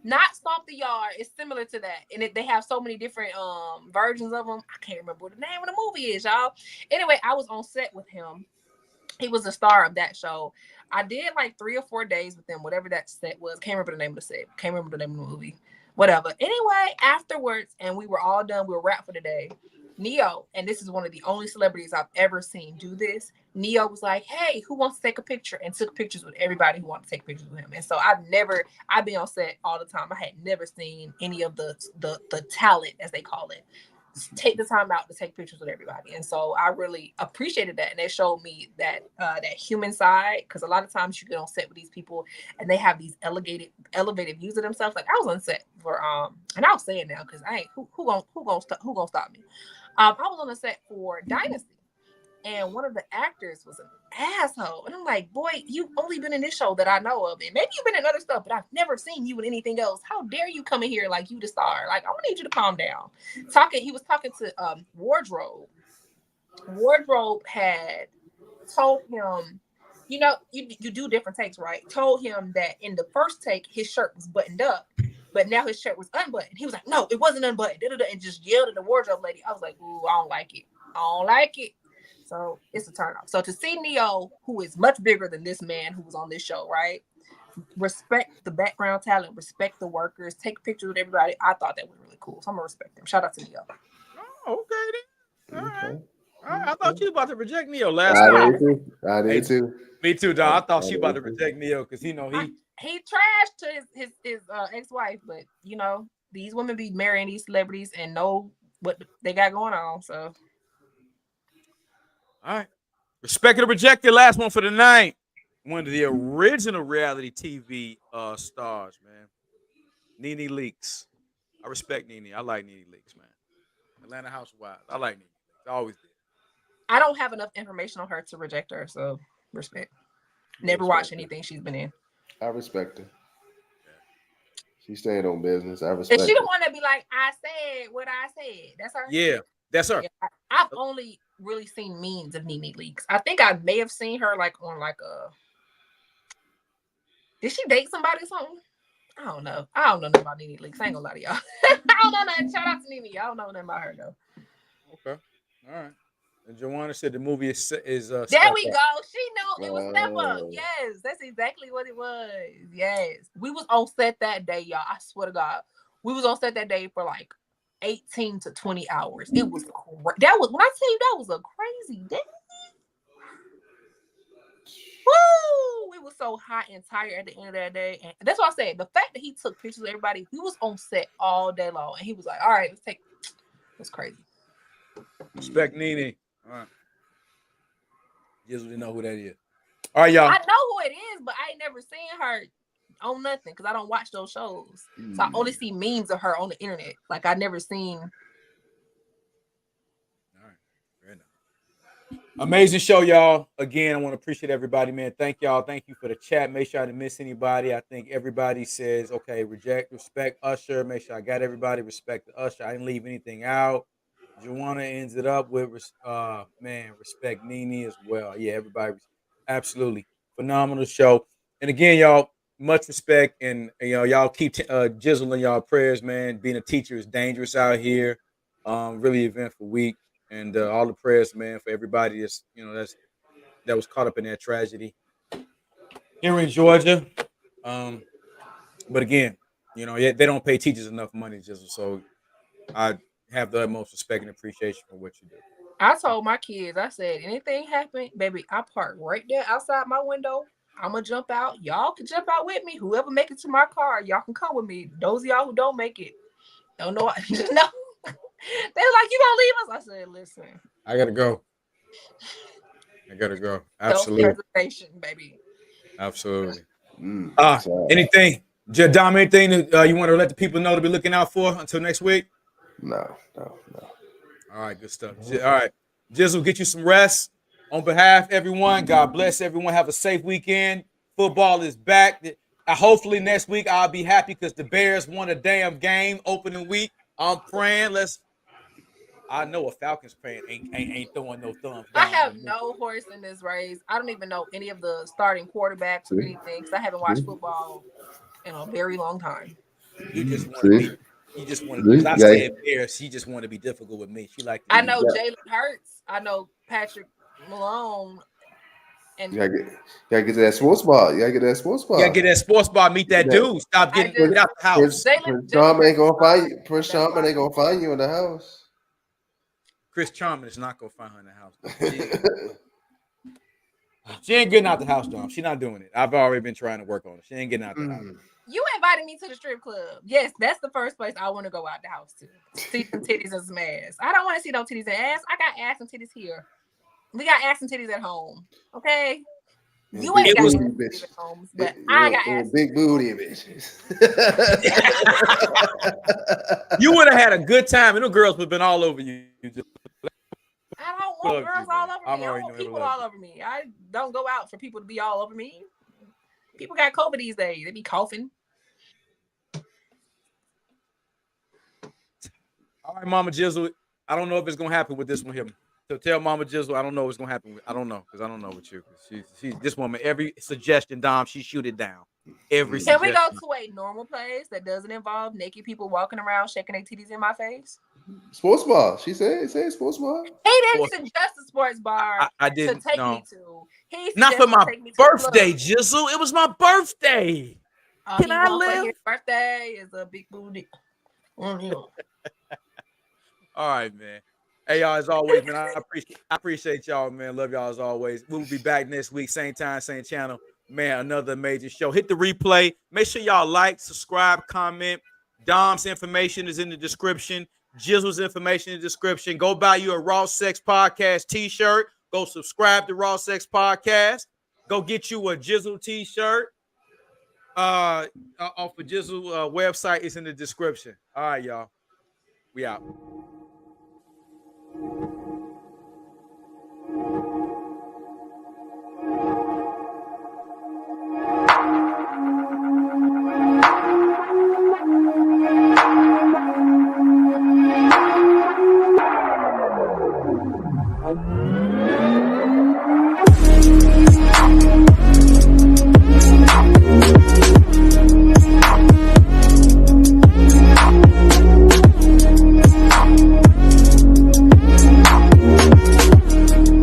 Not Stomp the Yard. It's similar to that, and they have so many different versions of them. I can't remember what the name of the movie is, y'all. Anyway, I was on set with him. He was the star of that show. I did like 3 or 4 days with him, whatever that set was. Can't remember the name of the set. Can't remember the name of the movie. Whatever. Anyway, afterwards, and we were all done. We were wrapped for the day. Neo, and this is one of the only celebrities I've ever seen do this. Neo was like, "Hey, who wants to take a picture?" and took pictures with everybody who wanted to take pictures with him. And so I've been on set all the time. I had never seen any of the talent, as they call it, take the time out to take pictures with everybody. And so I really appreciated that, and it showed me that that human side, because a lot of times you get on set with these people and they have these elevated views of themselves. Like I was on set for and I'll say it now because I ain't who gonna stop me. I was on the set for Dynasty, and one of the actors was an asshole. And I'm like, boy, you've only been in this show that I know of, and maybe you've been in other stuff, but I've never seen you in anything else. How dare you come in here like you the star? Like, I'm gonna need you to calm down. He was talking to Wardrobe. Wardrobe had told him, you know, you do different takes, right? Told him that in the first take his shirt was buttoned up, but now his shirt was unbuttoned. He was like, no, it wasn't unbuttoned, and just yelled at the wardrobe lady. I was like, ooh, I don't like it. I don't like it. So it's a turn off. So to see Neo, who is much bigger than this man who was on this show, right? Respect the background talent, respect the workers, take pictures with everybody. I thought that was really cool. So I'm gonna respect him. Shout out to Neo. Oh, okay then. All right. I thought you were about to reject Neo last I night. did too. Me too, dog. I thought she about to reject Neo because he trashed to his ex-wife, but you know, these women be marrying these celebrities and know what they got going on. So all right. Respected or rejected, last one for the night. One of the original reality TV stars, man. Nene Leakes. I respect Nene. I like Nene Leakes, man. Atlanta Housewives. I like Nene Leakes. I always did. I don't have enough information on her to reject her, so respect. Never watched anything she's been in. I respect her. She staying on business. I respect her. Is she the one that be like, I said what I said? That's her? Yeah, that's her. Yeah, I've only really seen memes of Nene Leakes. I think I may have seen her like on like a... Did she date somebody or something? I don't know. I don't know nothing about Nene Leakes. I ain't gonna lie to y'all. I don't know nothing. Shout out to Nene. I don't know nothing about her though. Okay. All right. And Joanna said the movie is there we go. She knew it was Step Up. Yes, that's exactly what it was. Yes. We was on set that day, y'all. I swear to God. We was on set that day for like 18 to 20 hours. It was that was when I tell you that was a crazy day. Woo! It was so hot and tired at the end of that day. And that's why I said the fact that he took pictures of everybody, we was on set all day long. And he was like, all right, let's take it. It's crazy. Respect Nene. All right. Just didn't know who that is. All right, y'all. I know who it is, but I ain't never seen her on nothing because I don't watch those shows. So I only see memes of her on the internet. Like I never seen. All right. Very nice. Amazing show, y'all. Again, I want to appreciate everybody, man. Thank y'all. Thank you for the chat. Make sure I didn't miss anybody. I think everybody says, okay, respect Usher. Make sure I got everybody. Respect the Usher. I didn't leave anything out. Joanna ends it up with, respect Nene as well. Yeah, everybody, absolutely phenomenal show. And again, y'all, much respect, and y'all keep jizzling y'all prayers, man. Being a teacher is dangerous out here. Really eventful week, and all the prayers, man, for everybody that was caught up in that tragedy here in Georgia. But again, they don't pay teachers enough money, Jizzle. So I have the utmost respect and appreciation for what you do. I told my kids, I said, anything happen, baby, I park right there outside my window. I'm gonna jump out. Y'all can jump out with me. Whoever make it to my car, y'all can come with me. Those of y'all who don't make it, don't know. Just know. They're like, you gonna leave us? I said, listen. I gotta go. Absolutely. Self-preservation, baby. Absolutely. Anything, Dom, anything that you want to let the people know to be looking out for until next week? No. All right, good stuff. All right. Jizzle, get you some rest. On behalf of everyone, God bless everyone. Have a safe weekend. Football is back. Hopefully next week I'll be happy because the Bears won a damn game opening week. I'm praying. I know a Falcons fan ain't throwing no thumbs I down. have no horse in this race. I don't even know any of the starting quarterbacks or anything because I haven't watched football in a very long time. You just want to be. You just want to. Because I said Bears. She just want to be difficult with me. She like. I know Jalen Hurts. I know Patrick Malone. And you gotta get to that sports bar. You gotta get that sports bar. You gotta get that sports bar. Meet that dude. Stop getting get out the house. Prince Charming ain't gonna find you. Prince Charming ain't gonna find you in the house. Chris Charming is not gonna find her in the house. She ain't getting out the house, Dom. She's not doing it. I've already been trying to work on it. She ain't getting out the house. You invited me to the strip club. Yes, that's the first place I want to go out the house to. See some titties and some ass. I don't want to see no titties and ass. I got ass and titties here. We got ass and titties at home. Okay? You ain't got ass and titties at home, but I got ass. Big booty bitches. You would have had a good time, and the girls would have been all over you. I don't want girls all over me. I don't want people all over me. I don't go out for people to be all over me. People got COVID these days. They be coughing. All right, Mama Jizzle. I don't know if it's gonna happen with this one here. So tell Mama Jizzle, I don't know what's gonna happen. I don't know because I don't know with you. She's this woman. Every suggestion, Dom, she shoot it down. Can we go to a normal place that doesn't involve naked people walking around shaking their titties in my face? Sports bar. She said sports bar. He didn't suggest a sports bar. I didn't to take no. me to. He not for my birthday, Jizzle. It was my birthday. Can I live? His birthday is a big booty. All right, man. Hey, y'all, as always, man, I appreciate y'all, man. Love y'all as always. We'll be back next week, same time, same channel. Man, another amazing show. Hit the replay. Make sure y'all like, subscribe, comment. Dom's information is in the description. Jizzle's information in the description. Go buy you a Raw Sex Podcast t-shirt. Go subscribe to Raw Sex Podcast. Go get you a Jizzle t-shirt. Off of Jizzle website is in the description. All right, y'all. We out.